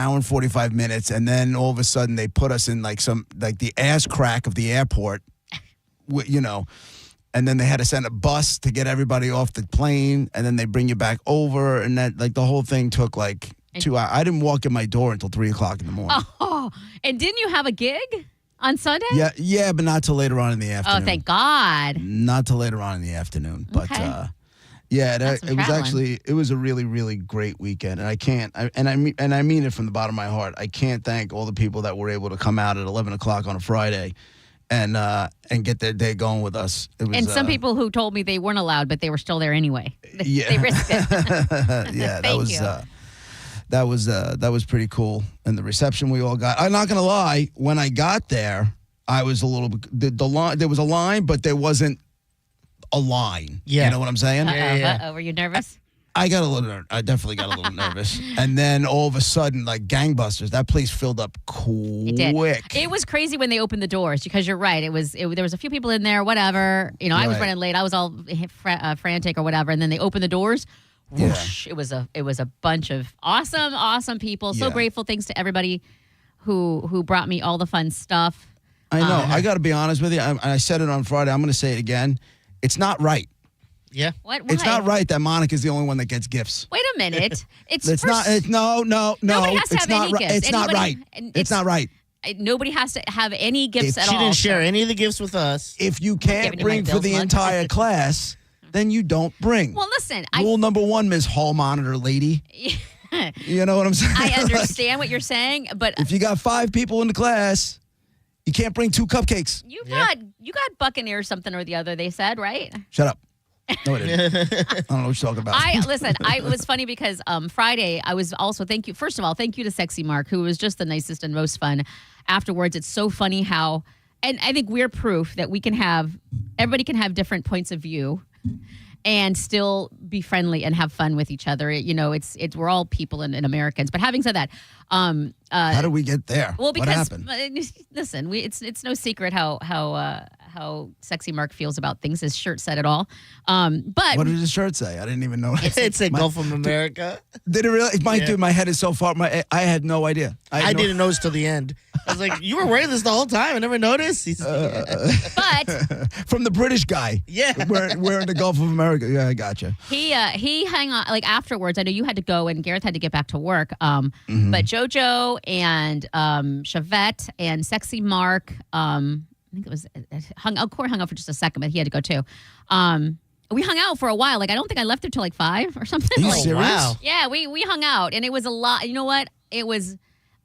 hour and 45 minutes, and then all of a sudden they put us in like the ass crack of the airport, and then they had to send a bus to get everybody off the plane, and then they bring you back over, and that like the whole thing took like 2 hours. I didn't walk in my door until 3:00 in the morning. Oh, and didn't you have a gig on Sunday? Yeah, but not till later on in the afternoon. Oh, thank God. Not till later on in the afternoon, but. Okay. It was a really, really great weekend, and I mean it from the bottom of my heart. I can't thank all the people that were able to come out at 11 o'clock on a Friday, and get their day going with us. It was, and some people who told me they weren't allowed, but they were still there anyway. Yeah. They risked it. Yeah, Thank you. that was pretty cool, and the reception we all got. I'm not gonna lie, when I got there, I was a little the line. There was a line, but there wasn't a line. Yeah. You know what I'm saying? Yeah. Were you nervous? I definitely got a little nervous. And then all of a sudden, like gangbusters, that place filled up quick. It was crazy when they opened the doors because you're right. There was a few people in there, whatever. I was running late. I was all frantic or whatever. And then they opened the doors. Whoosh, it was a bunch of awesome people. So grateful. Thanks to everybody who brought me all the fun stuff. I know. I got to be honest with you. I said it on Friday. I'm going to say it again. It's not right. Yeah. What? It's not right that Monica's the only one that gets gifts. Wait a minute. No. Nobody has to have any gifts. It's not right. It's not right. Nobody has to have any gifts at all. She didn't share any of the gifts with us. If you can't bring for the entire class, then you don't bring. Well, listen. Rule number 1, Ms. Hall Monitor lady. You know what I'm saying? I understand what you're saying, but if you got 5 people in the class, you can't bring 2 cupcakes. You got Buccaneer something or the other, they said, right? Shut up. No, it didn't. I don't know what you're talking about. It was funny because Friday, I was also, first of all, thank you to Sexy Mark, who was just the nicest and most fun. Afterwards, it's so funny how, and I think we're proof that everybody can have different points of view and still be friendly and have fun with each other. We're all people and Americans. But having said that, how did we get there? Well, because what happened? Listen, it's no secret how Sexy Mark feels about things. His shirt said it all. But what did his shirt say? I didn't even know. It said Gulf of America. Did it really? Dude, my head is so far. I had no idea. I didn't notice till the end. I was like, you were wearing this the whole time. I never noticed. But from the British guy, wearing the Gulf of America. Yeah, I gotcha. He hung on like afterwards. I know you had to go and Gareth had to get back to work. But JoJo and Chavette and Sexy Mark. I think it was Corey hung out for just a second, but he had to go too. We hung out for a while. Like I don't think I left there till like 5 or something. Are you like, serious? Wow. Yeah, we hung out, and it was a lot. You know what? It was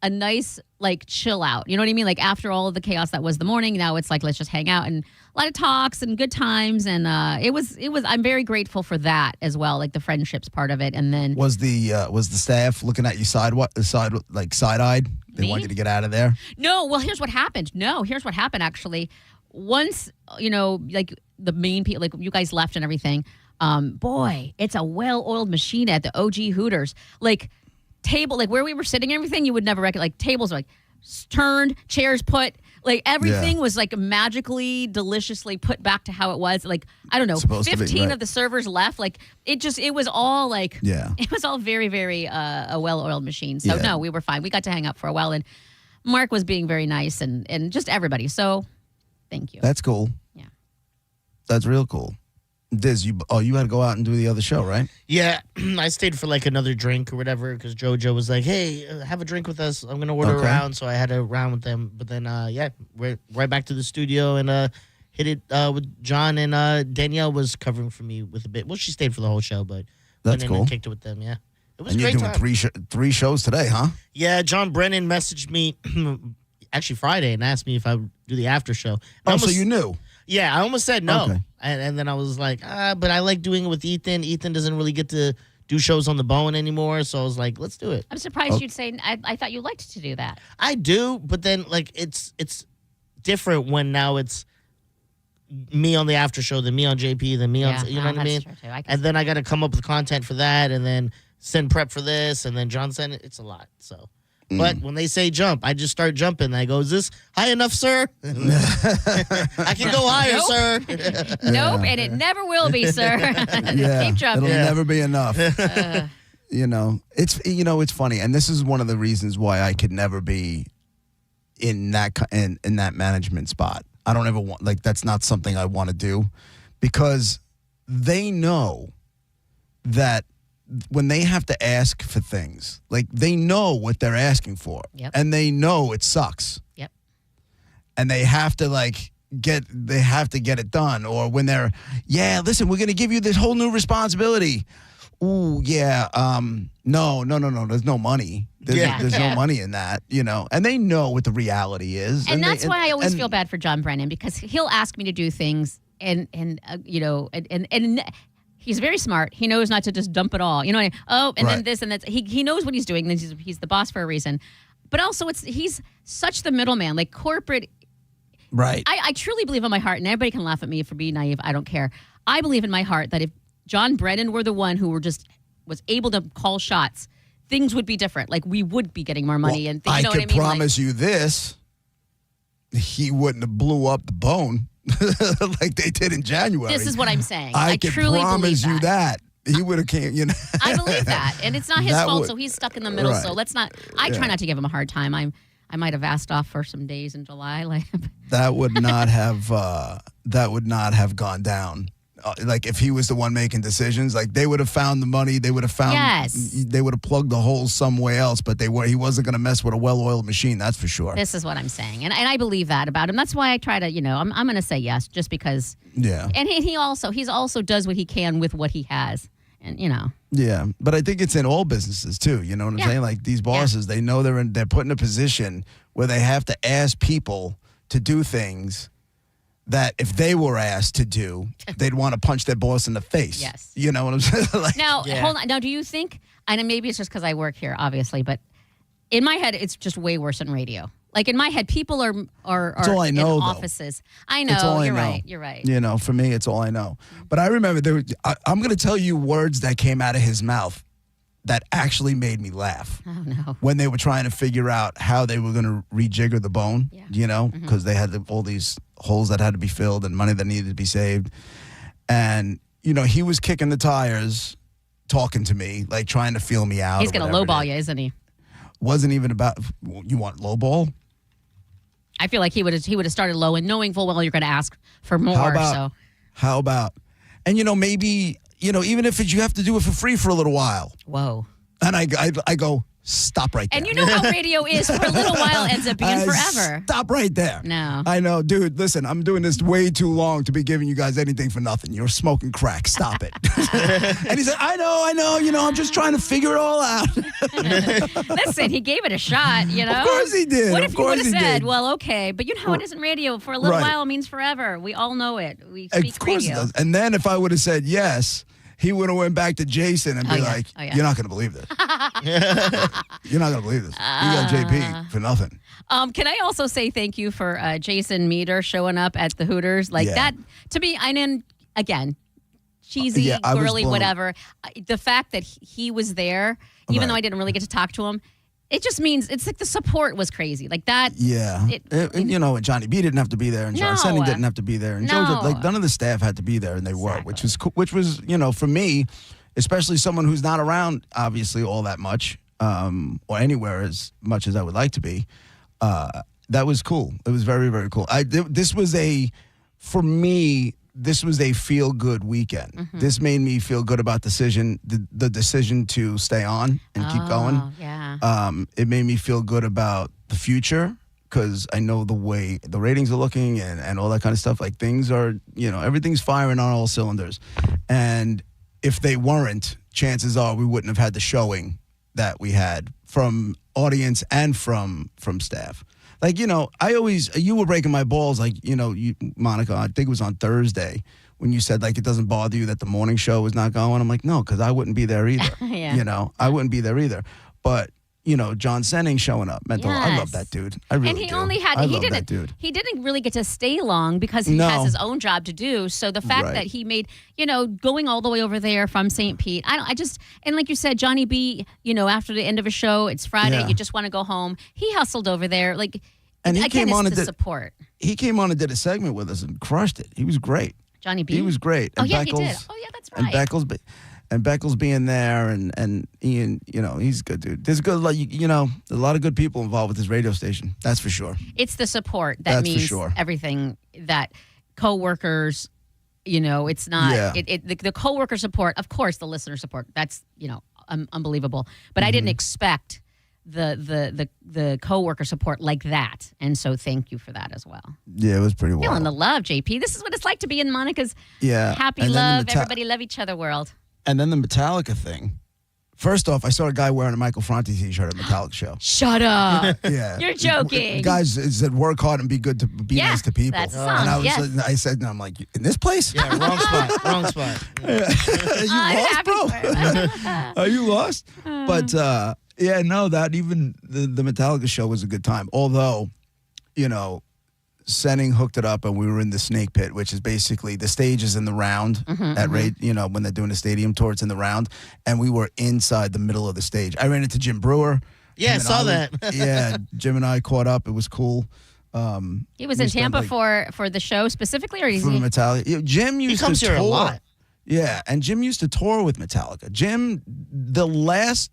a nice like chill out. You know what I mean? Like after all of the chaos that was the morning, now it's like let's just hang out and a lot of talks and good times. And it was. I'm very grateful for that as well, like the friendships part of it. And then was the staff looking at you side eyed? They want you to get out of there. No. Well, here's what happened. Actually. Once like the main people, like you guys left and everything. Boy, it's a well-oiled machine at the OG Hooters. Like table, like where we were sitting and everything, you would never recognize. Like tables are like turned, chairs put, like everything was like magically, deliciously put back to how it was. Like I don't know, 15 of the servers left. Like it was all like it was all very, very a well-oiled machine. So no, we were fine. We got to hang out for a while, and Mark was being very nice and just everybody. So thank you. That's cool. Yeah, that's real cool. Diz, you had to go out and do the other show, right? Yeah, I stayed for like another drink or whatever because JoJo was like, "Hey, have a drink with us. I'm gonna order around." So I had a round with them. But then, we're right back to the studio and hit it with John and Danielle was covering for me with a bit. Well, she stayed for the whole show, but that's cool. And kicked it with them. Yeah, it was and a great you're doing time. three shows today, huh? Yeah, John Brennan messaged me actually Friday and asked me if I would do the after show. So you knew. Yeah, I almost said no. Okay. And then I was like, but I like doing it with Ethan. Ethan doesn't really get to do shows on the Bowen anymore. So I was like, let's do it. I'm surprised you'd say, I thought you liked to do that. I do, but then like it's different when now it's me on the after show, then me on JP, then me on, you know what I mean? And then I got to come up with content for that and then send prep for this. And then John sent it. It's a lot. So. But when they say jump, I just start jumping. I go, is this high enough, sir? I can go higher, sir. Nope, and it never will be, sir. Keep jumping. It'll never be enough. it's funny, and this is one of the reasons why I could never be in that management spot. I don't ever want, like, that's not something I want to do, because they know that when they have to ask for things, like, they know what they're asking for, and they know it sucks. Yep. And they have to get it done. Or when they're, listen, we're going to give you this whole new responsibility. Ooh, yeah. No. There's no money. There's no money in that, and they know what the reality is. And that's why I always feel bad for John Brennan, because he'll ask me to do things and he's very smart. He knows not to just dump it all. Then this and that. He knows what he's doing. He's the boss for a reason. But also he's such the middleman, like corporate. Right. I truly believe in my heart, and everybody can laugh at me for being naive. I don't care. I believe in my heart that if John Brennan were the one who was able to call shots, things would be different. Like, we would be getting more money. And I can promise you this: he wouldn't have blew up the bone like they did in January. This is what I'm saying. I can truly promise believe you that. He would have came, I believe that. And it's not his fault, so he's stuck in the middle. Right. So let's not, I try not to give him a hard time. I might have asked off for some days in July. That would not have gone down. Like, if he was the one making decisions, like, they would have found the money. They would have found. Yes. They would have plugged the holes somewhere else. But he wasn't going to mess with a well-oiled machine. That's for sure. This is what I'm saying, and I believe that about him. That's why I try to, I'm going to say yes, just because. Yeah. And he also does what he can with what he has, and Yeah, but I think it's in all businesses too. You know what I'm saying? Like, these bosses, they know they're put in a position where they have to ask people to do things that if they were asked to do, they'd want to punch their boss in the face. Yes. You know what I'm saying? Hold on. Now, do you think, and maybe it's just because I work here, obviously, but in my head, it's just way worse than radio. Like, in my head, people are it's all I know, in though. offices. I know. It's all You're right. For me, it's all I know. But I remember I'm going to tell you words that came out of his mouth that actually made me laugh. Oh, no. When they were trying to figure out how they were going to rejigger the bone, because they had all these holes that had to be filled and money that needed to be saved. And, he was kicking the tires, talking to me, like, trying to feel me out. He's going to lowball you, isn't he? Wasn't even about, you want lowball? I feel like he would have started low and knowing full well you're going to ask for more. How about? And, maybe, even if you have to do it for free for a little while. Whoa. And I go, stop right there. And you know how radio is. For a little while, ends up being forever. Stop right there. No. I know. Dude, listen, I'm doing this way too long to be giving you guys anything for nothing. You're smoking crack. Stop it. And he said, I know. I'm just trying to figure it all out. Listen, he gave it a shot, Of course he did. What if he would have said, well, okay, but you know how it is in radio. For a little Right. while means forever. We all know it. We speak Of course radio. it does. And then if I would have said yes, he would have went back to Jason and be like, you're not going to believe this. You're not going to believe this. You got JP for nothing. Can I also say thank you for Jason Meter showing up at the Hooters? Like that, to me, again, cheesy, girly, whatever. The fact that he was there, even though I didn't really get to talk to him, it just means it's like the support was crazy. Like that. Yeah. And Johnny B didn't have to be there, and John Senning didn't have to be there, and JoJo, none of the staff had to be there, and they were, which was cool, which was, for me, especially someone who's not around, obviously, all that much, or anywhere as much as I would like to be. That was cool. It was very, very cool. For me, this was a feel-good weekend. Mm-hmm. This made me feel good about the decision to stay on and keep going. Yeah. It made me feel good about the future, because I know the way the ratings are looking and all that kind of stuff. Like, things are, everything's firing on all cylinders. And if they weren't, chances are we wouldn't have had the showing that we had from audience and from staff. Like, you were breaking my balls, like, Monica, I think it was on Thursday, when you said, like, it doesn't bother you that the morning show was not going. I'm like, no, because I wouldn't be there either. I wouldn't be there either. But, John Senning showing up. I love that dude. I really do. He didn't really get to stay long because he has his own job to do. So the fact that he made, going all the way over there from St. Pete, and like you said, Johnny B, after the end of a show, it's Friday, you just want to go home. He hustled over there. Like, and he came on and did support. He came on and did a segment with us and crushed it. He was great. Johnny B. He was great. And he did. Oh yeah, that's right. And And Beckles being there, and Ian, he's a good dude. There's a lot of good people involved with this radio station. That's for sure. It's the support that means everything. That coworkers, it's not the coworker support. Of course, the listener support. That's unbelievable. But I didn't expect the coworker support like that, and so thank you for that as well. Yeah, it was pretty wild. Feeling the love, JP. This is what it's like to be in Monica's happy love, everybody love each other world. And then the Metallica thing. First off, I saw a guy wearing a Michael Franti t-shirt at a Metallica show. Shut up. Yeah. You're joking. Guys, it said work hard and be good to be nice to people. That's the song. And I said, I'm like, in this place? Yeah, wrong spot. Are you lost, bro? Are you lost? But that even the Metallica show was a good time. Although, Senning hooked it up and we were in the Snake Pit, which is basically the stage is in the round at when they're doing the stadium tour, it's in the round, and we were inside the middle of the stage. I ran into Jim Brewer. Yeah, I saw that. Yeah, Jim and I caught up. It was cool. He was in Tampa for the show specifically, or for Metallica. Jim used he comes to here tour a lot. Yeah, and Jim used to tour with Metallica. Jim, the last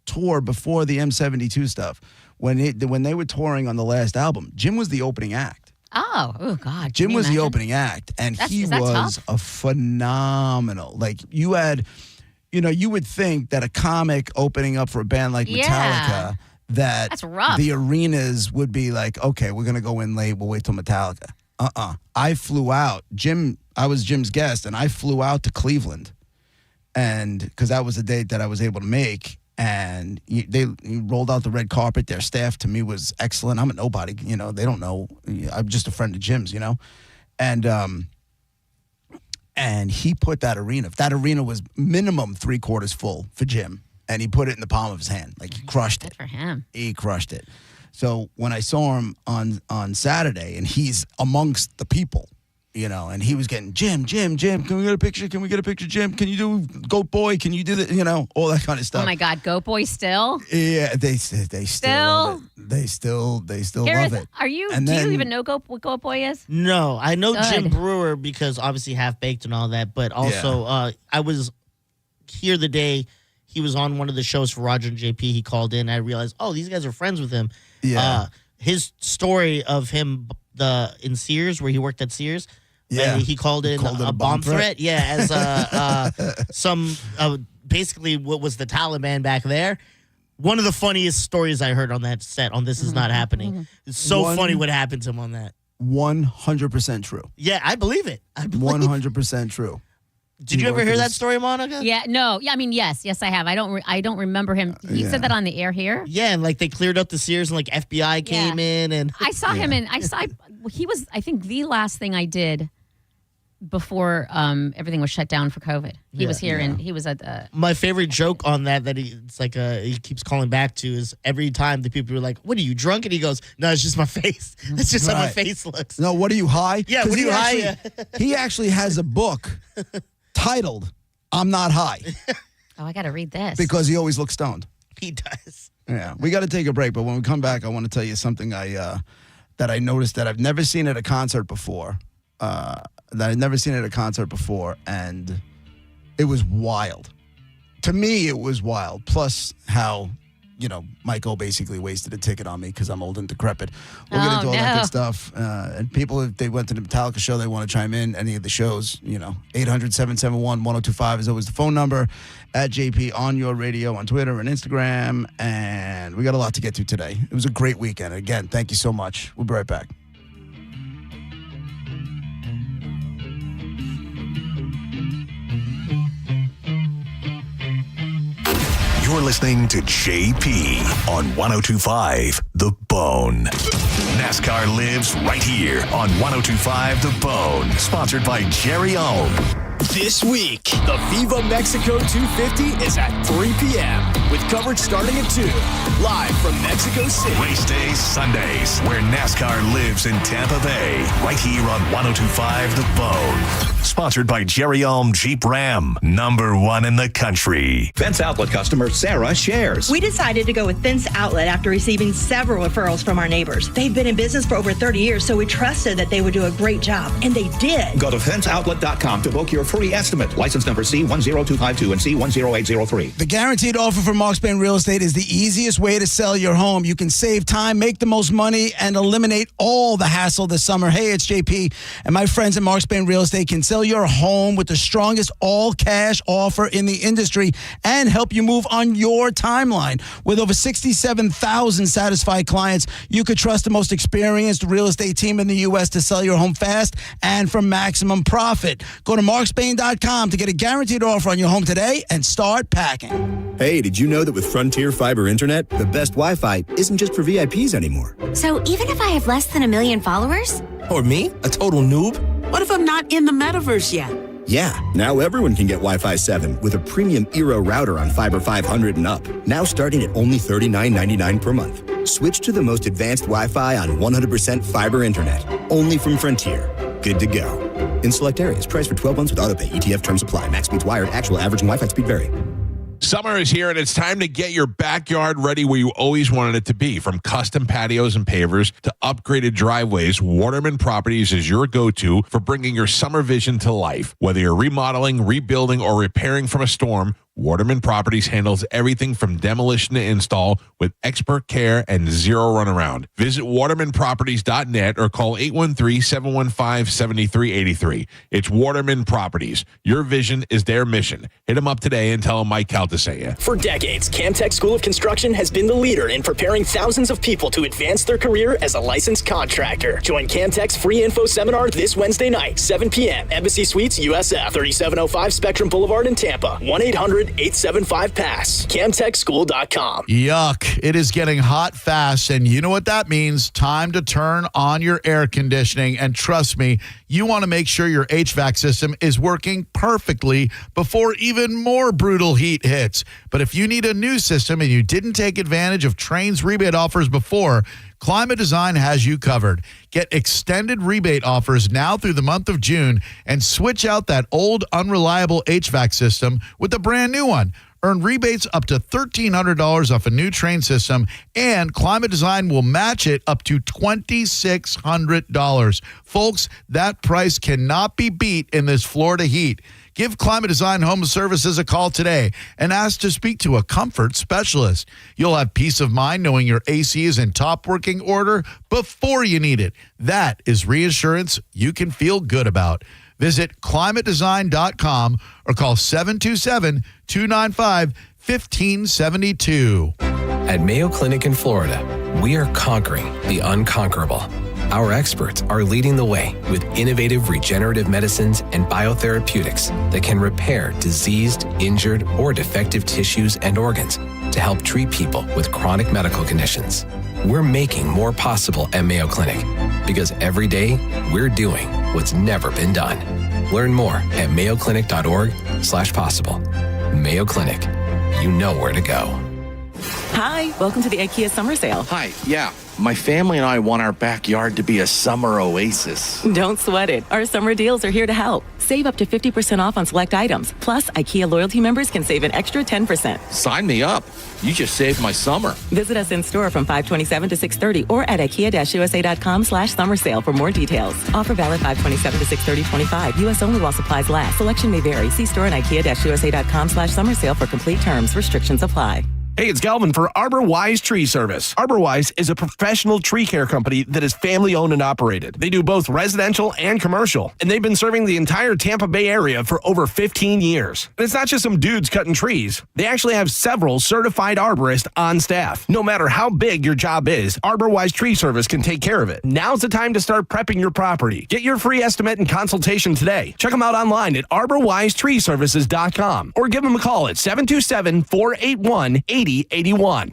tour before the M72 stuff, when they were touring on the last album, Jim was the opening act. Oh God! Jim was the opening act, and he was a phenomenal. Like you had, you would think that a comic opening up for a band like Metallica, that's rough. The arenas would be like, okay, we're gonna go in late. We'll wait till Metallica. I flew out. I was Jim's guest, and I flew out to Cleveland, and because that was a date that I was able to make. And he rolled out the red carpet. Their staff, to me, was excellent. I'm a nobody, They don't know. I'm just a friend of Jim's, And he put that arena. That arena was minimum 3/4 full for Jim. And he put it in the palm of his hand. Like, he crushed it. Good for him. He crushed it. So when I saw him on Saturday, and he's amongst the people, and he was getting, Jim, can we get a picture? Can we get a picture, Jim? Can you do Goat Boy? Can you do that? All that kind of stuff. Oh my God, Goat Boy still? Yeah, they still love it. They still love it. Do you even know what Goat Boy is? No, I know Jim Brewer because obviously Half Baked and all that, but also I was here the day he was on one of the shows for Roger and JP. He called in. I realized, these guys are friends with him. Yeah. His story of him in Sears, where he worked at Sears. Yeah, he called it a bomb threat. Yeah, as some basically what was the Taliban back there. One of the funniest stories I heard on that set on This Is Not Happening. It's so funny what happened to him on that. 100% true. Yeah, I believe it. 100% true. Did you ever hear that story, Monica? Yeah, no. Yeah, I mean, yes, I have. I don't remember him. He said that on the air here. Yeah, and they cleared up the Sears, and FBI came in, and I saw him, and he was, I think, the last thing I did before everything was shut down for COVID. He was here, and he was at my favorite joke on that he keeps calling back to is every time the people were like, "What are you, drunk?" And he goes, "No, it's just my face. It's just how my face looks." No, what are you, high? Yeah, what are you high? He actually has a book titled "I'm Not High." Oh, I got to read this because he always looks stoned. He does. Yeah, we got to take a break, but when we come back, I want to tell you something that I noticed that I've never seen at a concert before. And it was wild. To me, it was wild. Plus how, Michael basically wasted a ticket on me because I'm old and decrepit. We'll get into all that good stuff. And people, if they went to the Metallica show, they want to chime in, any of the shows, 800-771-1025 is always the phone number. At JP on your radio on Twitter and Instagram. And we got a lot to get to today. It was a great weekend. Again, thank you so much. We'll be right back. You're listening to JP on 102.5 The Bone. NASCAR lives right here on 102.5 The Bone. Sponsored by Jerry Ohm. This week, the Viva Mexico 250 is at 3 p.m. with coverage starting at 2. Live from Mexico City. Race days, Sundays, where NASCAR lives in Tampa Bay. Right here on 102.5 The Bone. Sponsored by Jerry Ohm Jeep Ram. #1 in the country. Fence Outlet customer Sarah shares. We decided to go with Fence Outlet after receiving several referrals from our neighbors. They've been in business for over 30 years, so we trusted that they would do a great job. And they did. Go to fenceoutlet.com to book your free estimate. License number C10252 and C10803. The guaranteed offer from Mark Spain Real Estate is the easiest way to sell your home. You can save time, make the most money, and eliminate all the hassle this summer. Hey, it's JP, and my friends at Mark Spain Real Estate can sell your home with the strongest all-cash offer in the industry and help you move on your timeline. With over 67,000 satisfied clients, you could trust the most experienced real estate team in the U.S. to sell your home fast and for maximum profit. Go to markspain.com to get a guaranteed offer on your home today and start packing. Hey, did you know that with Frontier Fiber Internet, the best Wi-Fi isn't just for VIPs anymore? So even if I have less than 1 million followers? Or me, a total noob? What if I'm not in the metaverse yet? Yeah, now everyone can get Wi-Fi 7 with a premium Eero router on Fiber 500 and up. Now starting at only $39.99 per month. Switch to the most advanced Wi-Fi on 100% fiber internet. Only from Frontier. Good to go. In select areas, price for 12 months with autopay. ETF terms apply. Max speeds wired. Actual average and Wi-Fi speed vary. Summer is here, and it's time to get your backyard ready where you always wanted it to be. From custom patios and pavers to upgraded driveways, Waterman Properties is your go-to for bringing your summer vision to life. Whether you're remodeling, rebuilding, or repairing from a storm, Waterman Properties handles everything from demolition to install with expert care and zero runaround. Visit watermanproperties.net or call 813-715-7383. It's Waterman Properties. Your vision is their mission. Hit them up today and tell them Mike Calta sent you. For decades, Camtech School of Construction has been the leader in preparing thousands of people to advance their career as a licensed contractor. Join Camtech's free info seminar this Wednesday night, 7 p.m. Embassy Suites, USF, 3705 Spectrum Boulevard in Tampa. 1-800-875-PASS. CamTechSchool.com. Yuck. It is getting hot fast, and you know what that means. Time to turn on your air conditioning, and trust me, you want to make sure your HVAC system is working perfectly before even more brutal heat hits. But if you need a new system and you didn't take advantage of Trane's rebate offers before, Climate Design has you covered. Get extended rebate offers now through the month of June and switch out that old unreliable HVAC system with a brand new one. Earn rebates up to $1,300 off a new Trane system, and Climate Design will match it up to $2,600. Folks, that price cannot be beat in this Florida heat. Give Climate Design Home Services a call today and ask to speak to a comfort specialist. You'll have peace of mind knowing your AC is in top working order before you need it. That is reassurance you can feel good about. Visit climatedesign.com or call 727-295-1572. At Mayo Clinic in Florida, we are conquering the unconquerable. Our experts are leading the way with innovative regenerative medicines and biotherapeutics that can repair diseased, injured, or defective tissues and organs to help treat people with chronic medical conditions. We're making more possible at Mayo Clinic because every day we're doing what's never been done. Learn more at mayoclinic.org/possible. Mayo Clinic, you know where to go. Hi, welcome to the IKEA summer sale. Hi, yeah. My family and I want our backyard to be a summer oasis. Don't sweat it. Our summer deals are here to help. Save up to 50% off on select items. Plus, IKEA loyalty members can save an extra 10%. Sign me up. You just saved my summer. Visit us in store from 5/27 to 6/30 or at IKEA-USA.com/summer sale for more details. Offer valid 5/27 to 6/30/25. U.S. only while supplies last. Selection may vary. See store and IKEA-USA.com/summer sale for complete terms. Restrictions apply. Hey, it's Galvin for ArborWise Tree Service. ArborWise is a professional tree care company that is family-owned and operated. They do both residential and commercial, and they've been serving the entire Tampa Bay area for over 15 years. And it's not just some dudes cutting trees. They actually have several certified arborists on staff. No matter how big your job is, ArborWise Tree Service can take care of it. Now's the time to start prepping your property. Get your free estimate and consultation today. Check them out online at arborwisetreeservices.com or give them a call at 727-481-8081.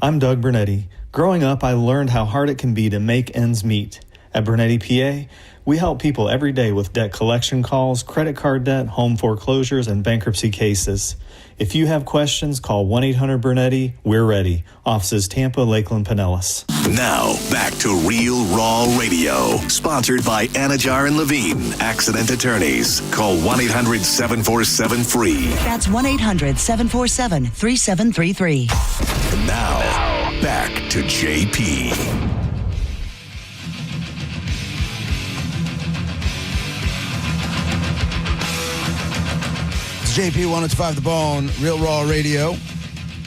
I'm Doug Bernetti. Growing up, I learned how hard it can be to make ends meet. At Bernetti PA, we help people every day with debt collection calls, credit card debt, home foreclosures, and bankruptcy cases. If you have questions, call 1-800-BERNETTI. We're ready. Offices Tampa, Lakeland, Pinellas. Now, back to Real Raw Radio. Sponsored by Anajar and Levine, Accident Attorneys. Call 1-800-747-FREE. That's 1-800-747-3733. And now, back to JP. JP 1025 The Bone, Real Raw Radio.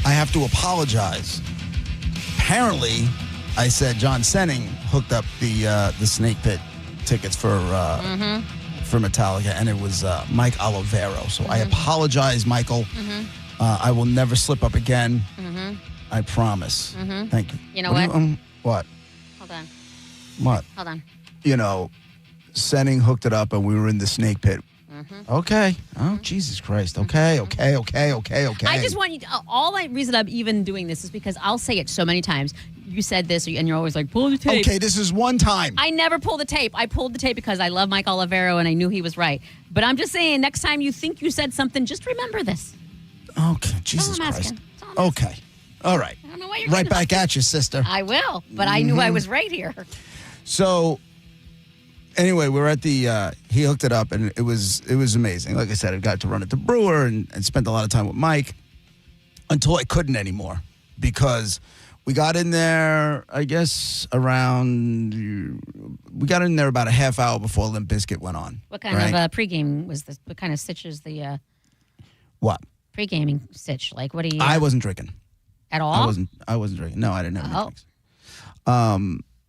I have to apologize. Apparently, I said John Senning hooked up the Snake Pit tickets for Metallica, and it was Mike Olivero. So I apologize, Michael. I will never slip up again. I promise. Thank you. You know what? What? Hold on. What? Hold on. You know, Senning hooked it up, and we were in the Snake Pit. Okay. Oh, Jesus Christ. Okay. I just want you to, all the reason I'm even doing this is because I'll say it so many times. You said this, and you're always like, pull the tape. Okay, this is one time. I never pull the tape. I pulled the tape because I love Mike Olivero, and I knew he was right. But I'm just saying, next time you think you said something, just remember this. Okay, Jesus Christ. Okay. All right. I don't know why you're right back at you, sister. I will, but I knew I was right here. So, anyway, we were at the, he hooked it up, and it was amazing. Like I said, I got to run at the Brewer and spent a lot of time with Mike until I couldn't anymore because we got in there, I guess, we got in there about a half hour before Limp Bizkit went on. What kind of pregame was this? What kind of stitch is the what? Pre-gaming stitch? Like, what do you... I wasn't drinking. At all? I wasn't drinking. No, I didn't have any drinks.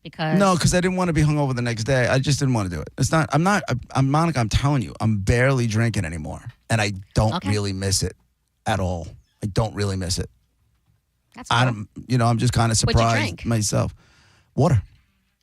Because... No, because I didn't want to be hungover the next day. I just didn't want to do it. Monica, I'm telling you, I'm barely drinking anymore. And I don't really miss it at all. I don't really miss it. That's cool. I'm just kind of surprised What'd you drink? myself. Water.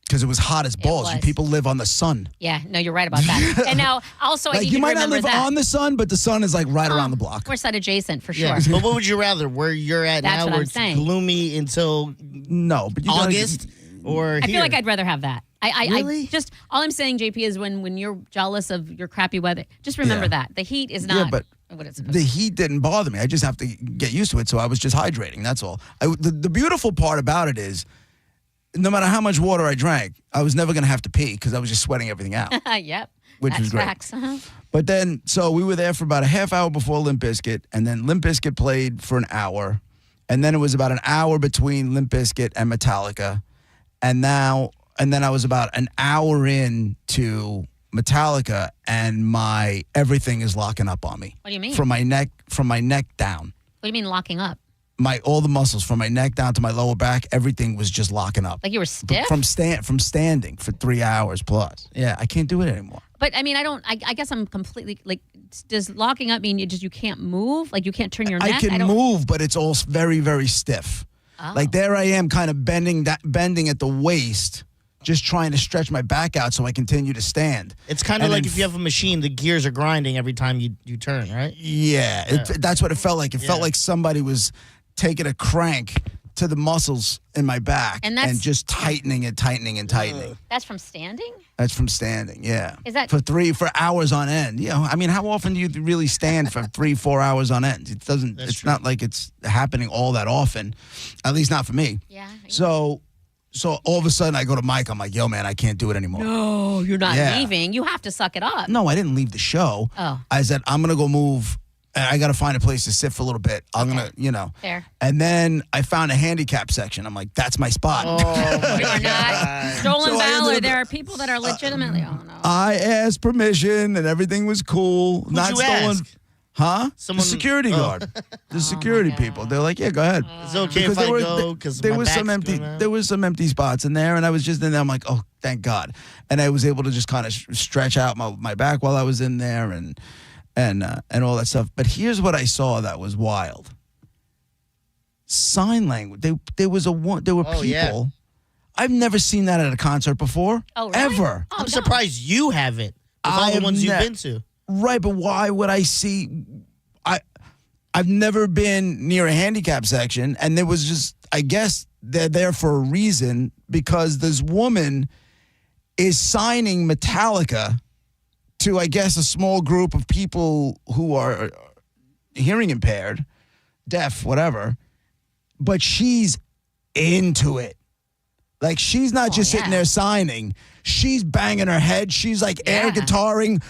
Because it was hot as balls. You people live on the sun. Yeah, no, you're right about that. And now, also, I like think you you might not remember live that. on the sun, but the sun is like right around the block. We're sun adjacent for sure. Yeah. But what would you rather? Where you're at That's now, what where I'm it's saying. gloomy until but you August? Or I feel like I'd rather have that. Really? I just, all I'm saying, JP, is when you're jealous of your crappy weather, just remember that. The heat is not but what it's supposed the to be. heat didn't bother me. I just have to get used to it. So I was just hydrating. That's all. The beautiful part about it is, no matter how much water I drank, I was never going to have to pee because I was just sweating everything out. Yep. Which That's was great. facts. But then, so we were there for about a half hour before Limp Bizkit, and then Limp Bizkit played for an hour, and then it was about an hour between Limp Bizkit and Metallica, and then I was about an hour in to Metallica, and my everything is locking up on me. What do you mean? From my neck down. What do you mean locking up? All the muscles from my neck down to my lower back, everything was just locking up. Like you were stiff? From standing for 3 hours plus. Yeah, I can't do it anymore. But I mean, I guess I'm completely like. Does locking up mean you can't move? Like you can't turn your neck? I can move, but it's all very, very stiff. Oh. Like there I am, kind of bending at the waist, just trying to stretch my back out so I continue to stand. It's kind of like if you have a machine, the gears are grinding every time you turn, right? Yeah. That's what it felt like. It felt like somebody was taking a crank to the muscles in my back and just tightening and tightening and tightening. That's from standing? That's from standing, yeah. Is that for hours on end? You know, I mean, how often do you really stand for 3-4 hours on end? It doesn't. That's it's true. not like it's happening all that often, at least not for me. Yeah. So all of a sudden I go to Mike. I'm like, yo, man, I can't do it anymore. No, you're not Yeah. leaving. You have to suck it up. No, I didn't leave the show. Oh. I said I'm gonna go move. I got to find a place to sit for a little bit. I'm going to, Fair. And then I found a handicap section. I'm like, that's my spot. Oh, my You are not stolen So I valor. ended up- There are people that are legitimately. Oh no. I asked permission and everything was cool. Who'd not you stolen. ask? Huh? Someone- the security guard. The security people. They're like, yeah, go ahead. It's okay if I go because there was some empty. There was some empty spots in there, and I was just in there. I'm like, oh, thank God. And I was able to just kind of stretch out my back while I was in there, and all that stuff. But here's what I saw that was wild. Sign language. There were people. Yeah. I've never seen that at a concert before. Oh, really? Ever. Oh, I'm no. surprised you haven't. Of all the ones you've been to. Right, but why would I see? I've never been near a handicap section, and there was just, I guess they're there for a reason, because this woman is signing Metallica to, I guess, a small group of people who are hearing impaired, deaf, whatever, but she's into it. Like, she's not just sitting there signing. She's banging her head. She's like air guitaring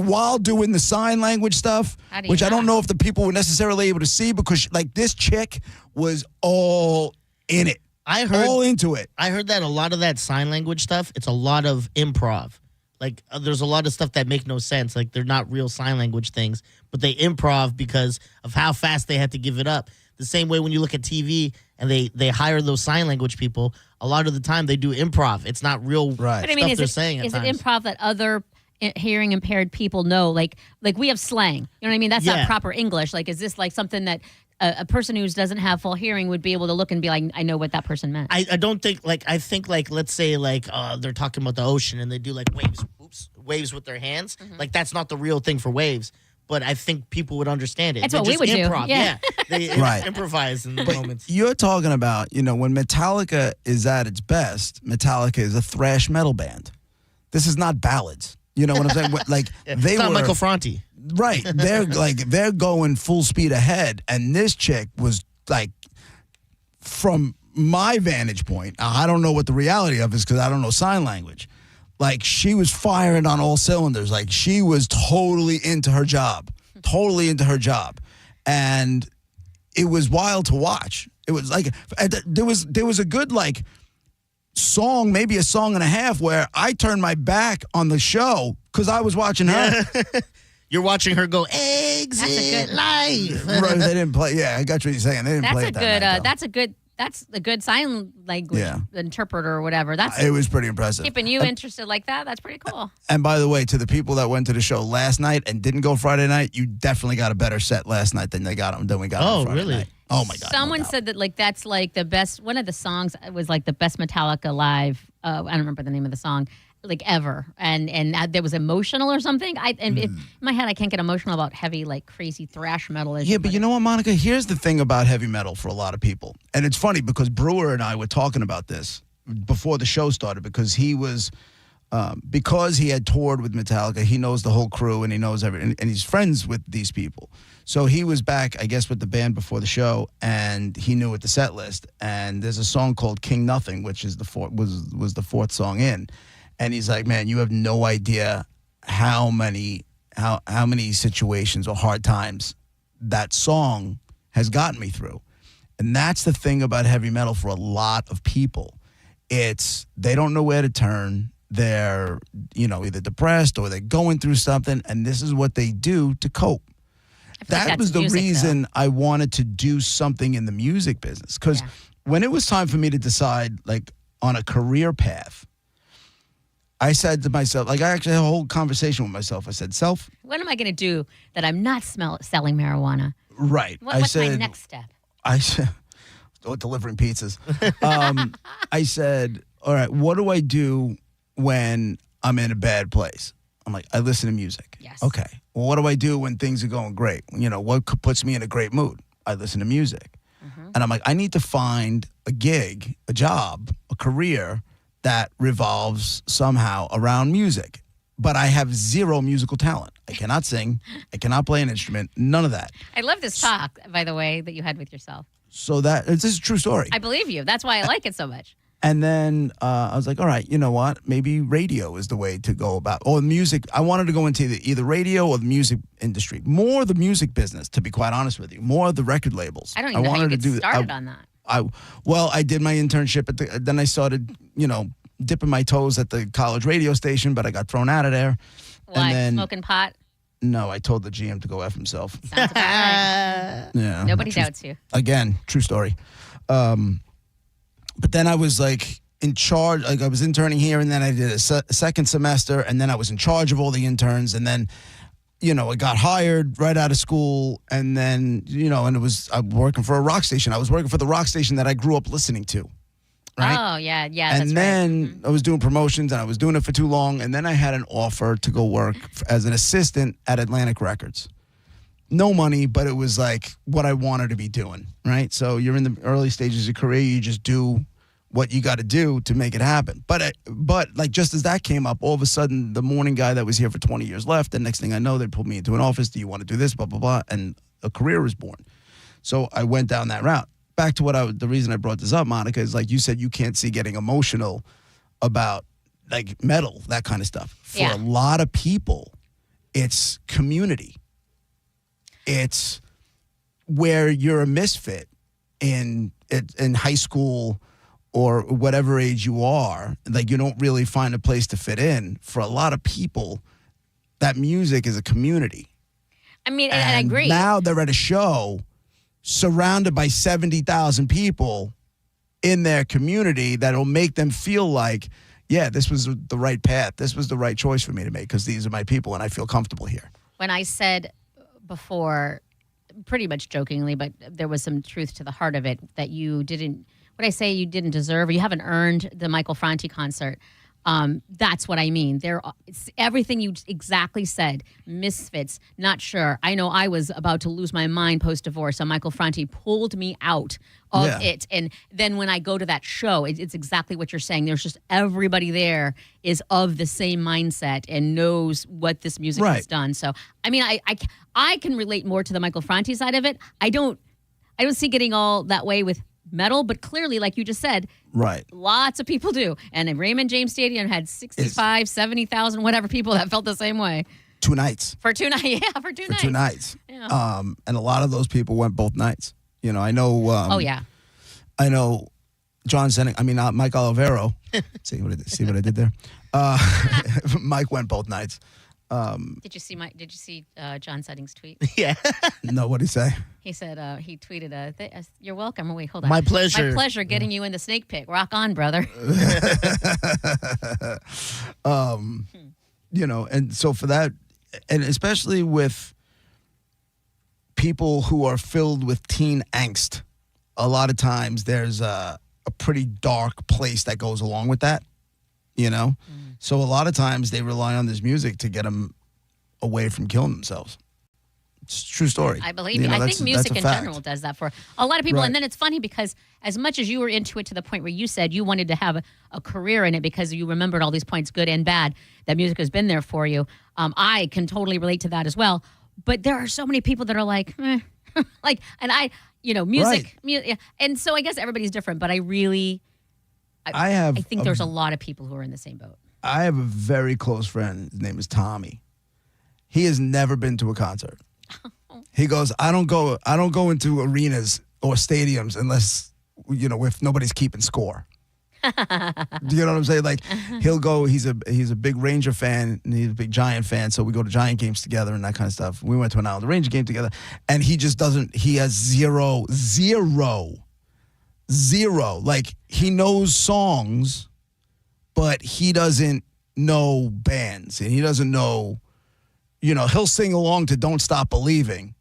while doing the sign language stuff, which I don't know if the people were necessarily able to see, because like this chick was all in it. I heard all into it. I heard that a lot of that sign language stuff, it's a lot of improv. Like, there's a lot of stuff that make no sense. Like, they're not real sign language things, but they improv because of how fast they had to give it up. The same way when you look at TV and they hire those sign language people, a lot of the time they do improv. It's not real right. But I mean, stuff they're saying at is times. it improv that other hearing impaired people know? Like we have slang. You know what I mean? That's not proper English. Like, is this like something that a person who doesn't have full hearing would be able to look and be like, I know what that person meant? I don't think, like, I think, like, let's say, like, they're talking about the ocean and they do, like, waves with their hands. Mm-hmm. Like, that's not the real thing for waves. But I think people would understand it. That's They what we just would improv. do. Yeah. They Right. improvise in the moments. You're talking about, when Metallica is at its best, Metallica is a thrash metal band. This is not ballads. You know what I'm saying? Like It's they not were Michael Franti. right. They're going full speed ahead, and this chick was like, from my vantage point, I don't know what the reality of is because I don't know sign language. Like, she was firing on all cylinders. Like, she was totally into her job, and it was wild to watch. It was like there was a good like song, maybe a song and a half, where I turned my back on the show because I was watching her. You're watching her go, exit live. Right, they didn't play. Yeah, I got what you're saying. They didn't play it that night, though. That's a good sign language interpreter or whatever. It was pretty impressive. Keeping you interested like that. That's pretty cool. And by the way, to the people that went to the show last night and didn't go Friday night, you definitely got a better set last night than we got on Friday really? night. Oh my God! Someone said that like that's like the best. One of the songs was like the best Metallica live. I don't remember the name of the song, like ever. And there was emotional or something. In my head, I can't get emotional about heavy, like crazy thrash metal. Yeah, but you know what, Monica? Here's the thing about heavy metal for a lot of people, and it's funny because Brewer and I were talking about this before the show started because he was. Because he had toured with Metallica, he knows the whole crew and he knows everything, and he's friends with these people. So he was back, I guess, with the band before the show, and he knew at the set list. And there's a song called "King Nothing," which is was the fourth song in. And he's like, "Man, you have no idea how many situations or hard times that song has gotten me through." And that's the thing about heavy metal for a lot of people. They don't know where to turn. They're, either depressed or they're going through something, and this is what they do to cope. That was the reason I wanted to do something in the music business, because when it was time for me to decide, like, on a career path, I said to myself, like, I actually had a whole conversation with myself. I said, "Self, what am I going to do that I'm not selling marijuana?" Right. What's my next step? I said, delivering pizzas. I said, all right, what do I do when I'm in a bad place? I'm like, I listen to music. Yes. Okay. Well, what do I do when things are going great? What puts me in a great mood? I listen to music. Mm-hmm. And I'm like, I need to find a gig, a job, a career that revolves somehow around music. But I have zero musical talent. I cannot sing. I cannot play an instrument. None of that. I love this talk, by the way, that you had with yourself. So this is a true story. I believe you. That's why I like it so much. And then I was like, all right, you know what? Maybe radio is the way to go about, or music. I wanted to go into either radio or the music industry. More the music business, to be quite honest with you. More the record labels. I don't even know how you get started on that. I did my internship then I started, dipping my toes at the college radio station, but I got thrown out of there. Why? And then, smoking pot? No, I told the GM to go F himself. Sounds about right. Yeah. Nobody doubts you. Again, true story. But then I was like in charge, like I was interning here, and then I did a second semester, and then I was in charge of all the interns, and then, I got hired right out of school, and then, and I'm working for a rock station. I was working for the rock station that I grew up listening to. Right? Oh, yeah, and that's then I was doing promotions, and I was doing it for too long, and then I had an offer to go work as an assistant at Atlantic Records. No money, but it was like what I wanted to be doing, right? So you're in the early stages of your career, you just do what you got to do to make it happen. But like just as that came up, all of a sudden the morning guy that was here for 20 years left, and next thing I know, they pulled me into an office. Do you want to do this? Blah, blah, blah. And a career was born. So I went down that route. Back to the reason I brought this up, Monica, is like you said, you can't see getting emotional about like metal, that kind of stuff. For a lot of people, it's community. It's where you're a misfit in high school or whatever age you are, like you don't really find a place to fit in. For a lot of people, that music is a community. I mean, and I agree. Now they're at a show surrounded by 70,000 people in their community that'll make them feel like, yeah, this was the right path. This was the right choice for me to make because these are my people and I feel comfortable here. When I said before, pretty much jokingly, but there was some truth to the heart of it, that you didn't, what I say, you didn't deserve, or you haven't earned the Michael Franti concert. That's what I mean. It's everything you exactly said. Misfits, Not Sure. I know I was about to lose my mind post-divorce, and Michael Franti pulled me out of it. And then when I go to that show, it's exactly what you're saying. There's just everybody there is of the same mindset and knows what this music has done. So, I mean, I can relate more to the Michael Franti side of it. I don't see getting all that way with metal, but clearly, like you just said, lots of people do. And then Raymond James Stadium had 65, 70,000, whatever people that felt the same way. 2 nights. For 2 nights, for 2 nights. 2 nights. Yeah. And a lot of those people went both nights. You know, I know. I know John Senning. I mean, Mike Olivero. See what I did there? Mike went both nights. Did you see John Senning's tweet? Yeah. No, what'd he say? He said he tweeted, "You're welcome." Oh, wait, hold on. My pleasure. My pleasure getting you in the snake pit. Rock on, brother. You know, and so for that, and especially with people who are filled with teen angst, a lot of times there's a pretty dark place that goes along with that, you know? So a lot of times they rely on this music to get them away from killing themselves. It's a true story. I believe you. I think music in general does that for a lot of people. Right. And then it's funny because as much as you were into it to the point where you said you wanted to have a career in it because you remembered all these points, good and bad, that music has been there for you, I can totally relate to that as well. But there are so many people that are like, like, and music. And so I guess everybody's different, but I think there's a lot of people who are in the same boat. I have a very close friend. His name is Tommy. He has never been to a concert. He goes, I don't go into arenas or stadiums unless, if nobody's keeping score. Do you know what I'm saying? Like, he'll go, he's a big Ranger fan, and he's a big Giant fan, so we go to Giant games together and that kind of stuff. We went to an Island Ranger game together, and he just doesn't, he has zero. Like, he knows songs, but he doesn't know bands, and he doesn't know, he'll sing along to Don't Stop Believing.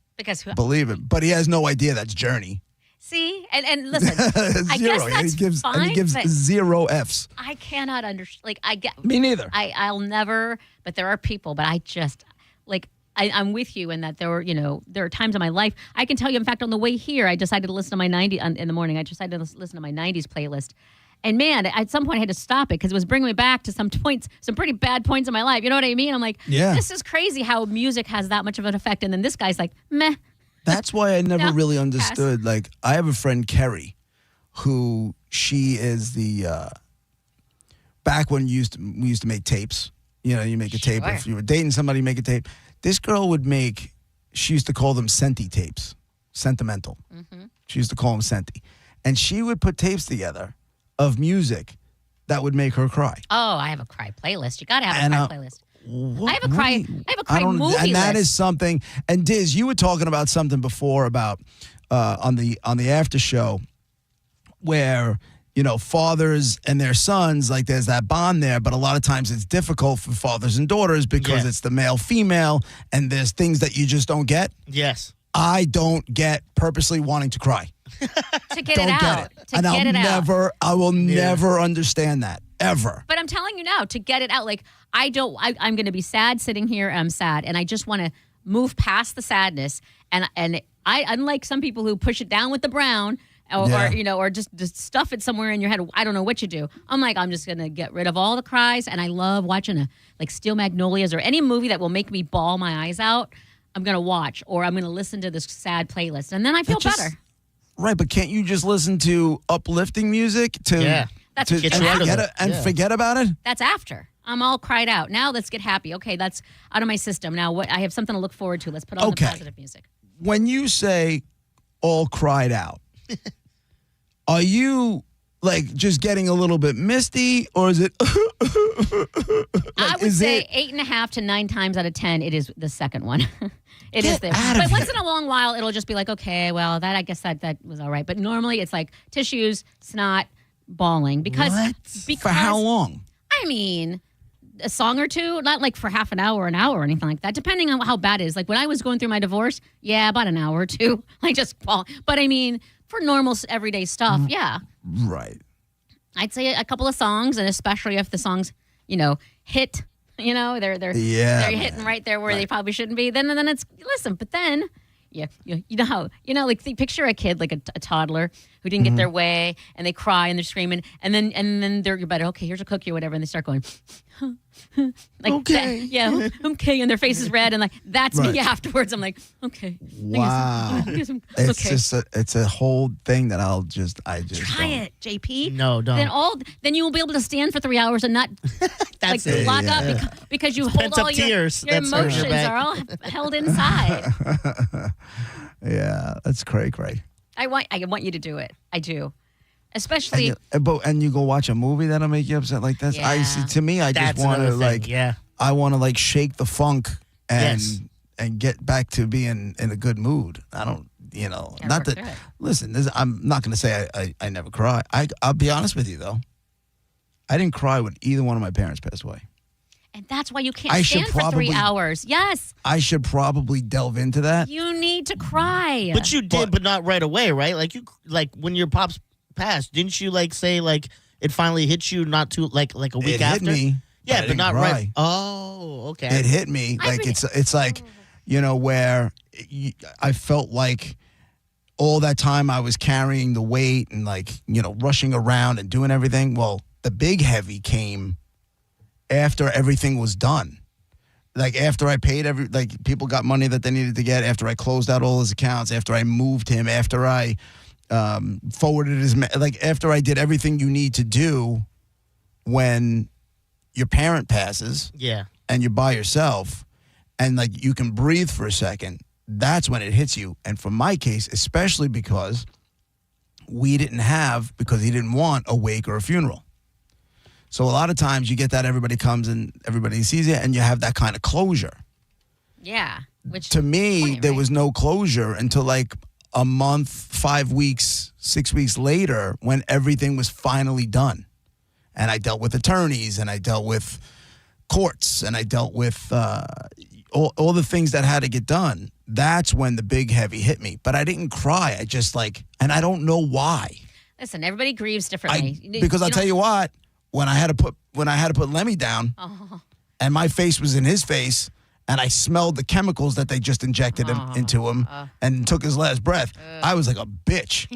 Believe it, but he has no idea that's Journey. See, and listen, I guess that's fine. And he gives 0 Fs. I cannot understand. Like, I get me neither. I'll never. But there are people. But I just I'm with you in that there are times in my life. I can tell you. In fact, on the way here, I decided to listen to my 90s in the morning. I decided to listen to my 90s playlist. And man, at some point I had to stop it because it was bringing me back to some pretty bad points in my life. You know what I mean? I'm like, this is crazy how music has that much of an effect. And then this guy's like, meh. That's why I never really understood. Like, I have a friend, Kerry, who she is the back when we used to make tapes. You make a tape. If you were dating somebody, you make a tape. This girl she used to call them senti tapes, sentimental. Mm-hmm. She used to call them senti. And she would put tapes together of music that would make her cry. Oh, I have a cry playlist. You got to have a cry playlist. I have a cry movie list. And that is something. And Diz, you were talking about something before about on the after show where fathers and their sons, like there's that bond there, but a lot of times it's difficult for fathers and daughters because it's the male female and there's things that you just don't get. Yes. I don't get purposely wanting to cry. To get it out. I will never understand that. Ever. But I'm telling you now, to get it out, like I'm going to be sad sitting here and I'm sad and I just want to move past the sadness and I unlike some people who push it down with the brown or just stuff it somewhere in your head. I don't know what you do. I'm like, I'm just going to get rid of all the cries and I love watching Steel Magnolias or any movie that will make me bawl my eyes out. I'm going to watch or I'm going to listen to this sad playlist and then I feel better. Right, but can't you just listen to uplifting music forget about it? That's after. I'm all cried out. Now let's get happy. Okay, that's out of my system. Now I have something to look forward to. Let's put on the positive music. When you say all cried out, are you like just getting a little bit misty, or is it? I would say 8.5 to 9 times out of 10, it is the second one. It is there. But once in a long while, it'll just be like, okay, well, I guess that was all right. But normally it's like tissues, snot, bawling. Because For how long? I mean, a song or two, not like for half an hour or anything like that, depending on how bad it is. Like when I was going through my divorce, yeah, about an hour or two, like just bawl. But I mean, for normal everyday stuff, yeah. Right. I'd say a couple of songs, and especially if the songs, hit, they're hitting right there where they probably shouldn't be. Then it's listen, but then picture a kid like a toddler who didn't get their way, and they cry and they're screaming, and then they're about okay, here's a cookie or whatever, and they start going. Like okay, okay, and their face is red, and like that's me afterwards. I'm like, okay, wow, it's just it's a whole thing that I just try it, JP. No, don't. Then you will be able to stand for 3 hours and not lock up because you hold all your emotions are all held inside. Yeah, that's cray. I want you to do it. I do. Especially, and you go watch a movie that'll make you upset like that. Yeah. To me, I just want to I want to like shake the funk and get back to being in a good mood. I don't, not that. Listen, I'm not going to say I never cry. I'll be honest with you though. I didn't cry when either one of my parents passed away. And that's why you can't stand for 3 hours. Yes. I should probably delve into that. You need to cry. But you did, but not right away, right? Like when your pops passed, didn't you say it finally hit you not too like a week after? It hit me. Yeah, but not cry. right. Oh, okay. It hit me it's like where I felt like all that time I was carrying the weight and rushing around and doing everything. Well, the big heavy came after everything was done. Like after I paid people got money that they needed to get, after I closed out all his accounts, after I moved him, after I forwarded his after I did everything you need to do when your parent passes, and you're by yourself, and you can breathe for a second. That's when it hits you. And for my case, especially because we didn't have, because he didn't want a wake or a funeral. So a lot of times you get that everybody comes and everybody sees it, and you have that kind of closure. Yeah, which to me there was no closure until a month, 5 weeks, 6 weeks later, when everything was finally done. And I dealt with attorneys, and I dealt with courts, and I dealt with all the things that had to get done. That's when the big heavy hit me. But I didn't cry. I just and I don't know why. Listen, everybody grieves differently. Because I'll tell you what, when I had to put Lemmy down, and my face was in his face, and I smelled the chemicals that they just injected into him and took his last breath, I was like a bitch.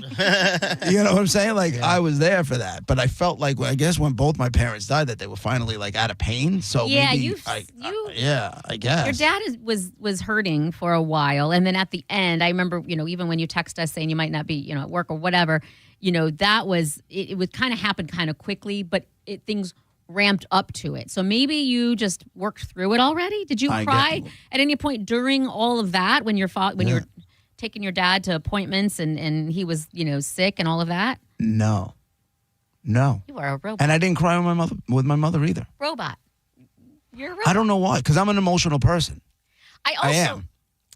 You know what I'm saying? I was there for that. But I felt I guess when both my parents died, that they were finally out of pain. So maybe I guess. Your dad was hurting for a while. And then at the end, I remember, even when you text us saying you might not be, at work or whatever, that was, it would kind of happen kind of quickly, but things ramped up to it. So maybe you just worked through it already? Did you cry at any point during all of that when you're taking your dad to appointments and he was, sick and all of that? No. You are a robot. And I didn't cry with my mother either. Robot. You're a robot. I don't know why, because I'm an emotional person. I am.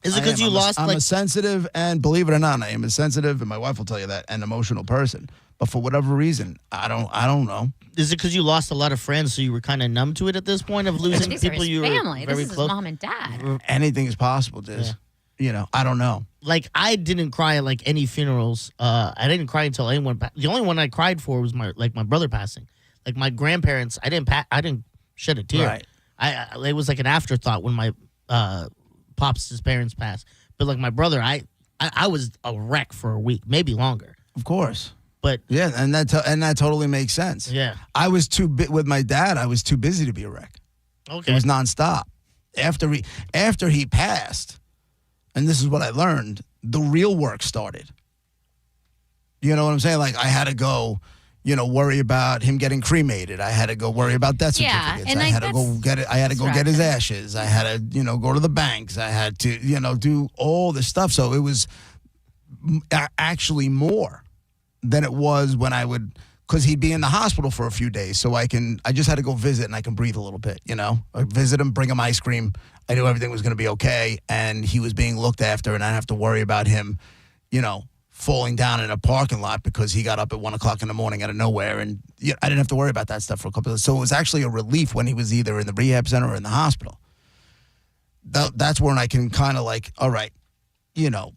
Is it because you lost? I'm a sensitive, and believe it or not, I am a sensitive, and my wife will tell you that, an emotional person. But for whatever reason, I don't know. Is it because you lost a lot of friends, so you were kind of numb to it at this point of losing people you were family. very this is close? His mom and dad. Anything is possible, Diz. I don't know. I didn't cry at any funerals. I didn't cry until anyone. The only one I cried for was my brother passing. My grandparents, I didn't shed a tear. Right. It was an afterthought when my his parents passed. But my brother, I was a wreck for a week, maybe longer. Of course. But yeah, and that totally makes sense. Yeah, I was with my dad. I was too busy to be a wreck. Okay, it was nonstop. After he passed, and this is what I learned: the real work started. You know what I'm saying? I had to go, worry about him getting cremated. I had to go worry about death certificates. And I had to go get it. I had to go get his ashes. I had to, go to the banks. I had to, do all this stuff. So it was actually more than it was when I would because he'd be in the hospital for a few days. So I just had to go visit and I can breathe a little bit, you know. I visit him, bring him ice cream. I knew everything was going to be okay, and he was being looked after, and I didn't have to worry about him, you know, falling down in a parking lot because he got up at 1 o'clock in the morning out of nowhere. And I didn't have to worry about that stuff for a couple of days. So it was actually a relief when he was either in the rehab center or in the hospital. That's when I can kind of like, all right, you know,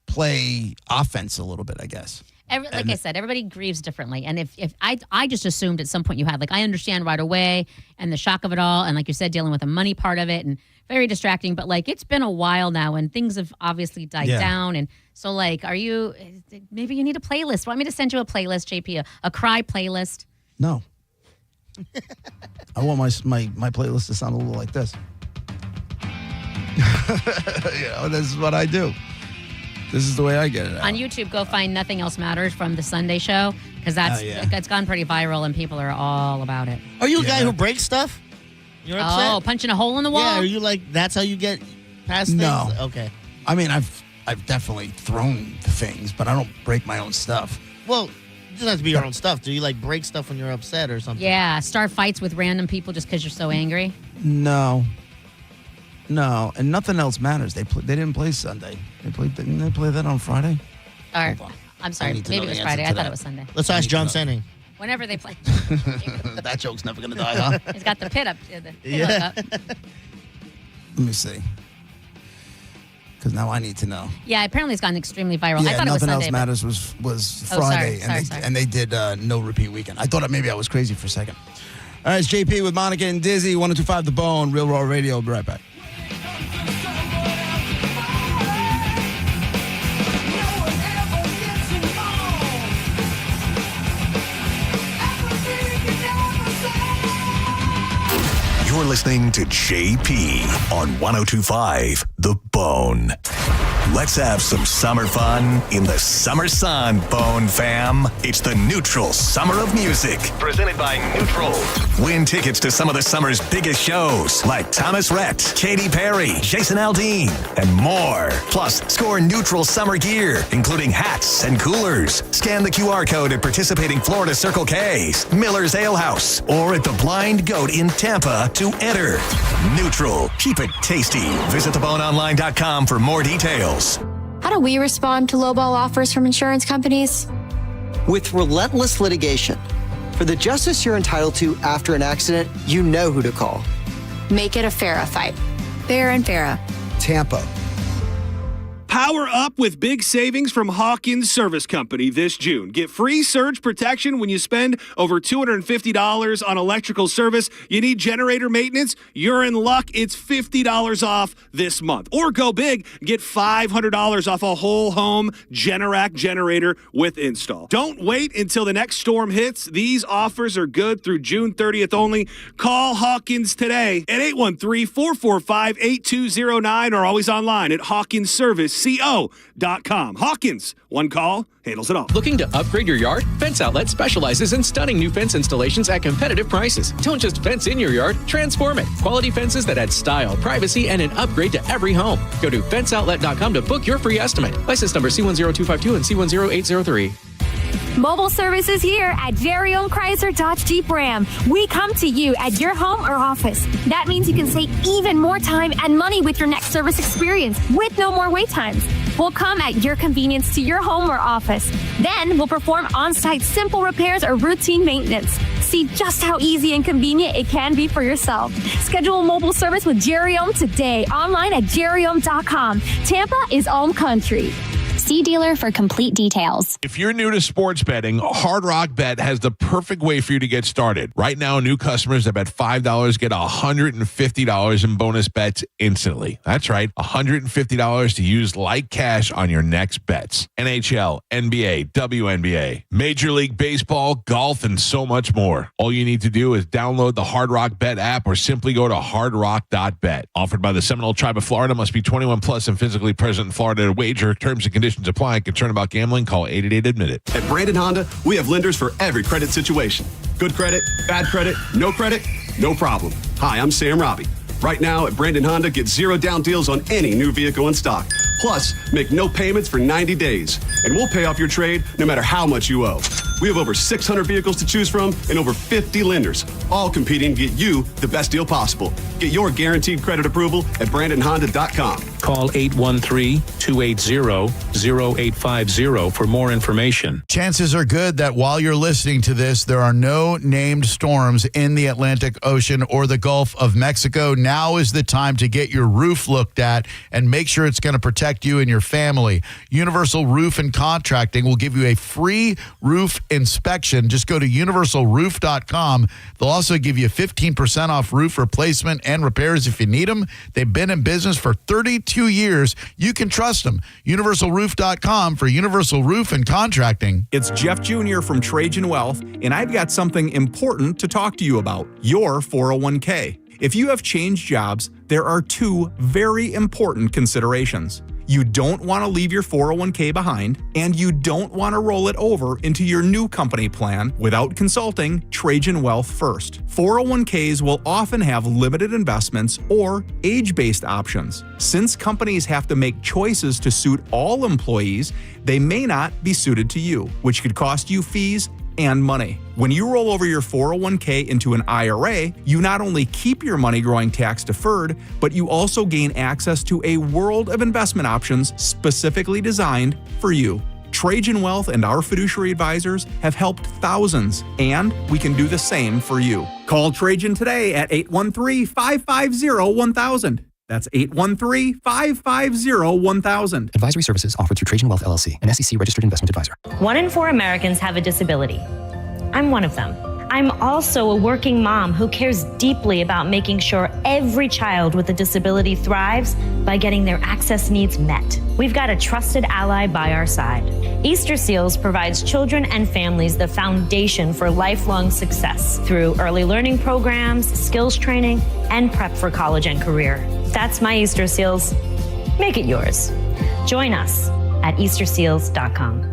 play offense a little bit, I guess. I said, everybody grieves differently. And if I just assumed at some point you had, like, I understand right away and the shock of it all. And like you said, dealing with the money part of it and very distracting. But like, it's been a while now and things have obviously died down. And so like, maybe you need a playlist. Want me to send you a playlist, JP, a cry playlist? No. I want my playlist to sound a little like this. This is what I do. This is the way I get it out. On YouTube, go find Nothing Else Matters from the Sunday Show, because that's gone pretty viral and people are all about it. Are you a guy who breaks stuff? You're upset? Oh, punching a hole in the wall? Yeah, are you like, that's how you get past things? No. Okay. I mean, I've definitely thrown things, but I don't break my own stuff. Well, it doesn't have to be your own stuff. Do you like break stuff when you're upset or something? Yeah, start fights with random people just because you're so angry? No, and Nothing Else Matters. They didn't play Sunday. Didn't they play that on Friday? All right. I'm sorry. Maybe it was Friday. I thought it was Sunday. Let's ask John Senning. Whenever they play. That joke's never going to die, huh? He's got the pit up. Up. Let me see. Because now I need to know. Yeah, apparently it's gotten extremely viral. Yeah, I thought it was Sunday. Nothing Else Matters was Friday, and they did no repeat weekend. I thought maybe I was crazy for a second. All right, it's JP with Monica and Dizzy, 102.5 The Bone, Real Raw Radio. We'll be right back. You're listening to JP on 102.5 The Bone. Let's have some summer fun in the summer sun, Bone fam. It's the Neutral Summer of Music, presented by Neutral. Win tickets to some of the summer's biggest shows, like Thomas Rhett, Katy Perry, Jason Aldean, and more. Plus, score Neutral summer gear, including hats and coolers. Scan the QR code at participating Florida Circle K's, Miller's Ale House, or at the Blind Goat in Tampa to enter. Neutral. Keep it tasty. Visit theboneonline.com for more details. How do we respond to lowball offers from insurance companies? With relentless litigation. For the justice you're entitled to after an accident, you know who to call. Make it a FARA fight. Fair and FARA. Tampa. Power up with big savings from Hawkins Service Company this June. Get free surge protection when you spend over $250 on electrical service. You need generator maintenance? You're in luck. It's $50 off this month. Or go big, get $500 off a whole home Generac generator with install. Don't wait until the next storm hits. These offers are good through June 30th only. Call Hawkins today at 813-445-8209 or always online at HawkinsServiceCO.com. Hawkins, one call, handles it all. Looking to upgrade your yard? Fence Outlet specializes in stunning new fence installations at competitive prices. Don't just fence in your yard, transform it. Quality fences that add style, privacy, and an upgrade to every home. Go to fenceoutlet.com to book your free estimate. License number C10252 and C10803. Mobile service is here at Jerry-owned Chrysler Dodge Jeep Ram. We come to you at your home or office. That means you can save even more time and money with your next service experience with no more wait times. We'll come at your convenience to your home or office. Then we'll perform on-site simple repairs or routine maintenance. See just how easy and convenient it can be for yourself. Schedule a mobile service with Jerry-owned today online at jerryowned.com. Tampa is Ohm Country. See dealer for complete details. If you're new to sports betting, Hard Rock Bet has the perfect way for you to get started. Right now, new customers that bet $5 get $150 in bonus bets instantly. That's right, $150 to use like cash on your next bets. NHL, NBA, WNBA, Major League Baseball, golf, and so much more. All you need to do is download the Hard Rock Bet app or simply go to hardrock.bet. Offered by the Seminole Tribe of Florida, must be 21 plus and physically present in Florida to wager. Terms and conditions apply. Concern about gambling? Call 888-ADMIT-IT. At Brandon Honda, we have lenders for every credit situation. Good credit, bad credit, no problem. Hi, I'm Sam Robbie. Right now at Brandon Honda, get 0 down deals on any new vehicle in stock. Plus, make no payments for 90 days, and we'll pay off your trade no matter how much you owe. We have over 600 vehicles to choose from and over 50 lenders, all competing to get you the best deal possible. Get your guaranteed credit approval at BrandonHonda.com. Call 813-280-0850 for more information. Chances are good that while you're listening to this, there are no named storms in the Atlantic Ocean or the Gulf of Mexico. Now is the time to get your roof looked at and make sure it's going to protect you and your family. Universal Roof and Contracting will give you a free roof inspection. Just go to universalroof.com. They'll also give you 15% off roof replacement and repairs if you need them. They've been in business for 32 years. You can trust them. Universalroof.com for Universal Roof and Contracting. It's Jeff Jr. from Trajan Wealth, and I've got something important to talk to you about, your 401k. If you have changed jobs, there are two very important considerations. You don't want to leave your 401k behind, and you don't want to roll it over into your new company plan without consulting Trajan Wealth first. 401ks will often have limited investments or age-based options. Since companies have to make choices to suit all employees, they may not be suited to you, which could cost you fees and money. When you roll over your 401k into an IRA, you not only keep your money growing tax deferred, but you also gain access to a world of investment options specifically designed for you. Trajan Wealth and our fiduciary advisors have helped thousands, and we can do the same for you. Call Trajan today at 813-550-1000. That's 813-550-1000. Advisory services offered through Trajan Wealth LLC, an SEC-registered investment advisor. 1 in 4 Americans have a disability. I'm one of them. I'm also a working mom who cares deeply about making sure every child with a disability thrives by getting their access needs met. We've got a trusted ally by our side. Easter Seals provides children and families the foundation for lifelong success through early learning programs, skills training, and prep for college and career. That's my Easter Seals. Make it yours. Join us at easterseals.com.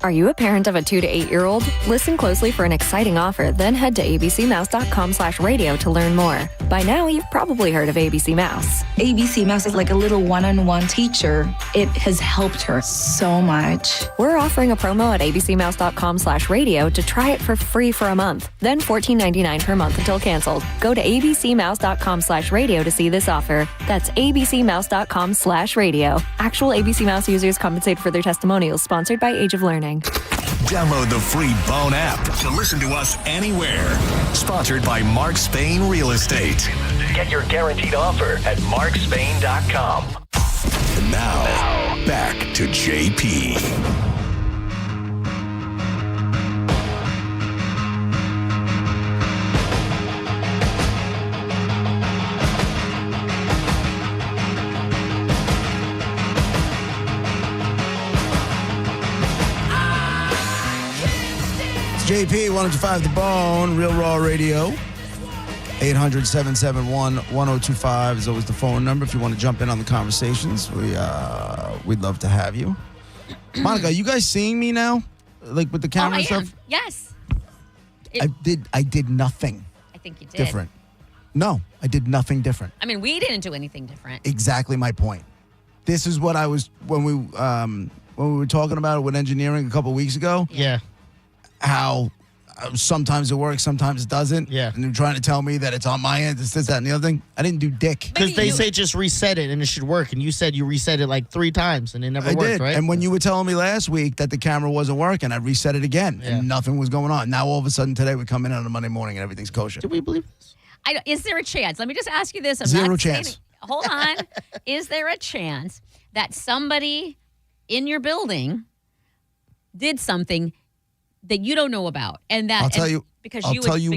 Are you a parent of a 2 to 8-year-old? Listen closely for an exciting offer, then head to abcmouse.com/radio to learn more. By now, you've probably heard of ABC Mouse. ABC Mouse is like a little one-on-one teacher. It has helped her so much. We're offering a promo at abcmouse.com/radio to try it for free for a month, then $14.99 per month until canceled. Go to abcmouse.com/radio to see this offer. That's abcmouse.com/radio. Actual ABC Mouse users compensate for their testimonials, sponsored by Age of Learning. Download the free Bone app to listen to us anywhere. Sponsored by Mark Spain Real Estate. Get your guaranteed offer at markspain.com. And now, back to JP. JP, 105 The Bone, Real Raw Radio. 800-771-1025 is always the phone number if you want to jump in on the conversations. We'd love to have you. Monica, are you guys seeing me now? Like with the camera and stuff? Yes. I did nothing. I think you did. Different. No, I did nothing different. I mean, we didn't do anything different. Exactly my point. This is what I was when we were talking about it with engineering a couple weeks ago. Yeah. How sometimes it works, sometimes it doesn't. Yeah. And they're trying to tell me that it's on my end, it's this, that, and the other thing. I didn't do dick. Because they say just reset it and it should work. And you said you reset it like 3 times and it never worked, did. right? And when you were telling me last week that the camera wasn't working, I reset it again and nothing was going on. Now all of a sudden today we come in on a Monday morning and everything's kosher. Do we believe this? Is there a chance? Let me just ask you this. Zero chance. Hold on. Is there a chance that somebody in your building did something that you don't know about, and that I'll tell you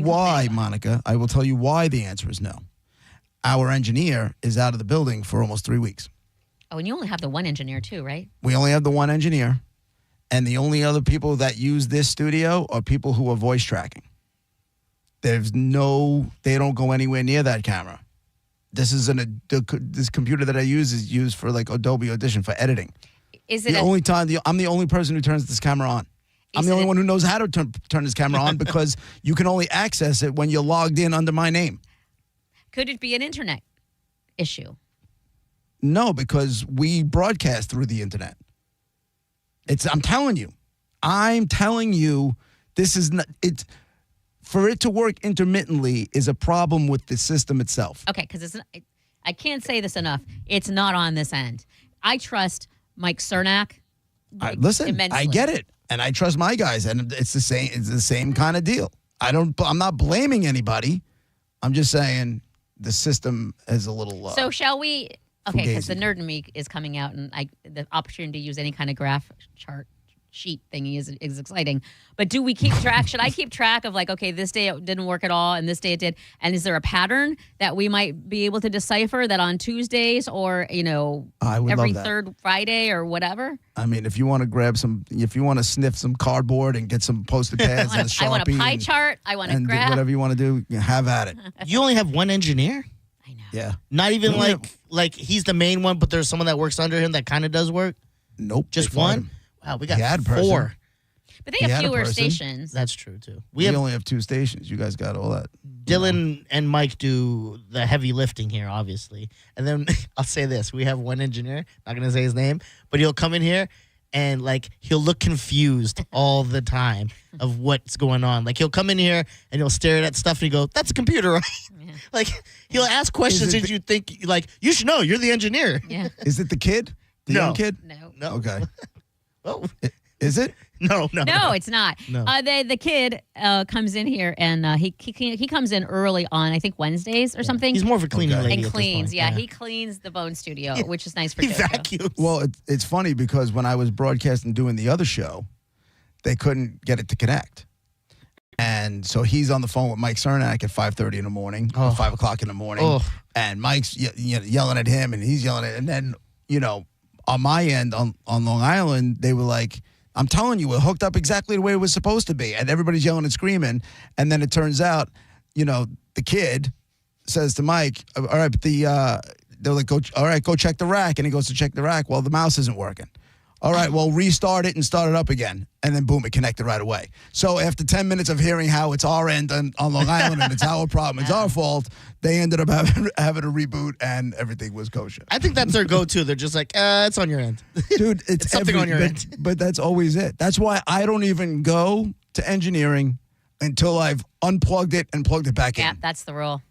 why, Monica. I will tell you why the answer is no. Our engineer is out of the building for almost 3 weeks. Oh, and you only have the one engineer too, right? We only have the one engineer, and the only other people that use this studio are people who are voice tracking. They don't go anywhere near that camera. This is this computer that I use is used for like Adobe Audition for editing. Is it I'm the only person who turns this camera on. I'm the only one who knows how to turn this camera on because you can only access it when you're logged in under my name. Could it be an internet issue? No, because we broadcast through the internet. I'm telling you This is not it. For it to work intermittently is a problem with the system itself. Okay, because I can't say this enough. It's not on this end. I trust Mike Cernak. Listen, immensely. I get it, and I trust my guys, and it's the same. It's the same kind of deal. I'm not blaming anybody. I'm just saying the system is a little. So shall we? Okay, because the fugazi. Nerd in Me is coming out, and the opportunity to use any kind of graph chart sheet thingy is exciting. But do we keep track? Should I keep track of like, okay, this day it didn't work at all, and this day it did? And is there a pattern that we might be able to decipher that on Tuesdays or I would every love that. third Friday or whatever? I mean, if you want to sniff some cardboard and get some posted pads and a Sharpie, I want a pie chart. I want a and do graph. whatever you want to do, have at it. You only have one engineer? Yeah. Not even Yeah. like he's the main one, but there's someone that works under him that kind of does work? Nope. Just they fired one? him. Wow, we got He had a 4. person. But they He have had a fewer person. stations. That's true, too. We only have 2 stations. You guys got all that. Dylan and Mike do the heavy lifting here, obviously. And then I'll say this. We have one engineer, not going to say his name, but he'll come in here and like he'll look confused all the time of what's going on. Like he'll come in here and he'll stare at stuff and he go, "That's a computer, right?" Like he'll ask questions and you think like you should know. You're the engineer. Yeah. Is it the kid? The No. young kid? No. Okay. Oh. Is it? No. No, it's not. No. The kid comes in here and he comes in early on, I think Wednesdays or something. He's more of a cleaning lady and at this cleans. point. Yeah, he cleans the Bone Studio, which is nice for He JoJo. vacuums. Well, it's funny because when I was broadcasting doing the other show, they couldn't get it to connect. And so he's on the phone with Mike Cernak at 5:30 in the morning, 5 o'clock in the morning. Oh. And Mike's yelling at him and he's yelling at him. And then, on my end on Long Island, they were like, I'm telling you, we're hooked up exactly the way it was supposed to be. And everybody's yelling and screaming. And then it turns out, the kid says to Mike, all right, but they're like, go check the rack. And he goes to check the rack. Well, the mouse isn't working. All right, well, restart it and start it up again. And then, boom, it connected right away. So after 10 minutes of hearing how it's our end on Long Island and it's our problem, it's our fault, they ended up having a reboot and everything was kosher. I think that's their go-to. They're just like, it's on your end. Dude, it's something on your but, end. But that's always it. That's why I don't even go to engineering until I've unplugged it and plugged it back Yeah, in. that's the rule.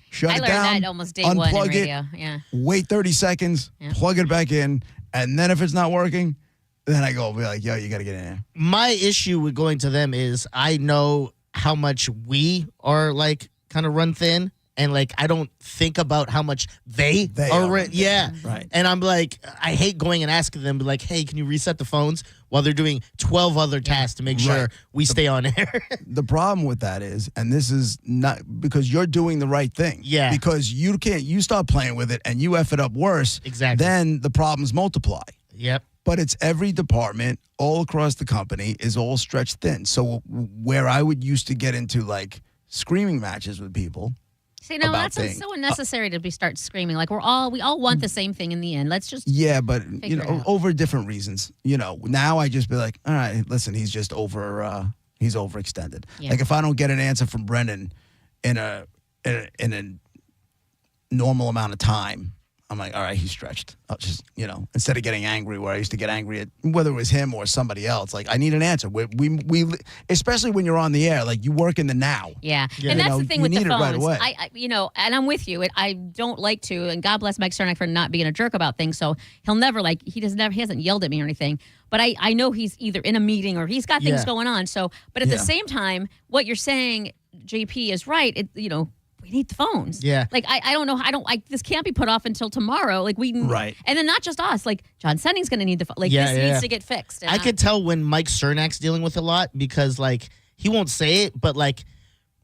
Shut I it learned down, that almost day one in unplug radio. it, Yeah. wait 30 seconds, plug it back in, and then if it's not working, then I go be like, yo, you got to get in there. My issue with going to them is I know how much we are like kind of run thin, and like I don't think about how much they are run. Yeah, right. And I'm like, I hate going and asking them, like, hey, can you reset the phones while they're doing 12 other tasks to make sure Right. we stay on air? The problem with that is, and this is not because you're doing the right thing. Yeah. Because you start playing with it and you F it up worse. Exactly. Then the problems multiply. Yep. But it's every department all across the company is all stretched thin. So where I would used to get into like screaming matches with people. See, no, about that's things. so unnecessary to start screaming. Like we all want the same thing in the end. Let's just Yeah, but figure it out. over different reasons. Now I just be like, all right, listen, he's just he's overextended. Yeah. Like if I don't get an answer from Brendan in a normal amount of time, I'm like, all right, he's stretched. I'll just, instead of getting angry where I used to get angry at whether it was him or somebody else, like I need an answer. We especially when you're on the air, like you work in the now. Yeah. You And that's know, the thing you with the need it phones. right away. I and I'm with you. I don't like to, and God bless Mike Cernak for not being a jerk about things. So he'll never he hasn't yelled at me or anything. But I know he's either in a meeting or he's got things Yeah. going on. So, but at the Yeah. same time, what you're saying, JP, is right. We need the phones. Yeah. Like I don't know. This can't be put off until tomorrow. Like Right. And then not just us. Like John Senning's going to need the phone. Like Yeah, this yeah. needs to get fixed. And I could tell when Mike Cernak's dealing with a lot because like he won't say it, but like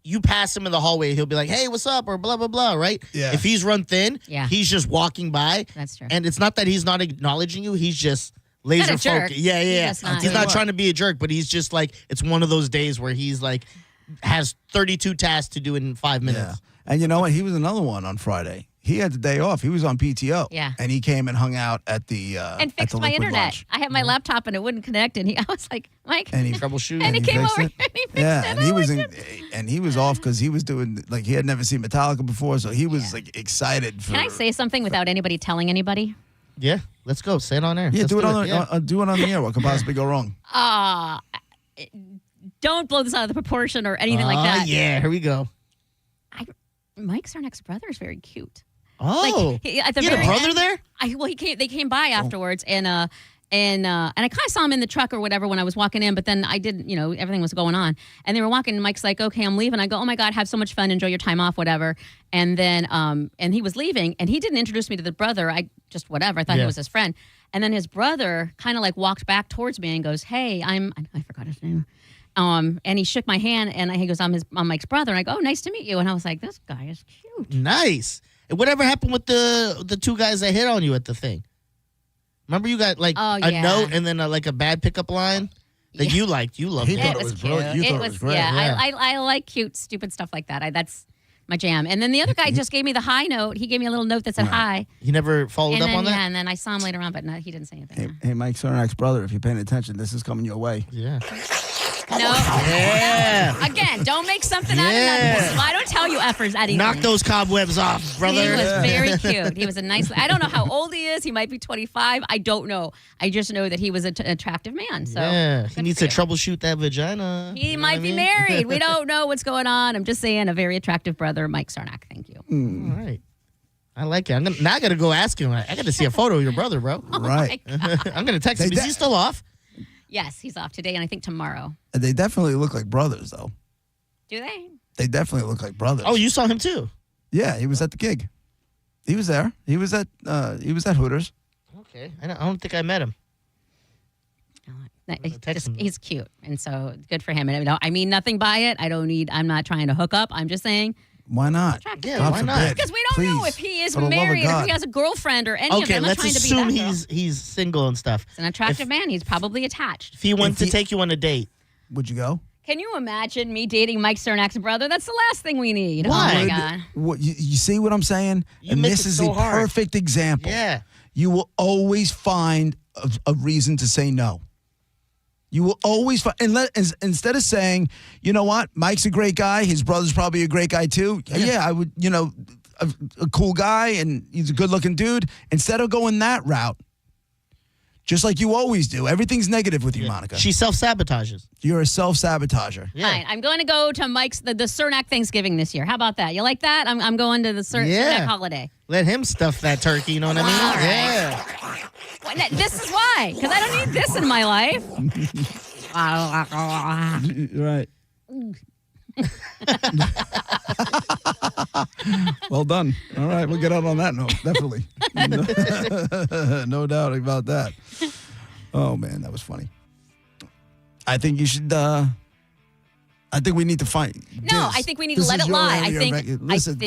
you pass him in the hallway, he'll be like, "Hey, what's up?" or blah blah blah, right? Yeah. If he's run thin, Yeah. he's just walking by. That's true. And it's not that he's not acknowledging you; he's just laser Not a jerk. focused. Yeah, He's yeah. just not- He's not trying to be a jerk, but he's just like it's one of those days where he's like has 32 tasks to do in 5 minutes. Yeah. And you know what? He was another one on Friday. He had the day off. He was on PTO. Yeah. And he came and hung out at the and at fixed the my Liquid internet. Lunch. I had my laptop and it wouldn't connect, and I was like, Mike, And he troubleshoot. and he came fixed over it. and he fixed Yeah, it. and he was off because he was doing like he had never seen Metallica before, so he was like excited for. Can I say something without anybody telling anybody? Yeah, let's go. Say it on air. Yeah, Let's do it on yeah. do it on the air. What could possibly go wrong? don't blow this out of the proportion or anything like that. Yeah, here we go. Mike Sarnak's brother is very cute. Oh, like, at the you had very a brother end, there? They came by afterwards, and I kind of saw him in the truck or whatever when I was walking in, but then I didn't, everything was going on, and they were walking. And Mike's like, "Okay, I'm leaving." I go, "Oh my God, have so much fun, enjoy your time off, whatever." And then, and he was leaving, and he didn't introduce me to the brother. I thought he was his friend, and then his brother kind of like walked back towards me and goes, "Hey, I forgot his name." And he shook my hand, and he goes, I'm Mike's brother. And I go, "Oh, nice to meet you." And I was like, "This guy is cute." Nice. And whatever happened with the two guys that hit on you at the thing? Remember you got like a note and then like a bad pickup line that you liked. You loved it. He thought it was brilliant. You thought it was great. Yeah. I like cute, stupid stuff like that. That's my jam. And then the other guy just gave me the hi note. He gave me a little note that said hi. He never followed up on that? Yeah, and then I saw him later on, but no, he didn't say anything. Hey, Mike Sarnak's brother, if you're paying attention, this is coming your way. Yeah. No. Yeah. Again, don't make something out of nothing. I don't tell you effers anything. Knock those cobwebs off, brother. He was very cute. He was a nice. I don't know how old he is. He might be 25. I don't know. I just know that he was an attractive man. So yeah, he needs to troubleshoot that vagina. He might be married. We don't know what's going on. I'm just saying, a very attractive brother, Mike Sarnak. Thank you. All right. I like it. Now I got to go ask him. I got to see a photo of your brother, bro. Right. I'm going to text him. Is he still off? Yes, he's off today and I think tomorrow. They definitely look like brothers, though. Do they? They definitely look like brothers. Oh, you saw him too? Yeah, he was at the gig. He was there. He was at Hooters. Okay. I don't think I met him. He's cute, and so good for him. And I mean nothing by it. I'm not trying to hook up. I'm just saying. Why not? Yeah, why not? Because we don't know if he is married or if he has a girlfriend or any of them. I'm not trying to be that girl. Okay, let's assume he's single and stuff. He's an attractive man. He's probably attached. If he wanted to take you on a date, would you go? Can you imagine me dating Mike Sarnak's brother? That's the last thing we need. Why? Oh, my God. What, you see what I'm saying? And this is the perfect example. Yeah. You will always find a reason to say no. You will always find, instead of saying, you know what, Mike's a great guy, his brother's probably a great guy too. Yeah, I would, a cool guy and he's a good looking dude. Instead of going that route, just like you always do, everything's negative with you, Monica. She self-sabotages. You're a self-sabotager. Yeah. Fine. I'm going to go to Mike's, the Sarnak Thanksgiving this year. How about that? You like that? I'm going to the Sarnak holiday. Let him stuff that turkey, you know what I mean? Right. Yeah. This is why, because I don't need this in my life. Right. Well done. All right, we'll get out on that note. Definitely. No doubt about that. Oh, man, that was funny. I think you should, I think we need to find. No, I think we need to let it lie. Listen,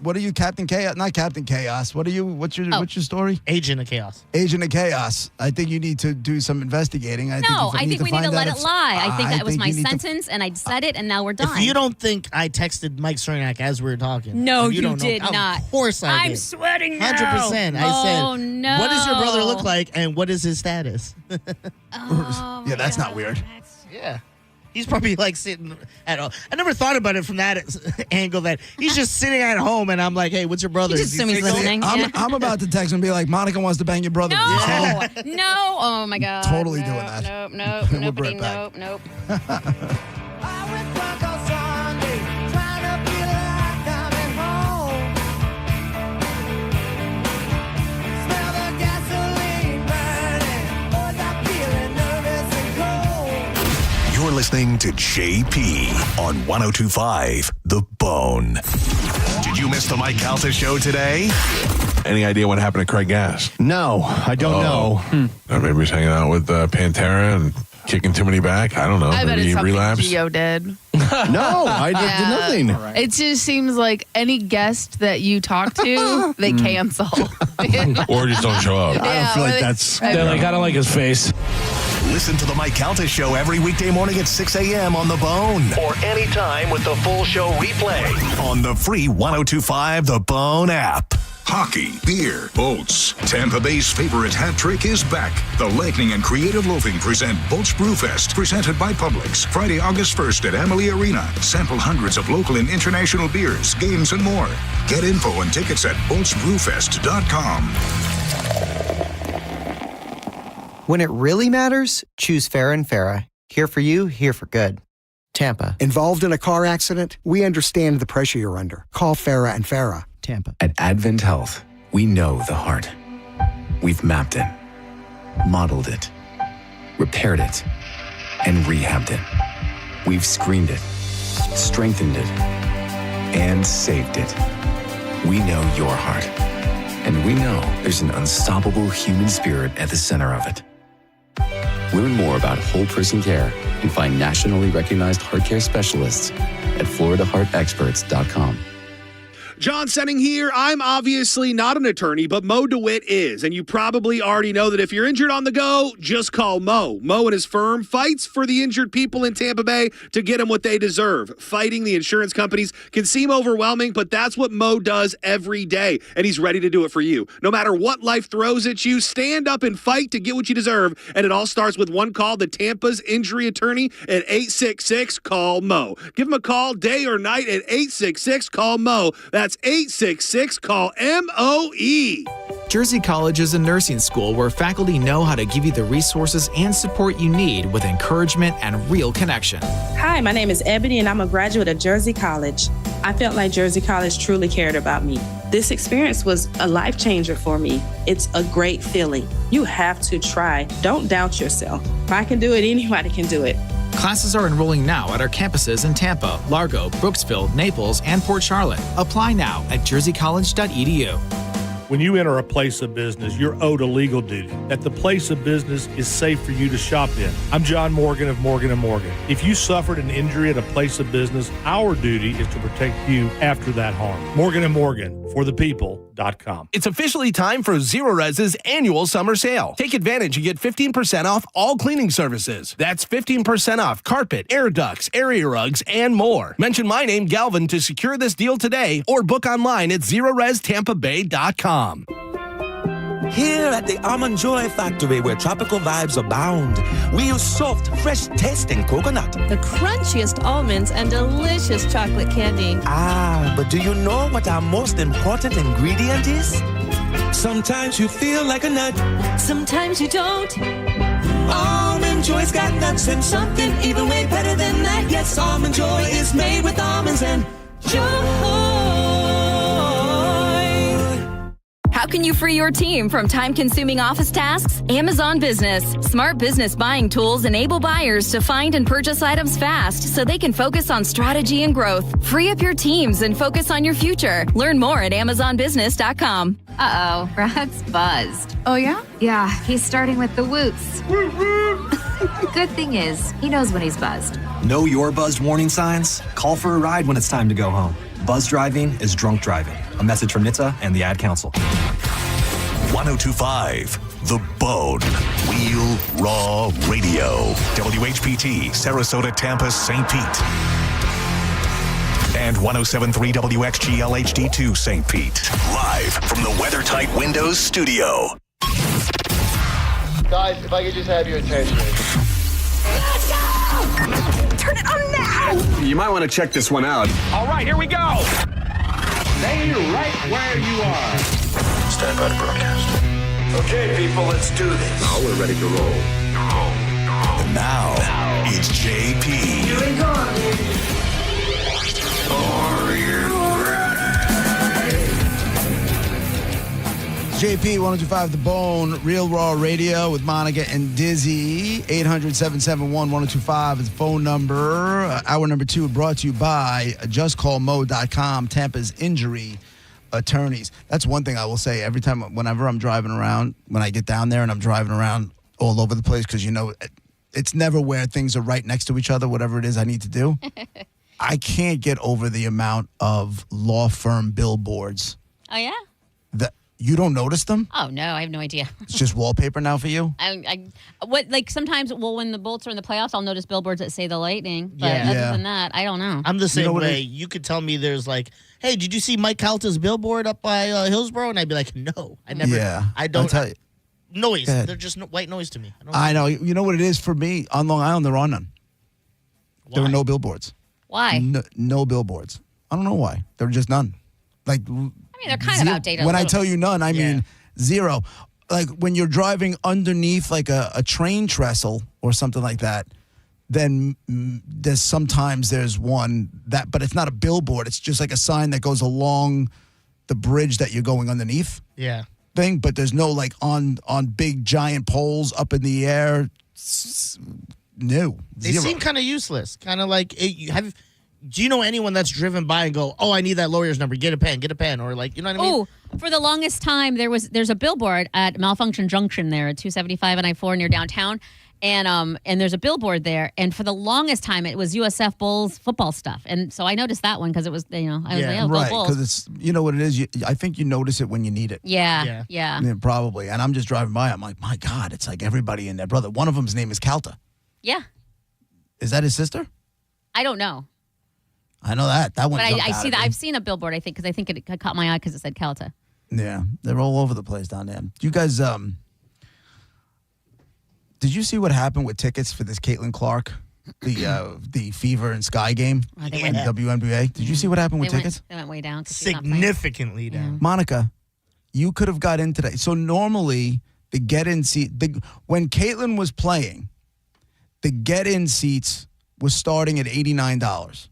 what are you, Captain Chaos? Not Captain Chaos. What are you? What's your story? Agent of Chaos. Agent of Chaos. I think you need to do some investigating. I think we need to let it lie. I think that was my sentence, and I said it, and now we're done. If you don't think I texted Mike Sarnak as we were talking, no, you did not. Of course I did. I'm sweating now. 100%. I said, oh, no. What does your brother look like, and what is his status? Yeah, that's not weird. Yeah. He's probably like sitting at home. I never thought about it from that angle that he's just sitting at home and I'm like, hey, what's your brother? He's listening. I'm about to text him and be like, Monica wants to bang your brother. No, no. Oh, my God. Totally doing that. Nope. Nobody, nope. You're listening to JP on 102.5 The Bone. Did you miss the Mike Calta show today? Any idea what happened to Craig Gass? No, I don't know. Or maybe he's hanging out with Pantera and kicking too many back. I don't know. I bet maybe it's something relapsed. Gio did. No, I did nothing. It just seems like any guest that you talk to, they cancel. Or just don't show up. I don't feel like that's... They're like, I don't like his face. Listen to the Mike Calta Show every weekday morning at 6 a.m. on The Bone. Or anytime with the full show replay on the free 102.5 The Bone app. Hockey, beer, boats. Tampa Bay's favorite hat trick is back. The Lightning and Creative Loafing present Boats Brewfest, presented by Publix. Friday, August 1st at Amalie Arena. Sample hundreds of local and international beers, games, and more. Get info and tickets at boatsbrewfest.com. When it really matters, choose Farrah & Farrah. Here for you, here for good. Tampa. Involved in a car accident? We understand the pressure you're under. Call Farah and Farah. Tampa. At Advent Health, we know the heart. We've mapped it, modeled it, repaired it, and rehabbed it. We've screened it, strengthened it, and saved it. We know your heart. And we know there's an unstoppable human spirit at the center of it. Learn more about whole person care and find nationally recognized heart care specialists at floridaheartexperts.com. John Senning here. I'm obviously not an attorney, but Mo DeWitt is. And you probably already know that if you're injured on the go, just call Mo. Mo and his firm fights for the injured people in Tampa Bay to get them what they deserve. Fighting the insurance companies can seem overwhelming, but that's what Mo does every day. And he's ready to do it for you. No matter what life throws at you, stand up and fight to get what you deserve. And it all starts with one call, the Tampa's injury attorney at 866-CALL-MO. Give him a call day or night at 866-CALL-MO. That's 866-CALL-MOE. Jersey College is a nursing school where faculty know how to give you the resources and support you need with encouragement and real connection. Hi, my name is Ebony and I'm a graduate of Jersey College. I felt like Jersey College truly cared about me. This experience was a life changer for me. It's a great feeling. You have to try. Don't doubt yourself. If I can do it, anybody can do it. Classes are enrolling now at our campuses in Tampa, Largo, Brooksville, Naples, and Port Charlotte. Apply now at jerseycollege.edu. When you enter a place of business, you're owed a legal duty that the place of business is safe for you to shop in. I'm John Morgan of Morgan & Morgan. If you suffered an injury at a place of business, our duty is to protect you after that harm. Morgan & Morgan, forthepeople.com. It's officially time for Zero Res's annual summer sale. Take advantage and get 15% off all cleaning services. That's 15% off carpet, air ducts, area rugs, and more. Mention my name, Galvin, to secure this deal today or book online at ZeroResTampaBay.com. Here at the Almond Joy Factory, where tropical vibes abound, we use soft, fresh-tasting coconut. The crunchiest almonds and delicious chocolate candy. Ah, but do you know what our most important ingredient is? Sometimes you feel like a nut. Sometimes you don't. Almond Joy's got nuts and something even way better than that. Yes, Almond Joy is made with almonds and joy. How can you free your team from time-consuming office tasks? Amazon Business. Smart business buying tools enable buyers to find and purchase items fast so they can focus on strategy and growth. Free up your teams and focus on your future. Learn more at amazonbusiness.com. Uh-oh, Brad's buzzed. Oh, yeah? Yeah, he's starting with the whoops. Good thing is, he knows when he's buzzed. Know your buzzed warning signs? Call for a ride when it's time to go home. Buzz driving is drunk driving. A message from NHTSA and the Ad Council. 1025 The Bone. Real Raw Radio. WHPT, Sarasota, Tampa, St. Pete. And 1073 WXGL HD2 St. Pete. Live from the WeatherTight Windows studio. Guys, if I could just have your attention. Let's go! Turn it on now! You might want to check this one out. All right, here we go. Stay right where you are. Stand by to broadcast. Okay, people, let's do this. Now we're ready to roll. And now, it's JP. Here we go, baby. Are you JP 1025 The Bone, Real Raw Radio with Monica and Dizzy. 800-771-1025 is the phone number. Hour number 2 brought to you by JustCallMo.com, Tampa's injury attorneys. That's one thing I will say every time, whenever I'm driving around, when I get down there and I'm driving around all over the place, because, you know, it's never where things are right next to each other, whatever it is I need to do. I can't get over the amount of law firm billboards. Oh, yeah? You don't notice them? Oh, no, I have no idea. It's just wallpaper now for you? Sometimes, when the Bolts are in the playoffs, I'll notice billboards that say the Lightning. But other than that, I don't know. I'm the same way. You could tell me there's like, hey, did you see Mike Calta's billboard up by Hillsborough? And I'd be like, no, I never. Yeah. I don't. I'll tell you. Noise. They're just white noise to me. I know. You know what it is for me? On Long Island, there are none. Why? There are no billboards. Why? No billboards. I don't know why. There are just none. Like, they're kind of outdated. When I tell you none, I mean zero. Like when you're driving underneath like a train trestle or something like that, then there's one that, but it's not a billboard. It's just like a sign that goes along the bridge that you're going underneath. Yeah. Thing, but there's no like on big giant poles up in the air. No, They seem kind of useless. Kind of like do you know anyone that's driven by and go, "Oh, I need that lawyer's number. Get a pen," or like, you know what I mean? Oh, for the longest time there's a billboard at Malfunction Junction there at 275 and I-4 near downtown, and there's a billboard there, and for the longest time it was USF Bulls football stuff, and so I noticed that one because it was I was like, oh, right, go Bulls. because it's what it is. I think you notice it when you need it. Yeah. Probably. And I'm just driving by. I'm like, my God, it's like everybody in there, brother. One of them's name is Calta. Yeah. Is that his sister? I don't know. I know that one. But I see that. I've seen a billboard. I think because it caught my eye because it said Calta. Yeah, they're all over the place down there. You guys, did you see what happened with tickets for this Caitlin Clark, the Fever and Sky game in the WNBA? Did you see what happened with tickets? They went way down. Significantly down. Monica, you could have got in today. So normally the get-in seat, when Caitlin was playing, the get-in seats was starting at $89.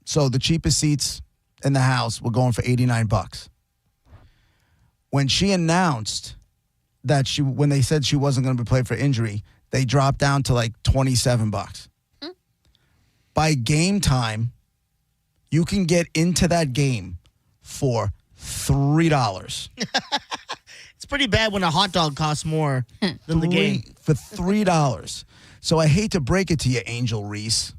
So the cheapest seats in the house were going for $89. When she announced that when they said she wasn't going to be played for injury, they dropped down to like $27. By game time, you can get into that game for $3. It's pretty bad when a hot dog costs more than the game. For $3. So I hate to break it to you, Angel Reese.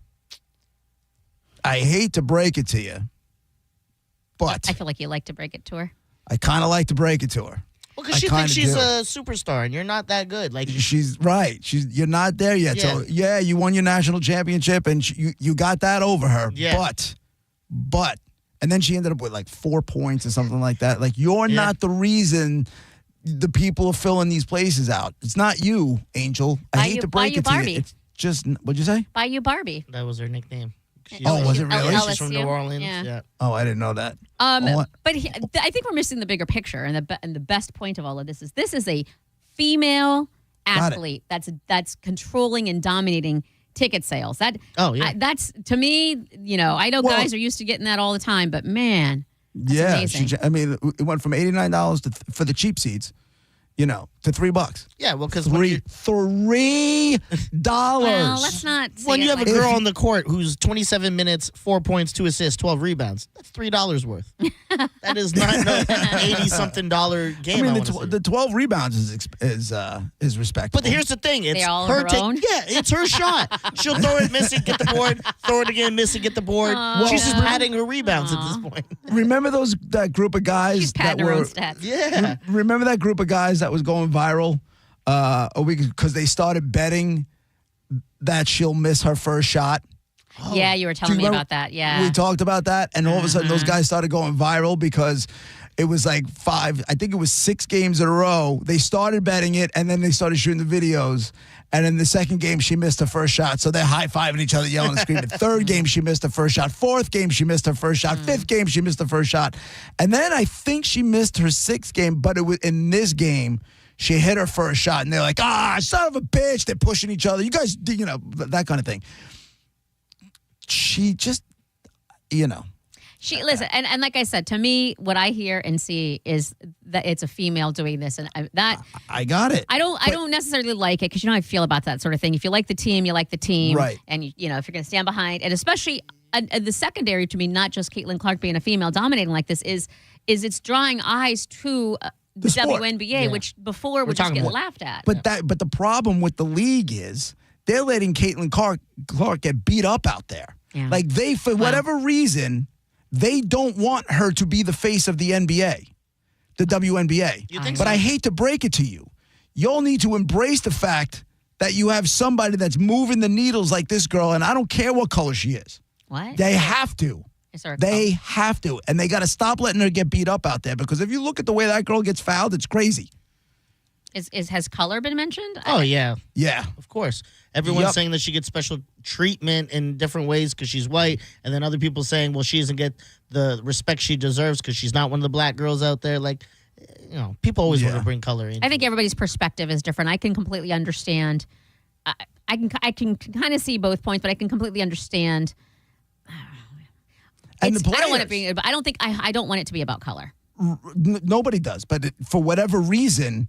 I hate to break it to you, but I feel like you like to break it to her. I kind of like to break it to her. Well, because she thinks she's a superstar and you're not that good. Like she's right. You're not there yet. Yeah. So yeah, you won your national championship and you got that over her. Yeah. But, and then she ended up with like 4 points or something like that. Like you're not the reason the people are filling these places out. It's not you, Angel. I hate to break it to you. It's just, what'd you say? Buy you Barbie. That was her nickname. Was it really? She's from New Orleans. Yeah. Oh, I didn't know that. But I think we're missing the bigger picture, and the best point of all of this is a female athlete that's controlling and dominating ticket sales. That's to me. I know guys are used to getting that all the time, but man, that's amazing. It went from $89 for the cheap seats. To $3. Yeah, well, because $3. Well, let's not. When you have a girl on the court who's 27 minutes, 4 points, 2 assists, 12 rebounds, that's $3 worth. That is not no $80-something game. The 12 rebounds is respectable. But here's the thing: it's all her her own? Yeah, it's her shot. She'll throw it, miss it, get the board. Throw it again, miss it, get the board. She's just padding her rebounds at this point. Remember that group of guys She's patting her own stats. Yeah. Remember that group of guys that was going viral a week because they started betting that she'll miss her first shot. Yeah, you were telling me about that. Yeah, we talked about that, and all of a sudden those guys started going viral because it was like 6 games in a row. They started betting it, and then they started shooting the videos. And in the second game, she missed her first shot. So they're high-fiving each other, yelling and screaming. Third game, she missed her first shot. Fourth game, she missed her first shot. Fifth game, she missed her first shot. And then I think she missed her sixth game, but it was in this game, she hit her first shot. And they're like, son of a bitch. They're pushing each other. You guys, that kind of thing. She just, She listen, and like I said, to me, what I hear and see is that it's a female doing this, and I got it. I don't necessarily like it because you know how I feel about that sort of thing. If you like the team, you like the team, right? And if you're going to stand behind, and especially the secondary to me, not just Caitlin Clark being a female dominating like this is it's drawing eyes to the WNBA, which before would just get laughed at. But the problem with the league is they're letting Caitlin Clark get beat up out there. Yeah. Like for whatever reason. They don't want her to be the face of the NBA, the WNBA. You think but so? I hate to break it to you. You'll need to embrace the fact that you have somebody that's moving the needles like this girl, and I don't care what color she is. What? They have to. They have to. And they got to stop letting her get beat up out there because if you look at the way that girl gets fouled, it's crazy. Has color been mentioned? Oh, yeah. Yeah. Of course. Everyone's saying that she gets special treatment in different ways because she's white, and then other people saying, well, she doesn't get the respect she deserves because she's not one of the black girls out there. Like, people always want to bring color in. I think everybody's perspective is different. I can completely understand. I can kind of see both points, but I can completely understand. And the I don't want it players. being. I don't think I don't want it to be about color. Nobody does, but for whatever reason,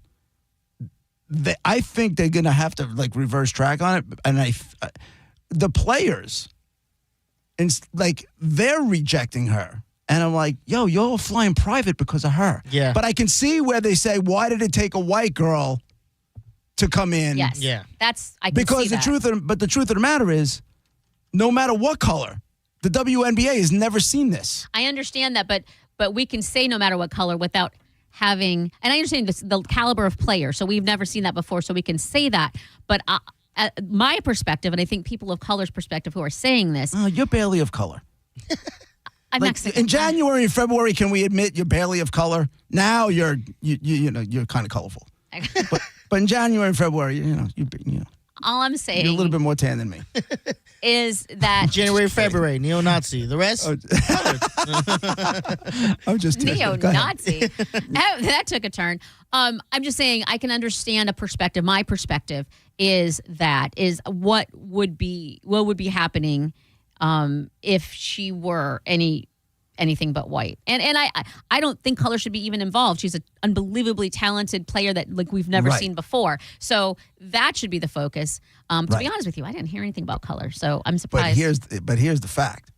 I think they're gonna have to like reverse track on it. And the players, they're rejecting her, and I'm like, yo, you're all flying private because of her. Yeah. But I can see where they say, why did it take a white girl to come in? Yes. Yeah. I can Because see the that. truth of the matter is, no matter what color, the WNBA has never seen this. I understand that, but we can say no matter what color without having, and I understand the caliber of player, so we've never seen that before, so we can say that. But my perspective, and I think people of color's perspective who are saying this. You're barely of color. I'm Mexican. In January and February, can we admit you're barely of color? Now you're kind of colorful. But in January and February, you know. All I'm saying, You're a little bit more tan than me. is that January, February, neo-Nazi. The rest? I'm just teasing. Neo-Nazi. that took a turn. I'm just saying I can understand a perspective. My perspective is what would be happening if she were anything but white. And I don't think color should be even involved. She's an unbelievably talented player that we've never seen before. So that should be the focus. To be honest with you, I didn't hear anything about color, so I'm surprised. But here's the fact.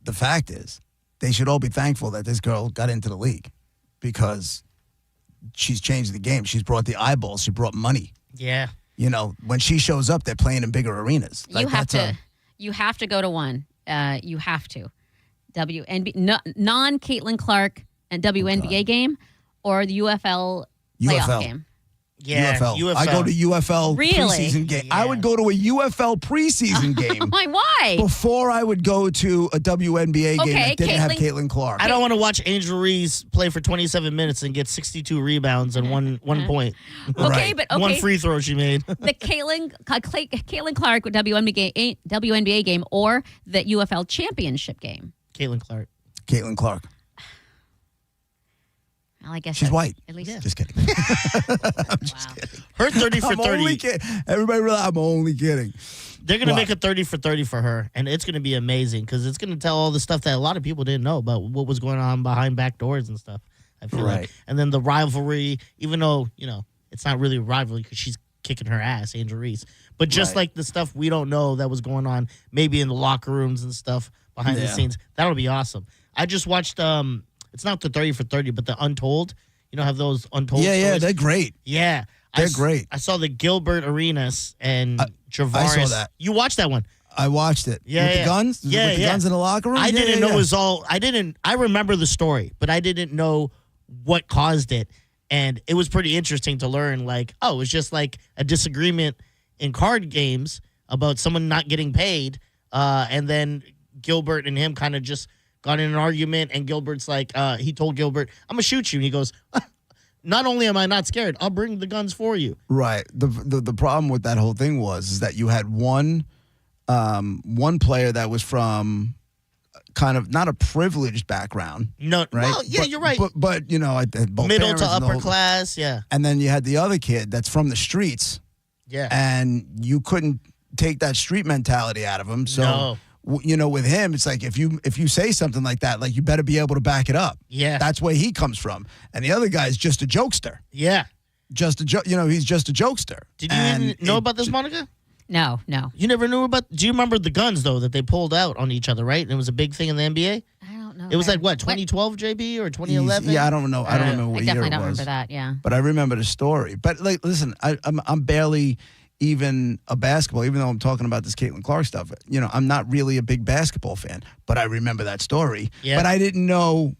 The fact is, they should all be thankful that this girl got into the league because she's changed the game. She's brought the eyeballs. She brought money. Yeah. You know, when she shows up, they're playing in bigger arenas. You have to go to one. You have to. Non-Caitlin Clark and WNBA game or the UFL playoff game? Yeah, UFL. I go to UFL preseason game. Yeah. I would go to a UFL preseason game. Why? Before I would go to a WNBA game that didn't have Caitlin Clark. I don't want to watch Angel Reese play for 27 minutes and get 62 rebounds and one point. Okay, but one free throw she made. The Caitlin Clark WNBA game or the UFL championship game? Caitlin Clark. Caitlin Clark. Well, I guess she's white. At least, just kidding. I'm just kidding. Her 30 for 30. Everybody realize I'm only kidding. They're going to make a 30 for 30 for her, and it's going to be amazing because it's going to tell all the stuff that a lot of people didn't know about what was going on behind back doors and stuff. I feel like. And then the rivalry, even though, it's not really a rivalry because she's kicking her ass, Angel Reese. But just like the stuff we don't know that was going on maybe in the locker rooms and stuff behind the scenes, that'll be awesome. I just watched, it's not the 30 for 30, but the Untold. Have those Untold stories? Yeah, they're great. Yeah. They're great. I saw the Gilbert Arenas and Javaris. I saw that. You watched that one? I watched it. Yeah, With the guns? Yeah, With the guns in the locker room? I didn't know it was all, I remember the story, but I didn't know what caused it. And it was pretty interesting to learn, it was just like a disagreement in card games about someone not getting paid. And then Gilbert and him kind of just got in an argument, and Gilbert's like, he told Gilbert, I'm going to shoot you. And he goes, not only am I not scared, I'll bring the guns for you. Right. The problem with that whole thing is that you had one player that was from kind of not a privileged background. No, right? Well, yeah, you're right. But I had both middle parents to and the upper whole- class, yeah. And then you had the other kid that's from the streets. Yeah. And you couldn't take that street mentality out of him. So, with him, it's like if you say something like that, you better be able to back it up. Yeah. That's where he comes from. And the other guy's just a jokester. Yeah. Just he's just a jokester. Did you even know about this, Monica? No. You never knew about? Do you remember the guns though that they pulled out on each other? Right, and it was a big thing in the NBA. I don't know. It was 2012, JB, or 2011. Yeah, I don't know. I don't remember what I year definitely it don't was. remember that. Yeah. But I remember the story. But listen, I'm barely even a basketball. Even though I'm talking about this Caitlin Clark stuff, I'm not really a big basketball fan. But I remember that story. Yeah. But I didn't know.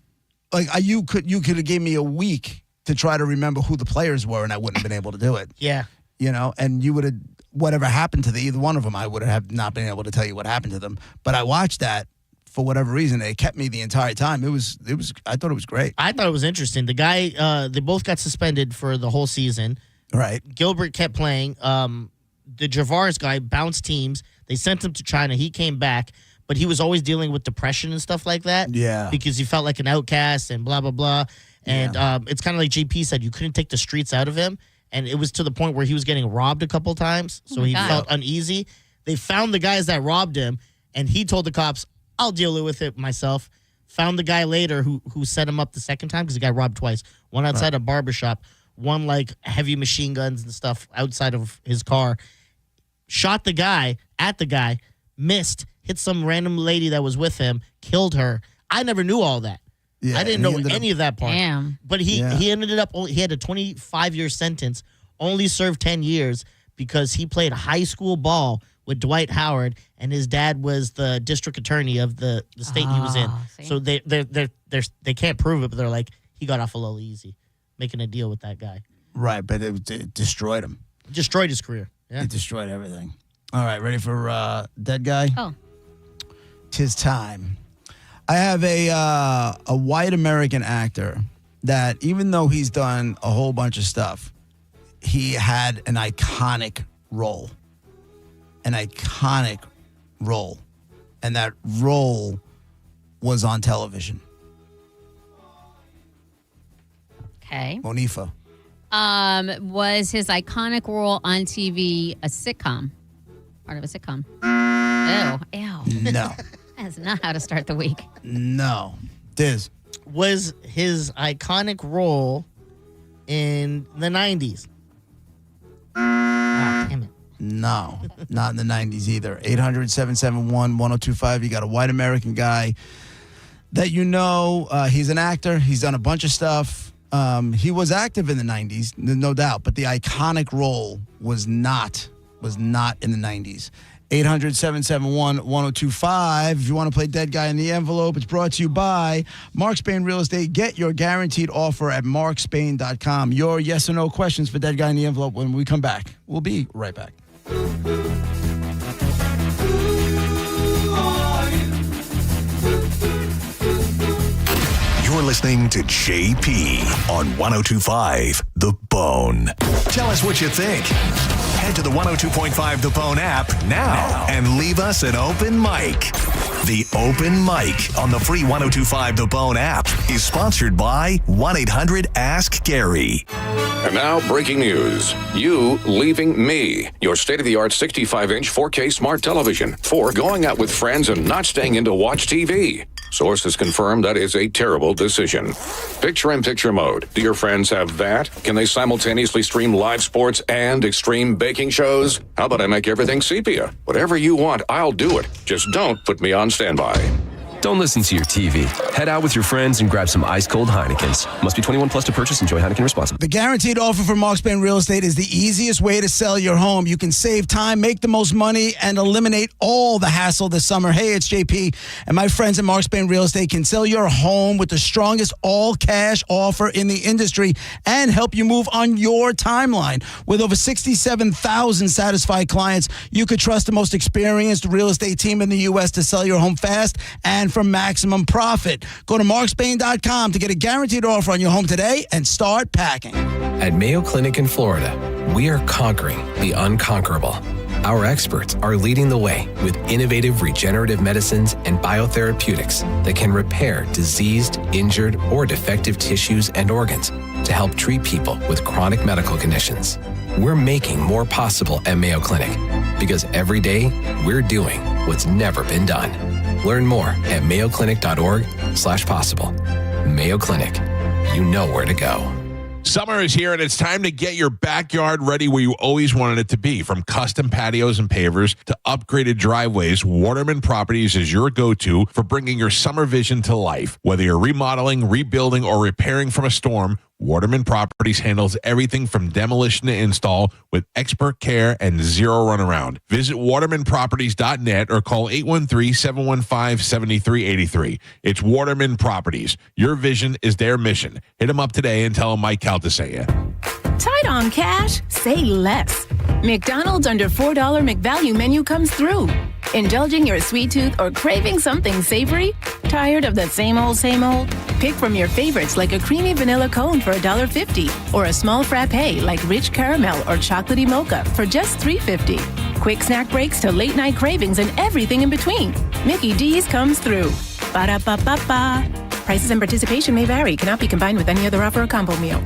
You could have gave me a week to try to remember who the players were, and I wouldn't have been able to do it. Yeah. And you would have, whatever happened to either one of them, I would have not been able to tell you what happened to them. But I watched that for whatever reason. It kept me the entire time. It was. I thought it was great. I thought it was interesting. The guy, they both got suspended for the whole season. Right. Gilbert kept playing. The Javaris guy bounced teams. They sent him to China. He came back, but he was always dealing with depression and stuff like that. Yeah. Because he felt like an outcast and blah, blah, blah. And it's kind of like JP said, you couldn't take the streets out of him. and it was to the point where he was getting robbed a couple times, so he felt uneasy. They found the guys that robbed him, and he told the cops, I'll deal with it myself. Found the guy later who set him up the second time because he got robbed twice. One outside a barbershop, one like heavy machine guns and stuff outside of his car. Shot the guy at the guy, missed, hit some random lady that was with him, killed her. I never knew all that. Yeah, I didn't know any of that part. Damn. But he ended up, he had a 25-year sentence, only served 10 years because he played high school ball with Dwight Howard, and his dad was the district attorney of the state he was in. See? So they can't prove it, but they're like, he got off a little easy, making a deal with that guy. Right, but it destroyed him. Destroyed his career. Yeah. It destroyed everything. All right, ready for Dead Guy? Oh. 'Tis time. I have a white American actor that, even though he's done a whole bunch of stuff, he had an iconic role. An iconic role. And that role was on television. Okay. Monifa. Was his iconic role on TV a sitcom? Part of a sitcom? Ew. No. That's not how to start the week. No. Diz. Was his iconic role in the 90s? Ah, damn it. No, not in the 90s either. 800-771-1025. You got a white American guy that you know. He's an actor. He's done a bunch of stuff. He was active in the 90s, no doubt, but the iconic role was not in the 90s. 800-771-1025. If you want to play Dead Guy in the Envelope, it's brought to you by Mark Spain Real Estate. Get your guaranteed offer at markspain.com. Your yes or no questions for Dead Guy in the Envelope when we come back. We'll be right back. You're listening to JP on 102.5 The Bone. Tell us what you think. Head to the 102.5 The Bone app now and leave us an open mic. The Open Mic on the free 102.5 The Bone app is sponsored by 1-800-ASK-GARY. And now, breaking news. You leaving me. Your state-of-the-art 65-inch 4K smart television. For going out with friends and not staying in to watch TV. Sources confirm that is a terrible decision. Picture-in-picture mode. Do your friends have that? Can they simultaneously stream live sports and extreme baking shows? How about I make everything sepia? Whatever you want, I'll do it. Just don't put me on standby. Don't listen to your TV. Head out with your friends and grab some ice-cold Heinekens. Must be 21 plus to purchase. Enjoy Heineken responsibly. The guaranteed offer from Mark Spain Real Estate is the easiest way to sell your home. You can save time, make the most money, and eliminate all the hassle this summer. Hey, it's JP, and my friends at Mark Spain Real Estate can sell your home with the strongest all-cash offer in the industry and help you move on your timeline. With over 67,000 satisfied clients, you could trust the most experienced real estate team in the U.S. to sell your home fast and for maximum profit. Go to markspain.com to get a guaranteed offer on your home today and start packing. At Mayo Clinic in Florida, we are conquering the unconquerable. Our experts are leading the way with innovative regenerative medicines and biotherapeutics that can repair diseased, injured, or defective tissues and organs to help treat people with chronic medical conditions. We're making more possible at Mayo Clinic because every day we're doing what's never been done. Learn more at mayoclinic.org/possible. Mayo Clinic, you know where to go. Summer is here, and it's time to get your backyard ready where you always wanted it to be. From custom patios and pavers to upgraded driveways, Waterman Properties is your go-to for bringing your summer vision to life. Whether you're remodeling, rebuilding, or repairing from a storm, Waterman Properties handles everything from demolition to install with expert care and zero runaround. Visit watermanproperties.net or call 813-715-7383. It's Waterman Properties. Your vision is their mission. Hit them up today and tell them Mike Caltasea. Tight on cash? Say less. McDonald's under $4 McValue menu comes through. Indulging your sweet tooth or craving something savory? Tired of the same old, same old? Pick from your favorites like a creamy vanilla cone for $1.50 or a small frappe like rich caramel or chocolatey mocha for just $3.50. Quick snack breaks to late night cravings and everything in between. Mickey D's comes through. Ba-da-ba-ba-ba. Prices and participation may vary. Cannot be combined with any other offer or combo meal.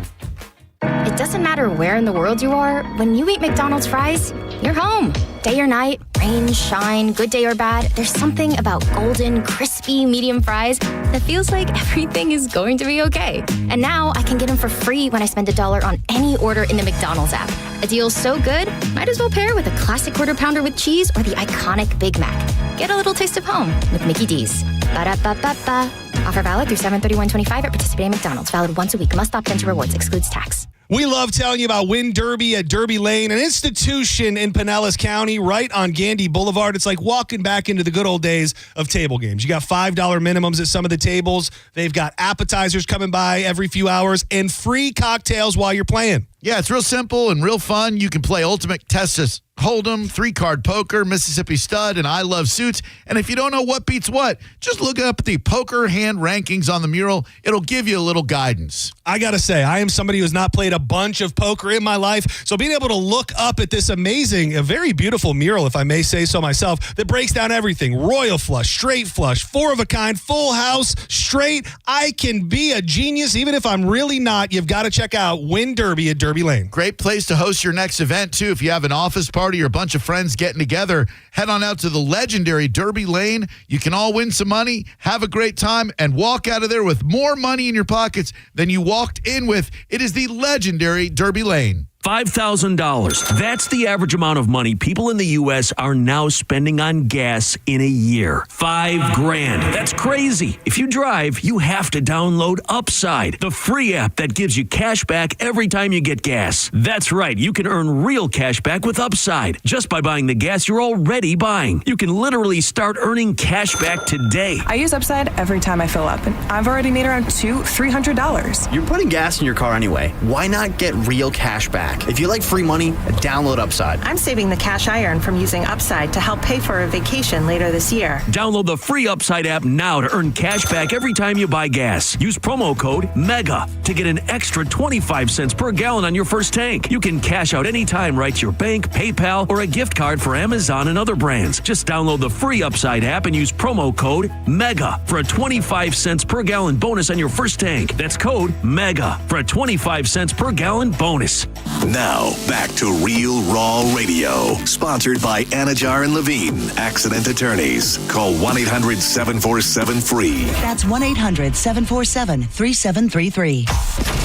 It doesn't matter where in the world you are, when you eat McDonald's fries, you're home. Day or night, rain, shine, good day or bad, there's something about golden, crispy, medium fries that feels like everything is going to be okay. And now I can get them for free when I spend $1 on any order in the McDonald's app. A deal so good, might as well pair with a classic Quarter Pounder with cheese or the iconic Big Mac. Get a little taste of home with Mickey D's. Ba-da-ba-ba-ba. Offer valid through 7/31/25 at participating McDonald's. Valid once a week. Must opt into rewards. Excludes tax. We love telling you about Win Derby at Derby Lane, an institution in Pinellas County, right on Gandy Boulevard. It's like walking back into the good old days of table games. You got $5 minimums at some of the tables. They've got appetizers coming by every few hours and free cocktails while you're playing. Yeah, it's real simple and real fun. You can play Ultimate Texas Hold'em, 3-card poker, Mississippi Stud, and I Love Suits. And if you don't know what beats what, just look up the poker hand rankings on the mural. It'll give you a little guidance. I got to say, I am somebody who's not played a bunch of poker in my life. So being able to look up at this amazing, a very beautiful mural, if I may say so myself, that breaks down everything. Royal flush, straight flush, 4 of a kind, full house, straight. I can be a genius even if I'm really not. You've got to check out Win Derby at Derby Lane. Great place to host your next event, too. If you have an office party or a bunch of friends getting together, head on out to the legendary Derby Lane. You can all win some money, have a great time, and walk out of there with more money in your pockets than you walked in with. It is the legendary Derby Lane. $5,000. That's the average amount of money people in the U.S. are now spending on gas in a year. $5,000. That's crazy. If you drive, you have to download Upside, the free app that gives you cash back every time you get gas. That's right. You can earn real cash back with Upside just by buying the gas you're already buying. You can literally start earning cash back today. I use Upside every time I fill up, and I've already made around $200-$300. You're putting gas in your car anyway. Why not get real cash back? If you like free money, download Upside. I'm saving the cash I earn from using Upside to help pay for a vacation later this year. Download the free Upside app now to earn cash back every time you buy gas. Use promo code MEGA to get an extra 25 cents per gallon on your first tank. You can cash out anytime right to your bank, PayPal, or a gift card for Amazon and other brands. Just download the free Upside app and use promo code MEGA for a 25 cents per gallon bonus on your first tank. That's code MEGA for a 25 cents per gallon bonus. Now, back to Real Raw Radio. Sponsored by Anajar and Levine, accident attorneys. Call 1-800-747-FREE. That's 1-800-747-3733.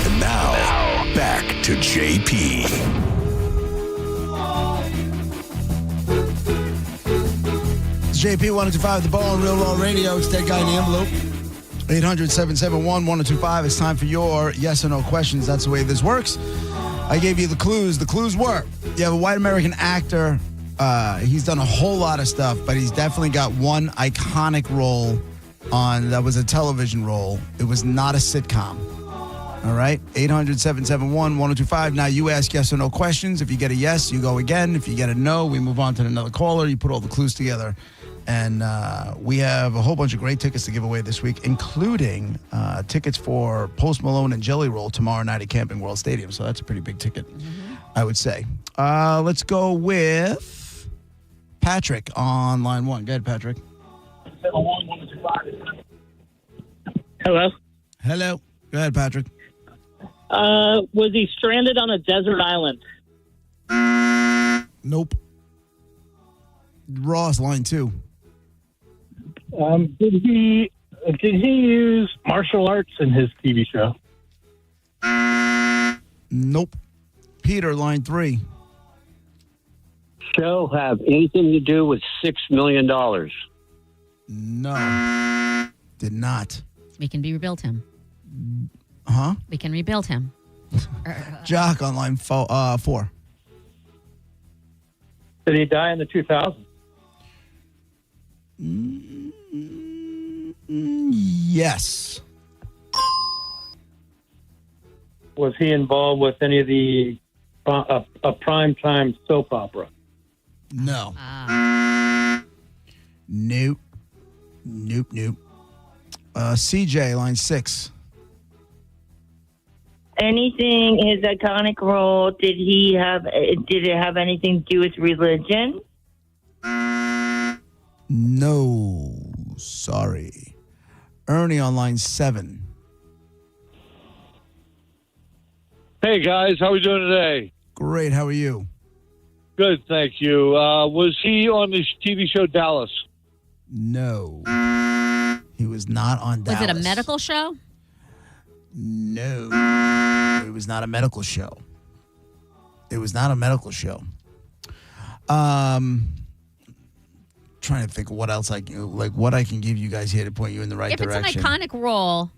And now, back to JP. It's JP 1025 The Bone, Real Raw Radio. It's Dead Guy in the Envelope. 800-771-1025. It's time for your yes or no questions. That's the way this works. I gave you the clues. The clues were, you have a white American actor. He's done a whole lot of stuff, but he's definitely got one iconic role that was a television role. It was not a sitcom. All right? 800-771-1025. Now you ask yes or no questions. If you get a yes, you go again. If you get a no, we move on to another caller. You put all the clues together. And we have a whole bunch of great tickets to give away this week, including tickets for Post Malone and Jelly Roll tomorrow night at Camping World Stadium. So that's a pretty big ticket, I would say. Let's go with Patrick on line 1. Go ahead, Patrick. Hello? Hello. Go ahead, Patrick. Was he stranded on a desert island? Nope. Ross, line 2. Did he use martial arts in his TV show? Nope. Peter, line 3. Show have anything to do with $6 million? No. Did not. We can rebuild him. Huh? We can rebuild him. Jock on line 4. Did he die in the 2000s? Yes. Was he involved with any of the a primetime soap opera? No. Nope. CJ, line 6. Anything, his iconic role, did it have anything to do with religion? No. Sorry. Ernie on line 7. Hey, guys. How are we doing today? Great. How are you? Good, thank you. Was he on the TV show Dallas? No. He was not on Dallas. Was it a medical show? No. It was not a medical show. It was not a medical show. Trying to think what else what I can give you guys here to point you in the right direction. If it's an iconic role,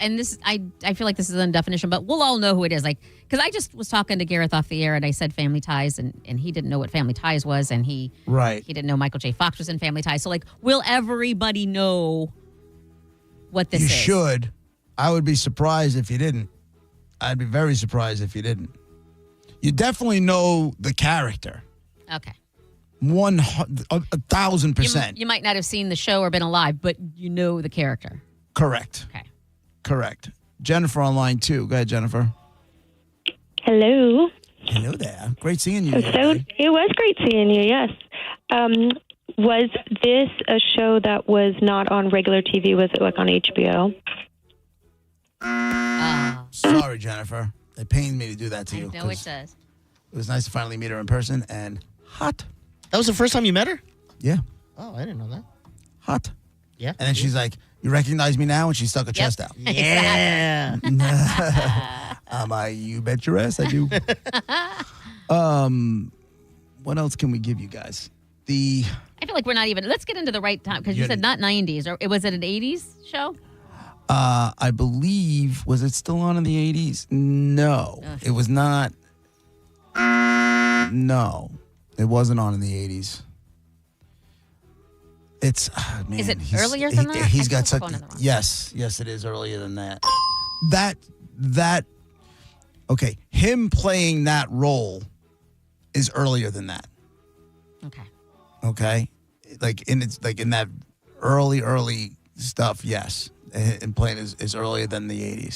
and this I feel like this is a definition, but we'll all know who it is. Because I just was talking to Gareth off the air, and I said Family Ties, and he didn't know what Family Ties was, and he didn't know Michael J. Fox was in Family Ties. So will everybody know what this is? You should. I would be surprised if you didn't. I'd be very surprised if you didn't. You definitely know the character. Okay. 1,000%. You might not have seen the show or been alive, but you know the character. Correct. Okay. Correct. Jennifer on line 2. Go ahead, Jennifer. Hello. Hello there. Great seeing you. It was great seeing you, yes. Was this a show that was not on regular TV? Was it on HBO? Sorry, Jennifer. It pained me to do that to you. I know it does. It was nice to finally meet her in person and hot. That was the first time you met her? Yeah. Oh, I didn't know that. Hot. Yeah. And then she's like, "You recognize me now?" And she stuck her chest out. Yeah. You bet your ass I do. What else can we give you guys? I feel like we're not even. Let's get into the right time because you said not 90s. Or was it an 80s show? I believe, was it still on in the 80s? No, it was not. No, it wasn't on in the 80s. It's, man. Is it earlier than that? He's got such, yes, it is earlier than that. Okay, him playing that role is earlier than that. Okay, in that early stuff, yes. And playing is earlier than the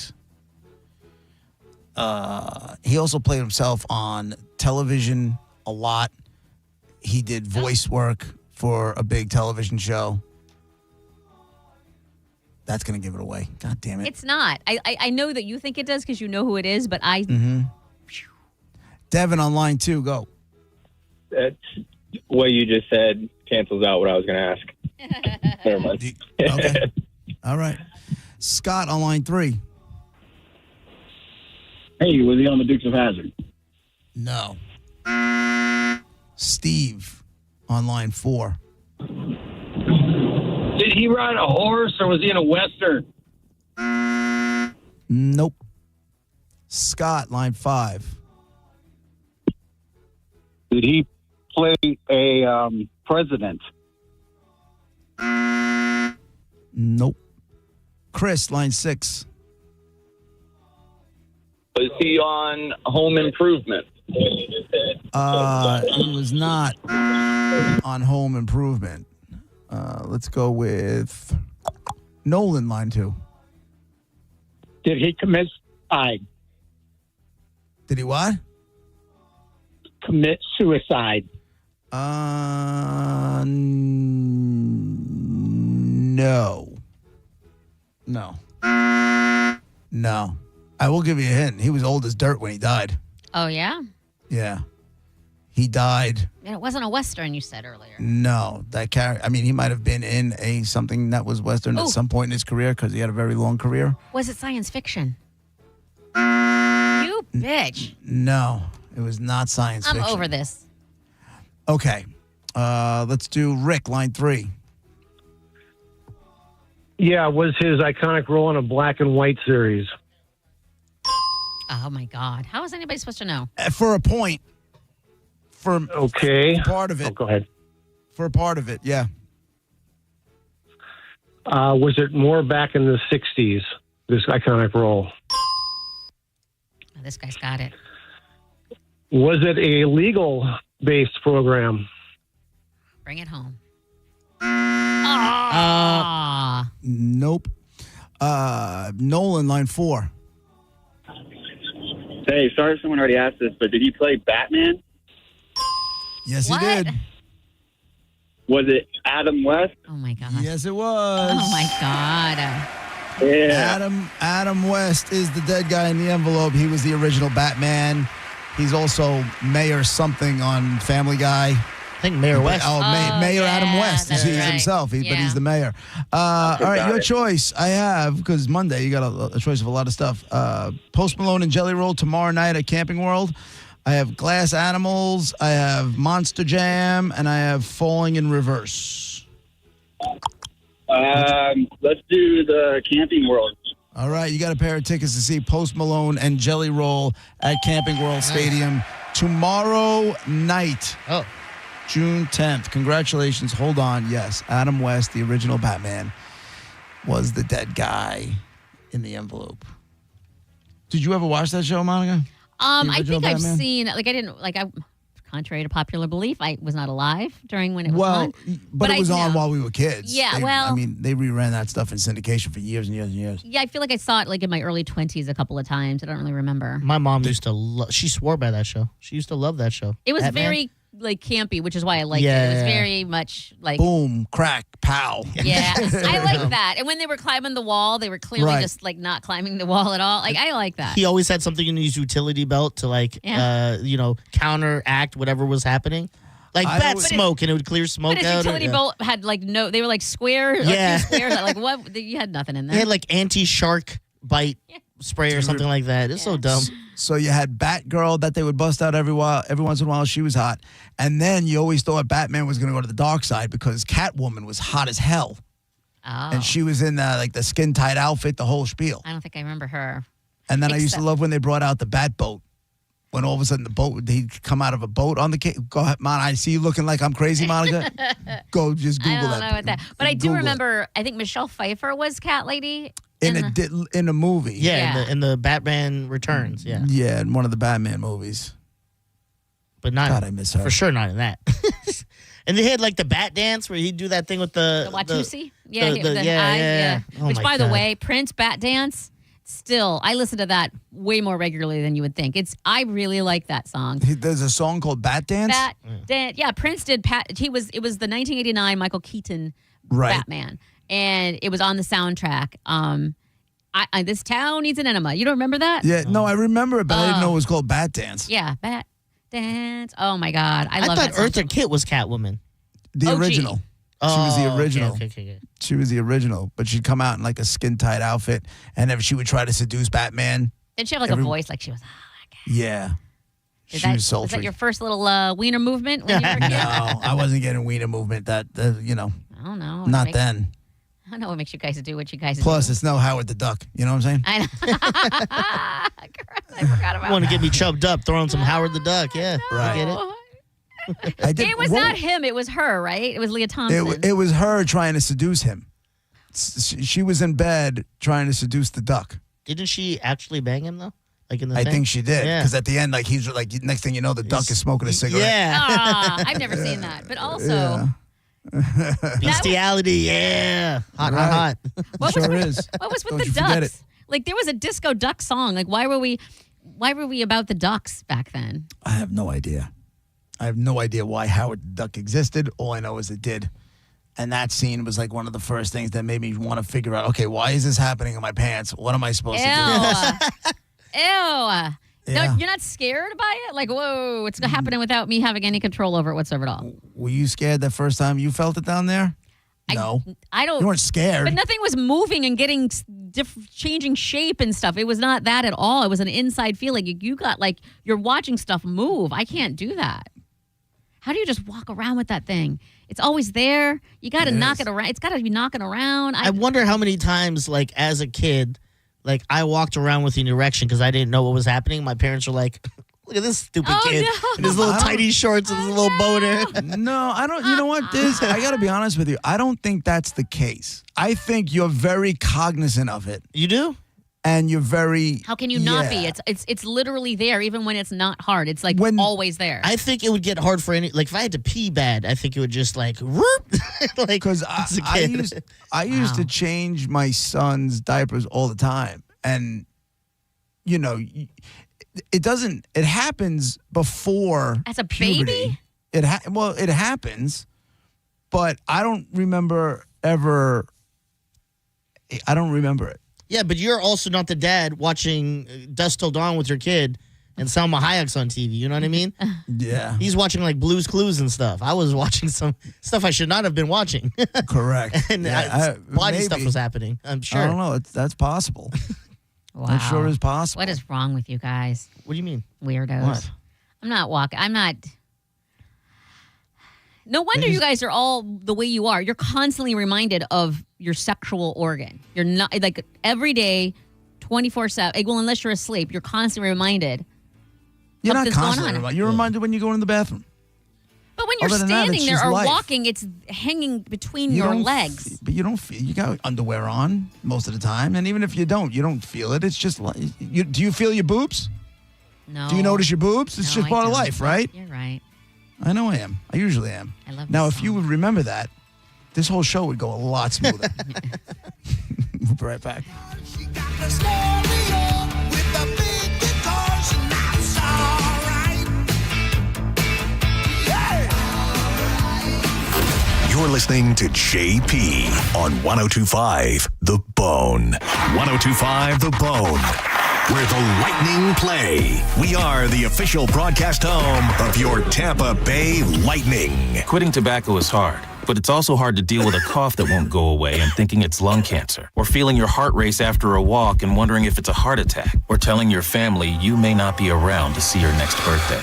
80s. He also played himself on television a lot. He did voice work for a big television show. That's going to give it away. God damn it. It's not. I know that you think it does because you know who it is, but I... Mm-hmm. Devin on line 2, go. That's what you just said cancels out what I was going to ask. Never mind. Okay. All right. Scott on line 3. Hey, was he on the Dukes of Hazzard? No. Steve on line 4. Did he ride a horse or was he in a Western? Nope. Scott, line 5. Did he play a president? Nope. Chris, line 6. Was he on Home Improvement? He was not on Home Improvement. Let's go with Nolan, line 2. Did he commit suicide? Did he what? Commit suicide. No. No. I will give you a hint. He was old as dirt when he died. Oh, yeah? Yeah. He died. And it wasn't a Western, you said earlier. No. That character, I mean, he might have been in something that was Western at some point in his career because he had a very long career. Was it science fiction? You bitch. No. It was not science fiction. I'm over this. Okay. Let's do Rick, line 3. Yeah, was his iconic role in a black and white series. Oh, my God. How is anybody supposed to know? For a point. For part of it. Oh, go ahead. For a part of it, yeah. Was it more back in the 60s, this iconic role? Oh, this guy's got it. Was it a legal-based program? Bring it home. Nope. Nolan, line 4. Hey, sorry if someone already asked this, but did he play Batman? Yes, he did. Was it Adam West? Oh, my God. Yes, it was. Oh, my God. Yeah. Adam West is the dead guy in the envelope. He was the original Batman. He's also Mayor something on Family Guy. I think Mayor West. Mayor yeah, Adam West. that's He's right. himself, but Yeah. he's the mayor. All right, got your it. choice. I have, because Monday you got a choice of a lot of stuff. Post Malone and Jelly Roll tomorrow night at Camping World. I have Glass Animals. I have Monster Jam, and I have Falling in Reverse. Let's do the Camping World. All right, you got a pair of tickets to see Post Malone and Jelly Roll at Camping World Stadium tomorrow night. Oh. June 10th. Congratulations. Hold on. Yes, Adam West, the original Batman, was the dead guy in the envelope. Did you ever watch that show, Monica? I think I've seen, contrary to popular belief, I was not alive during when it was on. But it was I on know. while we were kids. Yeah, they reran that stuff in syndication for years and years and years. Yeah, I feel like I saw it like in my early 20s a couple of times. I don't really remember. My mom used to she swore by that show. She used to love that show. It was Batman. very like campy, which is why I liked it. It was Yeah. very much like Boom, crack, pow. Yeah, I like that. And when they were climbing the wall, they were clearly Right. just like not climbing the wall at all. Like I like that. He always had something in his utility belt to counteract whatever was happening. Like bat smoke, and it would clear smoke But his out. utility belt had like no, they were like square, Yeah. like two squares. Like what? You had nothing in They there. had like anti-shark bite spray or something like that. It's so dumb. So you had Batgirl that they would bust out every once in a while. She was hot. And then you always thought Batman was going to go to the dark side because Catwoman was hot as hell. Oh. And she was in like the skin-tight outfit, the whole spiel. I don't think I remember her. And then I used to love when they brought out the Bat boat. When all of a sudden the boat, he'd come out of a boat on the Go ahead, Mon. I see you looking like I'm crazy, Monica. Go, just Google I don't that. know what that. But I do Google it. remember. I think Michelle Pfeiffer was Cat Lady in a movie. Yeah, in the Batman Returns. Yeah, Yeah, in one of the Batman movies. but not. God, I miss her. For sure, not in that. And they had like the bat dance where he'd do that thing with the Watusi. Yeah, the- the eyes, yeah. Oh Which, my by the God. way, Prince Bat Dance. Still, I listen to that way more regularly than you would think. I really like that song. There's a song called Bat Dance. Bat Dance. Yeah, Prince did. It was the 1989 Michael Keaton Right. Batman, and it was on the soundtrack. This town needs an enema. You don't remember that? Yeah, no, I remember it, but I didn't know it was called Bat Dance. Yeah, Bat Dance. Oh my God, I love thought that song. Eartha Kitt was Catwoman. The OG. original. She was the Oh, okay, original. okay. She was the original, but she'd come out in like a skin-tight outfit, and if she would try to seduce Batman, Didn't she have like a voice like she was? yeah, Is she that, was is sultry. that your first little wiener movement when you were a kid? No, I wasn't getting wiener movement. I don't know. not It makes- then. I don't know what makes you guys do what you guys Plus, do. it's no Howard the Duck. You know what I'm saying? I know. I forgot about Want to that. get me chubbed up, throwing some Howard the Duck? Yeah, I get it. I did. It was not him. It was her, right? It was Leah Thompson. It was her trying to seduce him. She was in bed trying to seduce the duck. Didn't she actually bang him though? Like in the I thing? think she did Yeah. because at the end, like he's like, next thing you know, the duck is smoking a cigarette. Aw, I've never seen that. But also, Bestiality, yeah. Hot, hot, hot. what Sure was, is. what was with Don't the you forget ducks? it. Like there was a disco duck song. Like why were we about the ducks back then? I have no idea. I have no idea why Howard the Duck existed. All I know is it did. And that scene was like one of the first things that made me want to figure out, okay, why is this happening in my pants? What am I supposed to do? Ew. Yeah. No, you're not scared by it? Like, whoa, it's happening without me having any control over it whatsoever at all. Were you scared the first time you felt it down there? No. I don't. You weren't scared. But nothing was moving and getting changing shape and stuff. It was not that at all. It was an inside feeling. You got like you're watching stuff move. I can't do that. How do you just walk around with that thing? It's always there. You got to knock it around. It's got to be knocking around. I wonder how many times, like as a kid, like I walked around with an erection because I didn't know what was happening. My parents were like, "Look at this stupid kid in his little tiny shorts and his little boner." No, I don't. You know what, Diz? I got to be honest with you. I don't think that's the case. I think you're very cognizant of it. You do? And you're very. How can you not be? Yeah. It's literally there, even when it's not hard. It's like always there. I think it would get hard for any. Like if I had to pee bad, I think it would just like whoop. Like Because as a I kid. used to change my son's diapers all the time, and you know, it doesn't. It happens before As a puberty. baby? It happens, but I don't remember ever. I don't remember it. Yeah, but you're also not the dad watching Dusk Till Dawn with your kid and Salma Hayek's on TV. You know what I mean? Yeah. He's watching like Blue's Clues and stuff. I was watching some stuff I should not have been watching. Correct. And body stuff was happening, I'm sure. I don't know. That's possible. Wow. That sure is possible. What is wrong with you guys? What do you mean? Weirdos. What? I'm not. No wonder you guys are all the way you are. You're constantly reminded of your sexual organ. You're not like every day, 24/7. Well, unless you're asleep, you're constantly reminded. You're not something's constantly going on. reminded. You're reminded when you go in the bathroom. But when you're Other than that, standing it's there just or life. walking, it's hanging between You your don't legs. But you don't feel. You got underwear on most of the time, and even if you don't feel it. It's just like. Do you feel your boobs? No. Do you notice your boobs? It's No, just I part of don't. life, right? You're right. I know I am. I usually am. I love Now, this if you would remember that, this whole show would go a lot smoother. We'll be right back. You're listening to JP on 102.5 The Bone. 102.5 The Bone, where the Lightning play. We are the official broadcast home of your Tampa Bay Lightning. Quitting tobacco is hard, but it's also hard to deal with a cough that won't go away and thinking it's lung cancer, or feeling your heart race after a walk and wondering if it's a heart attack, or telling your family you may not be around to see your next birthday.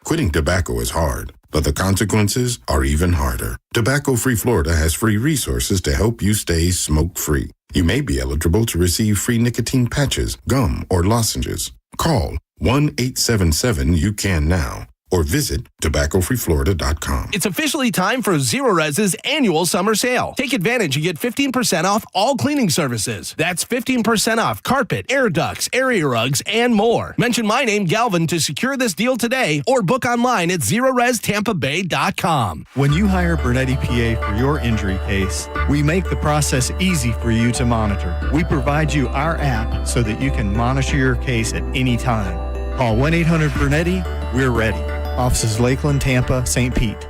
Quitting tobacco is hard, but the consequences are even harder. Tobacco Free Florida has free resources to help you stay smoke-free. You may be eligible to receive free nicotine patches, gum, or lozenges. Call 1-877-YOU-CAN-NOW or visit tobaccofreeflorida.com. It's officially time for Zero Res's annual summer sale. Take advantage and get 15% off all cleaning services. That's 15% off carpet, air ducts, area rugs, and more. Mention my name, Galvin, to secure this deal today or book online at ZeroResTampaBay.com. When you hire Bernetti PA for your injury case, we make the process easy for you to monitor. We provide you our app so that you can monitor your case at any time. Call 1-800-BERNETTI. We're ready. Offices Lakeland, Tampa, St. Pete.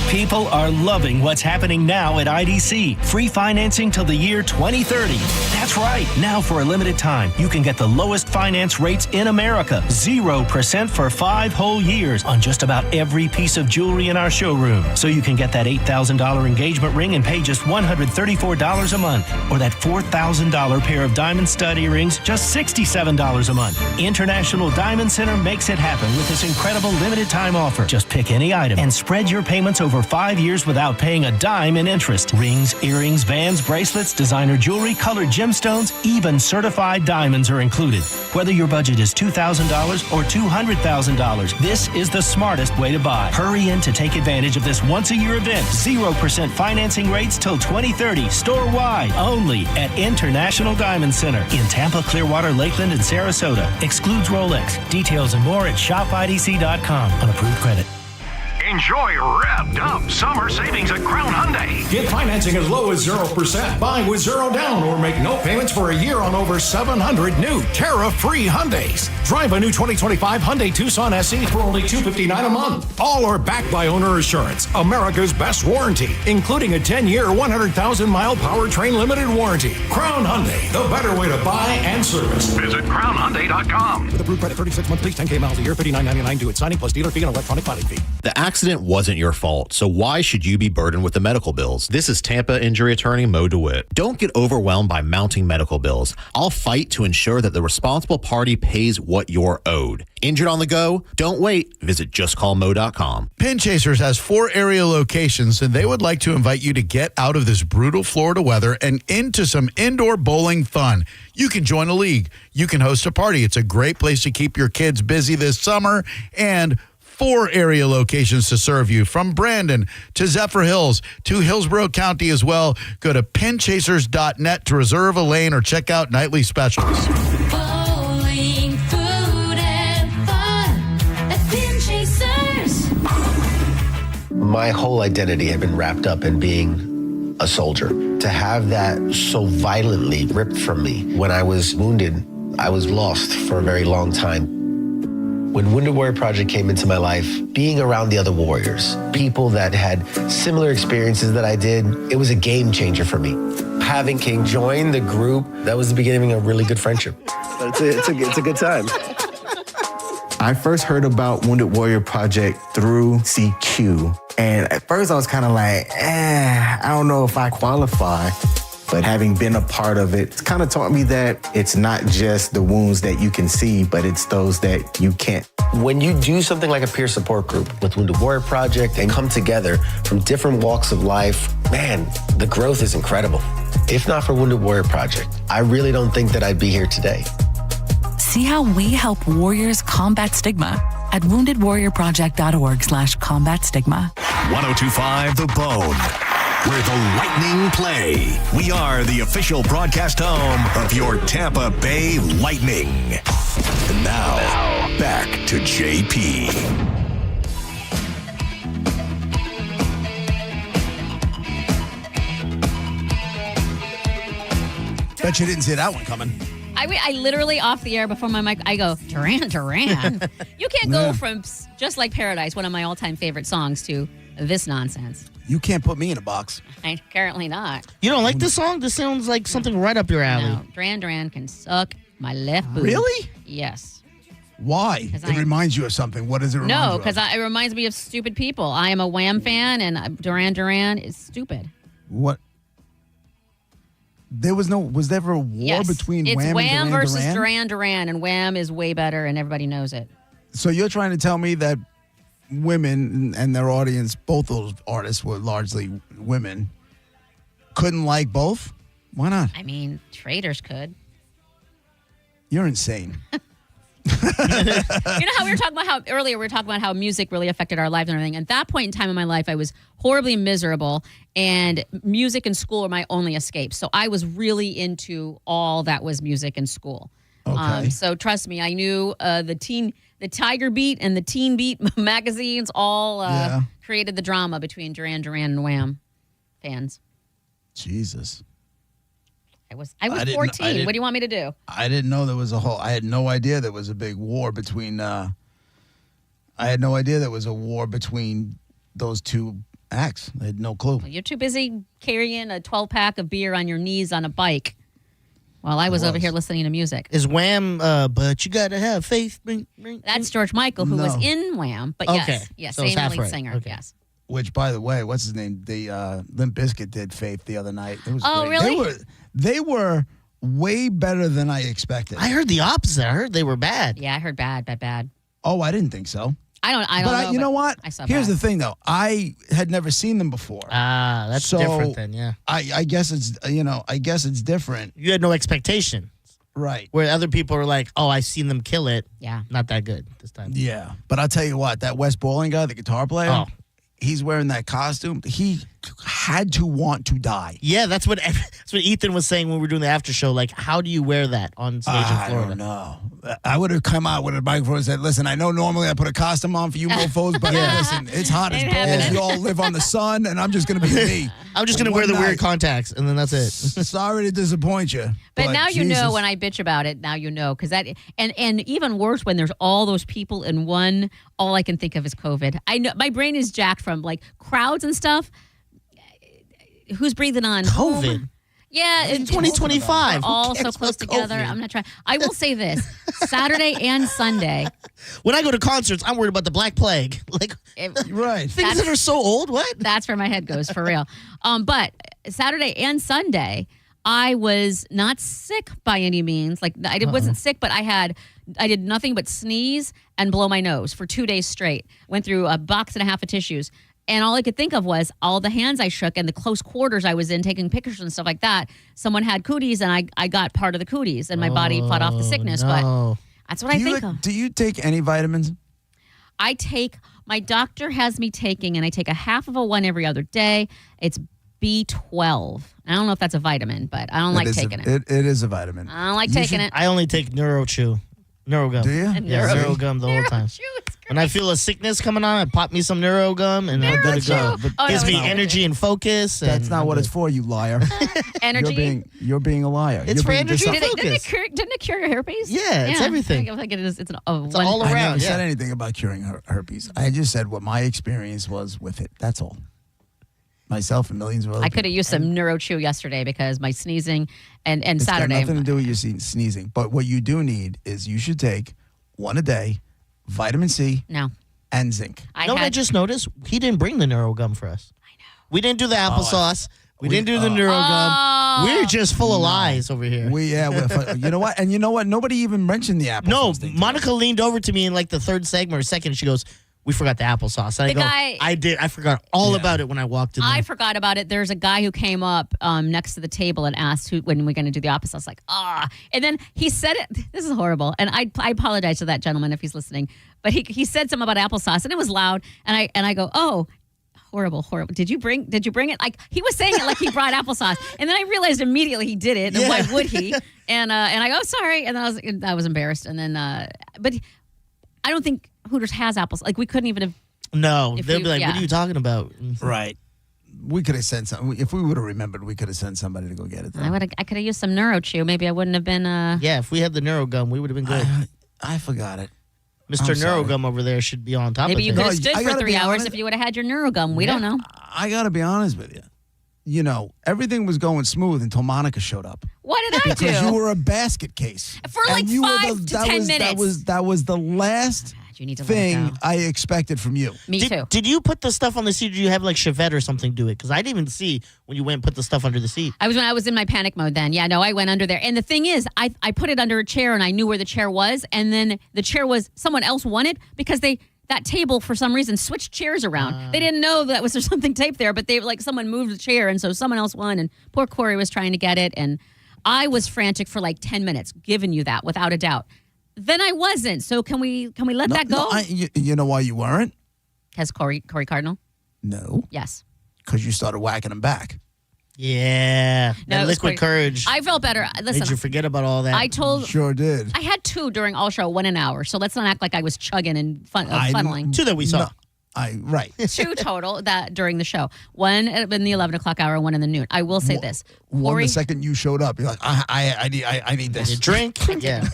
People are loving what's happening now at IDC. Free financing till the year 2030. That's right. Now for a limited time, you can get the lowest finance rates in America. 0% for 5 whole years on just about every piece of jewelry in our showroom. So you can get that $8,000 engagement ring and pay just $134 a month. Or that $4,000 pair of diamond stud earrings, just $67 a month. International Diamond Center makes it happen with this incredible limited time offer. Just pick any item and spread your payments over 5 years without paying a dime in interest. Rings, earrings, bands, bracelets, designer jewelry, colored gemstones, even certified diamonds are included. Whether your budget is $2,000 or $200,000, this is the smartest way to buy. Hurry in to take advantage of this once-a-year event. 0% financing rates till 2030, store-wide, only at International Diamond Center in Tampa, Clearwater, Lakeland, and Sarasota. Excludes Rolex. Details and more at shopidc.com. On approved credit. Enjoy revved up summer savings at Crown Hyundai. Get financing as low as 0%. Buy with 0 down or make no payments for a year on over 700 new tariff-free Hyundais. Drive a new 2025 Hyundai Tucson SE for only $259 a month. All are backed by Owner Assurance, America's best warranty, including a 10-year, 100,000-mile powertrain limited warranty. Crown Hyundai, the better way to buy and service. Visit CrownHyundai.com. With approved credit, 36 monthly, 10K miles a year, $59.99 due at signing plus dealer fee and electronic filing fee. The accident wasn't your fault, so why should you be burdened with the medical bills? This is Tampa injury attorney Mo DeWitt. Don't get overwhelmed by mounting medical bills. I'll fight to ensure that the responsible party pays what you're owed. Injured on the go? Don't wait. Visit justcallmo.com. Pin Chasers has 4 area locations, and they would like to invite you to get out of this brutal Florida weather and into some indoor bowling fun. You can join a league. You can host a party. It's a great place to keep your kids busy this summer, and 4 area locations to serve you, from Brandon to Zephyr Hills to Hillsborough County as well. Go to pinchasers.net to reserve a lane or check out nightly specials. Bowling, food, and fun at Pin Chasers. My whole identity had been wrapped up in being a soldier. To have that so violently ripped from me when I was wounded, I was lost for a very long time. When Wounded Warrior Project came into my life, being around the other warriors, people that had similar experiences that I did, it was a game changer for me. having King join the group, that was the beginning of a really good friendship. It's a good time. I first heard about Wounded Warrior Project through CQ. And at first I was kind of like, I don't know if I qualify. But having been a part of it, it's kind of taught me that it's not just the wounds that you can see, but it's those that you can't. When you do something like a peer support group with Wounded Warrior Project and come together from different walks of life, man, the growth is incredible. If not for Wounded Warrior Project, I really don't think that I'd be here today. See how we help warriors combat stigma at woundedwarriorproject.org/combat stigma. 1025 The Bone, where the Lightning play. We are the official broadcast home of your Tampa Bay Lightning. And now, back to JP. Bet you didn't see that one coming. I literally off the air before my mic, I go, Duran Duran. You can't go from Just Like Paradise, one of my all-time favorite songs, to this nonsense. You can't put me in a box. Apparently not. You don't like this song? This sounds like something right up your alley. No, Duran Duran can suck my left boob. Really? Yes. Why? It reminds you of something. What does it remind you No, of? because it reminds me of stupid people. I am a Wham fan, and Duran Duran is stupid. What? Was there ever a war between it's Wham and Duran versus Duran? Duran Duran, and Wham is way better, and everybody knows it. So you're trying to tell me that women and their audience, both those artists were largely women, couldn't like both? Why not? I mean, traders could. You're insane. You know how we were talking about how music really affected our lives and everything. At that point in time in my life, I was horribly miserable, and music and school were my only escape. So I was really into all that was music and school. Okay. So trust me, I knew the Tiger Beat and the Teen Beat magazines all created the drama between Duran Duran and Wham fans. Jesus. I was 14. What do you want me to do? I didn't know there was I had no idea there was a big war between. I had no idea there was a war between those two acts. I had no clue. Well, you're too busy carrying a 12-pack of beer on your knees on a bike while I was over here listening to music. Is Wham, but you gotta have faith. That's George Michael, who was No. in Wham, but Okay. yes, So it's same half lead right. singer, Okay. yes. Which, by the way, what's his name? The Limp Bizkit did Faith the other night. It was Oh, great. really? They were way better than I expected. I heard the opposite. I heard they were bad. Yeah, I heard bad. Oh, I didn't think so. I don't But know. you know what? I saw Here's bad. the thing, though. I had never seen them before. Ah, that's So, different then, yeah. I guess it's different. You had no expectation. Right. Where other people are like, oh, I've seen them kill it. Yeah. Not that good this time. Yeah. But I'll tell you what, that Wes Borland guy, the guitar player, he's wearing that costume. He had to want to die. Yeah, that's what Ethan was saying when we were doing the after show. Like, how do you wear that on stage in Florida? I don't know. I would have come out with a microphone and said, listen, I know normally I put a costume on for you mofos, but listen, it's hot as balls. You all live on the sun, and I'm just going to be me. I'm just going to wear the weird contacts, and then that's it. Sorry to disappoint you. But now you know Jesus. when I bitch about it. Now you know, because that and even worse when there's all those people in one. All I can think of is COVID. I know my brain is jacked from like crowds and stuff. Who's breathing on COVID? Home? Yeah, in 2025. We're all so close together. I'm not trying. I will say this: Saturday and Sunday. When I go to concerts, I'm worried about the Black Plague. Like, right? Things that are so old. What? That's where my head goes for real. But Saturday and Sunday, I was not sick by any means. Like wasn't sick, but I did nothing but sneeze and blow my nose for 2 days straight. Went through a box and a half of tissues. And all I could think of was all the hands I shook and the close quarters I was in, taking pictures and stuff like that. Someone had cooties, and I got part of the cooties, and my body fought off the sickness. no. But that's what I think of. Do you take any vitamins? My doctor has me taking, and I take a half of a one every other day. It's B12. I don't know if that's a vitamin, but I don't like taking it. It is a vitamin. I don't like taking it. I only take NeuroGum. Do you? Yeah, NeuroGum the whole time. When I feel a sickness coming on, I pop me some NeuroGum, and I'm good to go. Oh, Gives no, me it's not. energy and focus. That's and not I'm what good. it's for, you liar. Energy. You're being a liar. It's You're for being energy and dishonest. Didn't it cure your herpes? Yeah, it's everything. I think it's It's all I around. never said Yeah. anything about curing herpes. I just said what my experience was with it. That's all. myself and millions of other I people. could have used some NeuroChew yesterday because my sneezing and It's Saturday. got nothing to do with your sneezing. But what you do need is you should take one a day, vitamin C, No. and zinc. You know what I just noticed? He didn't bring the neuro gum for us. I know. We didn't do the applesauce. We didn't do the neuro gum. We're just full of lies over here. You know what? And you know what? Nobody even mentioned the applesauce. No, Monica leaned over to me in like the third segment or second. She goes, "We forgot the applesauce." And I did. I forgot all about it when I walked in. I forgot about it. There's a guy who came up next to the table and asked when we're going to do the opposite. I was like, and then he said it. This is horrible, and I apologize to that gentleman if he's listening. But he said something about applesauce, and it was loud. And I go, oh. Horrible. Did you bring it? Like he was saying it like he brought applesauce, and then I realized immediately he did it. And why would he? And I go, sorry, and then I was embarrassed. And then, but I don't think Hooters has apples. Like we couldn't even have. No, they'll be like, "What are you talking about?" Right. We could have sent some. If we would have remembered, we could have sent somebody to go get it. I could have used some NeuroChew. Maybe I wouldn't have been. Yeah, if we had the neuro gum, we would have been good. I forgot it. Mr. Neurogum over there should be on top Maybe of you things. could have stood for 3 hours if you would have had your NeuroGum. We don't know. I got to be honest with you. You know, everything was going smooth until Monica showed up. What did I do? Because you were a basket case. For like 5 to 10 minutes. That was the last thing I expected from you. Me too. Did you put the stuff on the seat or did you have like Chevette or something do it? Because I didn't even see when you went and put the stuff under the seat. I was in my panic mode then. Yeah, no, I went under there. And the thing is, I put it under a chair and I knew where the chair was. And then the chair was someone else wanted because that table for some reason switched chairs around. They didn't know that was there something taped there, but someone moved the chair and so someone else won and poor Corey was trying to get it and I was frantic for like 10 minutes, giving you that without a doubt. Then I wasn't. So can we let that go? You know why you weren't? Has Corey Cardinal? No. Yes. Because you started whacking him back. Yeah. No, that it was liquid courage. I felt better. Listen, made you forget about all that. I told. Sure did. I had 2 during all show, 1 an hour. So let's not act like I was chugging and funneling. 2 that we saw. Right. 2 total that during the show. 1 in the 11 o'clock hour, 1 in the noon. I will say this. One the second you showed up, you're like, I need this. Drink? Yeah.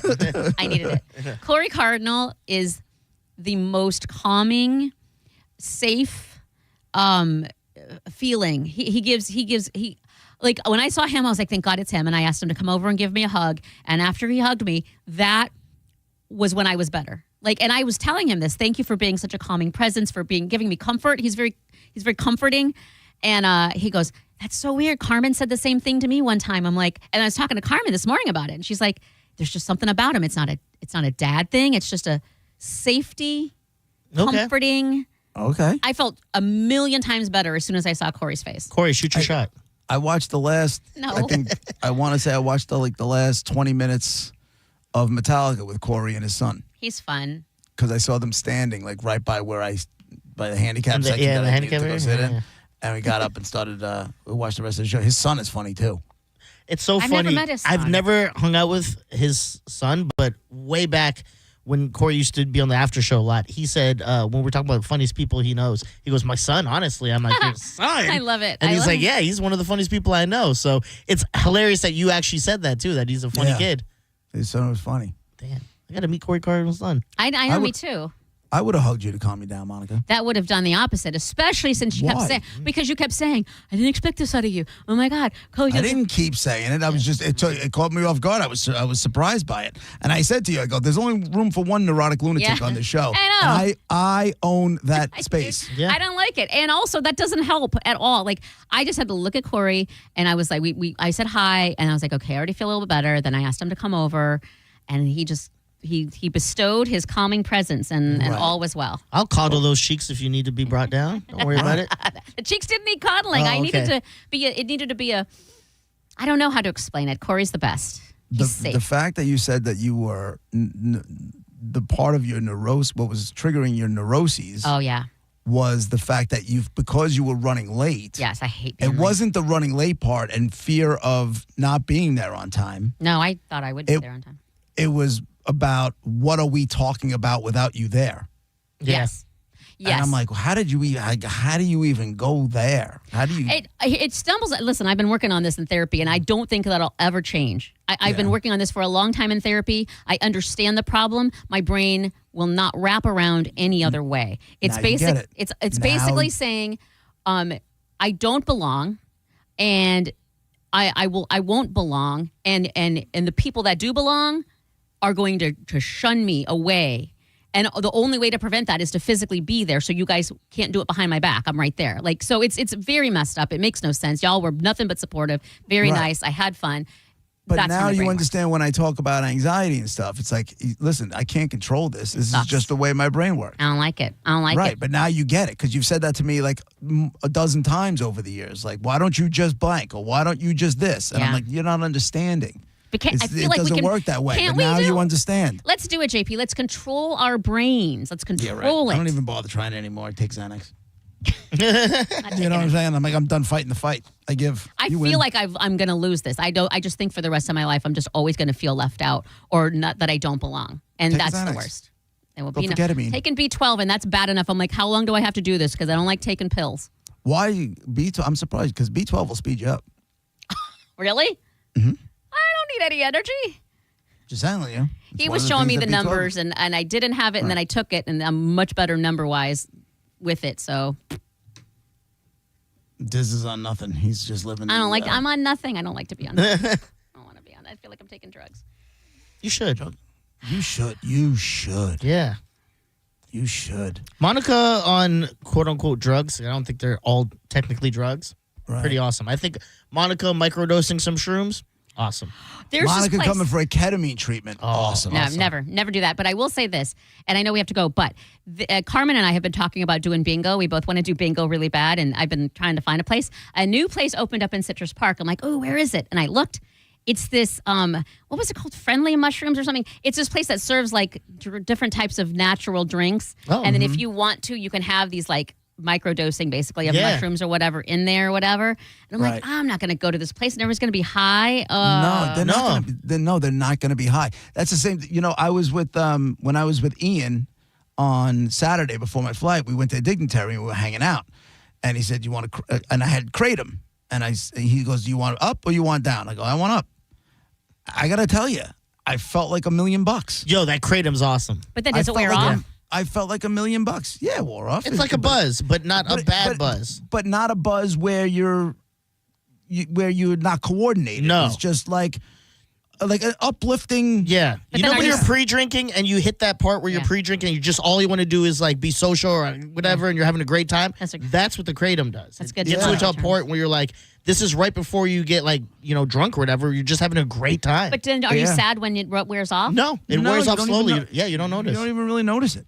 I needed it. Corey Cardinal is the most calming, safe feeling. He gives like when I saw him, I was like, thank God it's him. And I asked him to come over and give me a hug. And after he hugged me, that was when I was better. And I was telling him this. Thank you for being such a calming presence, for giving me comfort. He's very comforting. And he goes, that's so weird. Carmen said the same thing to me one time. I'm like, and I was talking to Carmen this morning about it. And she's like, there's just something about him. It's not a dad thing. It's just a safety, comforting. Okay. I felt a million times better as soon as I saw Corey's face. Corey, shoot your shot. I watched the last. No. I want to say I watched the last 20 minutes of Metallica with Corey and his son. He's fun. Because I saw them standing by by the handicap section. Yeah, that the I handicap needed to go area. sit in. And we got up and started. We watched the rest of the show. His son is funny too. It's so I've funny. never met his son. I've never hung out with his son, but way back when Corey used to be on the after show a lot, he said when we're talking about the funniest people he knows, he goes, "My son." Honestly, I'm like, "Your son." I love it. And I he's love like, it. "Yeah, he's one of the funniest people I know." So it's hilarious that you actually said that too. That he's a funny kid. His son was funny. Damn, I got to meet Corey Cardinal's son. I know, me too. I would have hugged you to calm me down, Monica. That would have done the opposite, especially since you kept saying, because you kept saying, I didn't expect this out of you. Oh my God. I didn't keep saying it. I was just, it caught me off guard. I was surprised by it. And I said to you, I go, there's only room for one neurotic lunatic on the show. I know. And I own that space. Yeah. I don't like it. And also that doesn't help at all. Like I just had to look at Corey and I was like, I said hi and I was like, okay, I already feel a little bit better. Then I asked him to come over and he just, he bestowed his calming presence and all was well. I'll coddle those cheeks if you need to be brought down. Don't worry about it. The cheeks didn't need coddling. Oh, I needed okay. to be it needed to be I don't know how to explain it. Corey's the best. He's safe. The fact that you said that you were the part of your neurosis, what was triggering your neuroses. Oh yeah. Was the fact that because you were running late. Yes, I hate being late. wasn't the running late part and fear of not being there on time. No, I thought I would be there on time. It was about what are we talking about without you there? Yes. Yes. And I'm like, how do you even go there? How do you? It stumbles. Listen, I've been working on this in therapy, and I don't think that'll ever change. I've been working on this for a long time in therapy. I understand the problem. My brain will not wrap around any other way. It's Now you get basic. it. It's Now- basically saying, I don't belong, and I won't belong, and the people that do belong are going to shun me away. And the only way to prevent that is to physically be there, so you guys can't do it behind my back. I'm right there. Like, so it's very messed up. It makes no sense. Y'all were nothing but supportive. Very nice. I had fun. But That's now how my you brain understand when I talk about anxiety and stuff. It's like, listen, I can't control this. This is just the way my brain works. I don't like it. I don't like it. Right, but now you get it because you've said that to me like a dozen times over the years. Like, why don't you just blank, or why don't you just this? And I'm like, you're not understanding. But I feel it like doesn't we can, work that way. Can't But now we do? you understand. Let's do it, JP. Let's control our brains. Let's control I it. don't even bother trying anymore. I take Xanax. You know what I'm saying? I'm like, I'm done fighting the fight. I feel like I'm going to lose this. I just think for the rest of my life, I'm just always going to feel left out or not that I don't belong. And Take that's Xanax. the worst. It will Go be for ketamine. taking B12, and that's bad enough. I'm like, how long do I have to do this? Because I don't like taking pills. Why B12? I'm surprised because B12 will speed you up. Really? Mm-hmm. I don't need any energy. Just telling you. He was showing me the numbers, and I didn't have it, and then I took it, and I'm much better number-wise with it. So Diz is on nothing. He's just living. I don't like. I'm on nothing. I don't like to be on. I don't want to be on. I feel like I'm taking drugs. You should. You should. You should. Yeah. You should. Monica on quote-unquote drugs. I don't think they're all technically drugs. Right. Pretty awesome. I think Monica microdosing some shrooms. Awesome. There's Monica this place- coming for a ketamine treatment. Awesome. No, never do that. But I will say this, and I know we have to go, but Carmen and I have been talking about doing bingo. We both want to do bingo really bad, and I've been trying to find a place. A new place opened up in Citrus Park. I'm like, oh, where is it? And I looked. It's this, what was it called? Friendly Mushrooms or something. It's this place that serves like different types of natural drinks. Oh, and then if you want to, you can have these like microdosing basically of mushrooms or whatever in there or whatever. And I'm like, I'm not going to go to this place and everyone's going to be high. No, they're not. They're not going to be high. That's the same. You know, I was with when I was with Ian on Saturday before my flight. We went to Dignitary and we were hanging out, and he said, "You want to?" And I had kratom, and he goes, "Do you want up or you want down?" I go, "I want up." I got to tell you, I felt like $1 million. Yo, that kratom's awesome. But then does it wear off? I felt like $1 million. Yeah, it wore off. It's like a buzz, but not a bad buzz. But not a buzz where you're not coordinated. No. It's just like an uplifting. Yeah. But You know then when are you're you- pre-drinking and you hit that part where you're pre-drinking and you just all you want to do is like be social or whatever and you're having a great time? That's what the kratom does. That's good. It gets you to a point where you're like, this is right before you get like, drunk or whatever. You're just having a great time. But then are you sad when it wears off? No, it No, wears you off don't even slowly. know- Yeah, you don't notice. You don't even really notice it.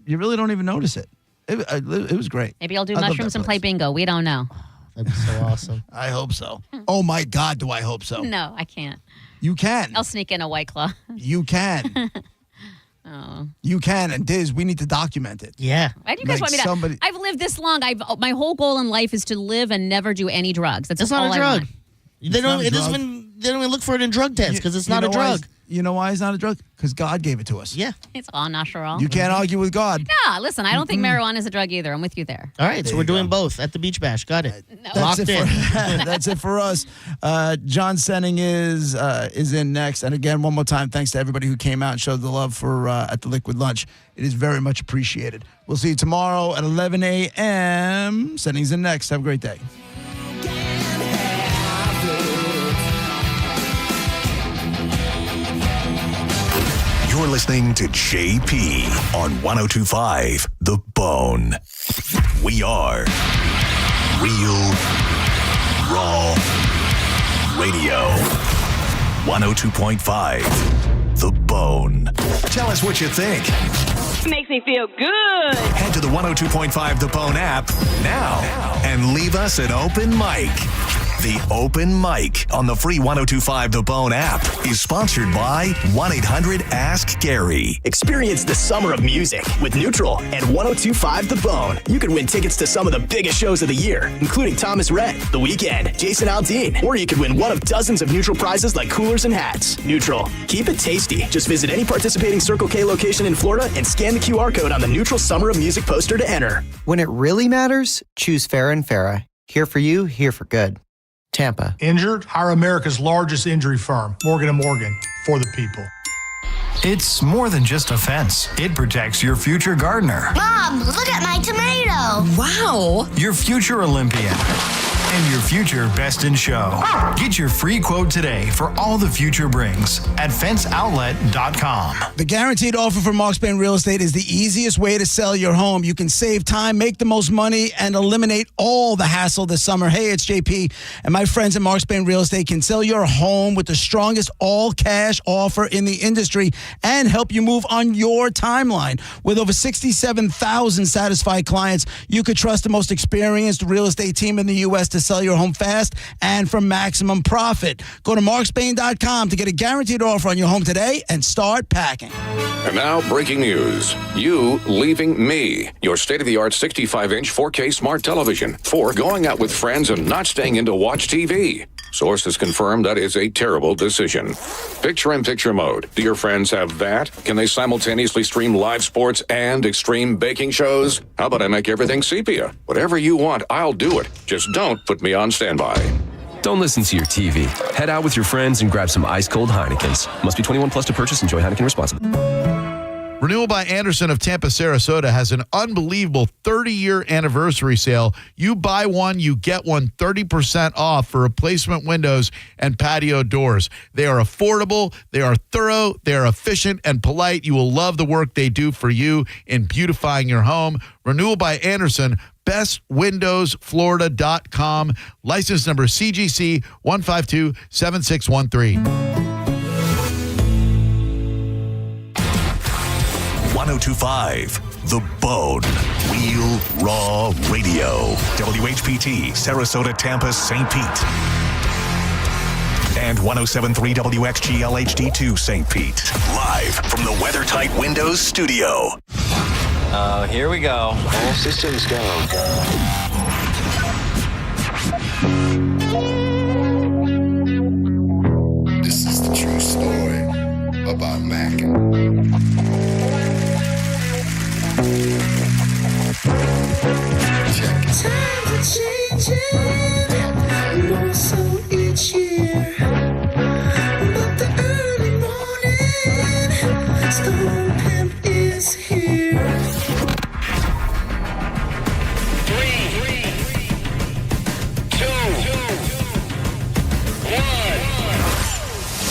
You really don't even notice it. It was great. Maybe I'll do I love mushrooms that and play bingo. We don't know. That'd be so awesome. I hope so. Oh my God, do I hope so? No, I can't. You can. I'll sneak in a White Claw. You can. Oh. You can. And Diz, we need to document it. Yeah. Why do you guys want me to? I've lived this long. My whole goal in life is to live and never do any drugs. That's It's all not a I drug. want. They don't even look for it in drug tests because it's not a drug. You know why it's not a drug? Because God gave it to us. Yeah. It's all natural. You can't argue with God. Nah, listen, I don't think marijuana is a drug either. I'm with you there. All right, so we're doing both at the Beach Bash. Got it. Locked in. That's it for us. John Senning is in next. And again, one more time, thanks to everybody who came out and showed the love for at the Liquid Lunch. It is very much appreciated. We'll see you tomorrow at 11 a.m. Senning's in next. Have a great day. You're listening to JP on 102.5 The Bone. We are Real Raw Radio. 102.5 The Bone. Tell us what you think. Makes me feel good. Head to the 102.5 The Bone app now and leave us an open mic. The Open Mic on the free 102.5 The Bone app is sponsored by 1-800-ASK-GARY. Experience the summer of music with Neutral and 102.5 The Bone. You could win tickets to some of the biggest shows of the year, including Thomas Rhett, The Weeknd, Jason Aldean, or you could win one of dozens of Neutral prizes like coolers and hats. Neutral. Keep it tasty. Just visit any participating Circle K location in Florida and scan the QR code on the Neutral Summer of Music poster to enter. When it really matters, choose Farrah & Farrah. Here for you, here for good. Tampa. Injured? Hire America's largest injury firm, Morgan & Morgan, for the people. It's more than just a fence. It protects your future gardener, Mom, look at my tomato. Wow. your future Olympian, and your future best in show. Get your free quote today for all the future brings at fenceoutlet.com. The guaranteed offer from Mark Spain Real Estate is the easiest way to sell your home. You can save time, make the most money, and eliminate all the hassle this summer. Hey, it's JP, and my friends at Mark Spain Real Estate can sell your home with the strongest all-cash offer in the industry and help you move on your timeline. With over 67,000 satisfied clients, you could trust the most experienced real estate team in the U.S. to sell your home fast and for maximum profit. Go to markspain.com to get a guaranteed offer on your home today and start packing. And now, breaking news. You leaving me, your state-of-the-art 65-inch 4K smart television, for going out with friends and not staying in to watch TV. Sources confirm that is a terrible decision. Picture-in-picture mode. Do your friends have that? Can they simultaneously stream live sports and extreme baking shows? How about I make everything sepia? Whatever you want, I'll do it. Just don't put me on standby. Don't listen to your TV. Head out with your friends and grab some ice-cold Heinekens. Must be 21 plus to purchase. Enjoy Heineken responsibly. Renewal by Anderson of Tampa, Sarasota has an unbelievable 30-year anniversary sale. You buy one, you get one 30% off for replacement windows and patio doors. They are affordable, they are thorough, they are efficient and polite. You will love the work they do for you in beautifying your home. Renewal by Anderson, bestwindowsflorida.com. License number CGC 1527613. 1025 The Bone. Real Raw Radio. WHPT, Sarasota, Tampa, St. Pete. And 1073 WXGL HD2 St. Pete. Live from the WeatherTight Windows studio. Here we go. All systems go. This is the true story about Mac. Times are changing, more so each year. But the early morning Stone Pimp is here. 3, 2,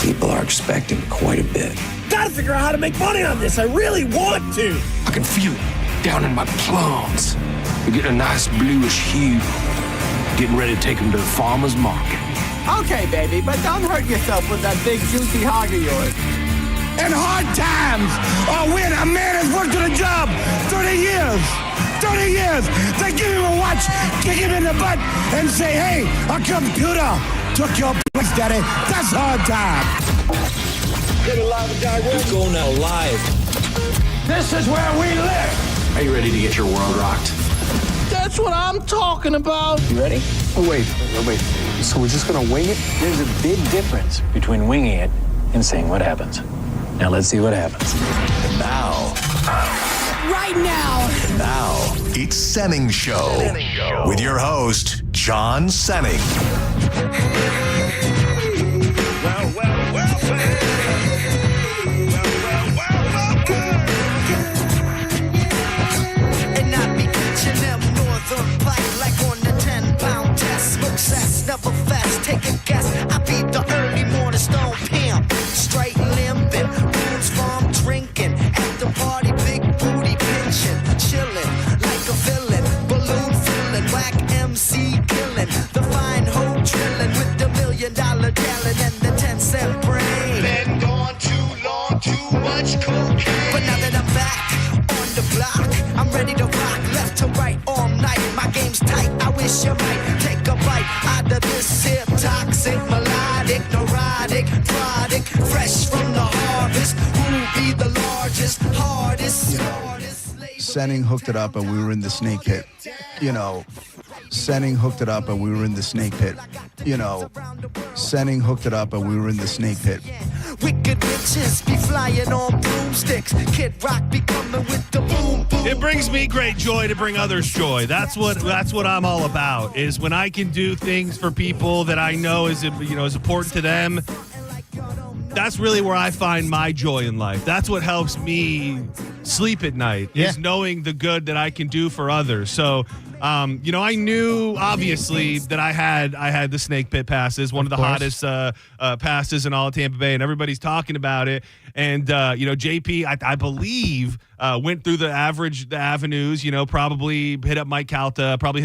1. People are expecting quite a bit. Gotta figure out how to make money on this. I really want to. I can feel it down in my plums. We're getting a nice bluish hue. Getting ready to take them to the farmer's market. Okay, baby, but don't hurt yourself with that big juicy hog of yours. In hard times, or when a man has worked at a job 30 years, they give him a watch, kick him in the butt, and say, hey, our computer took your place, daddy. That's hard time. Get alive, guy. Let's go now live. This is where we live. Are you ready to get your world rocked? That's what I'm talking about. You ready? Oh, wait. So we're just gonna wing it? There's a big difference between winging it and seeing what happens. Now let's see what happens. And now. Right now. Now, it's Senning Show. With your host, John Senning. Well, fam. And I be catching them northern black like on the 10-pound test. Smoke cess, never fast, take a guess. I be the early morning Stone Pimp. Straight limping, Boone's Farm drinking. At the party, big booty pinching. Chilling like a villain. Balloon filling, whack MC killing. The fine hoe drilling with the $1 million gallon and the 10-cent brain. Been gone too long, too much cocaine. But now that I'm back on the block, I'm ready to rock left to right all night. My game's tight, I wish you might take a bite out of this here toxic, melodic, neurotic product, fresh from the harvest. Who be the largest, hardest, smartest? Senning hooked it up and we were in the snake pit. Senning hooked it up and we were in the snake pit. Senning hooked it up and we were in the snake pit. Wicked witches be flying on broomsticks. Kid Rock be coming with the boom boom. It brings me great joy to bring others joy. That's what I'm all about. Is when I can do things for people that I know is important to them. that's really where I find my joy in life. That's what helps me sleep at night is knowing the good that I can do for others. So, I knew obviously that I had the snake pit passes, one of the hottest passes in all of Tampa Bay, and everybody's talking about it. And JP, I believe went through the avenues. Probably hit up Mike Calta, probably hit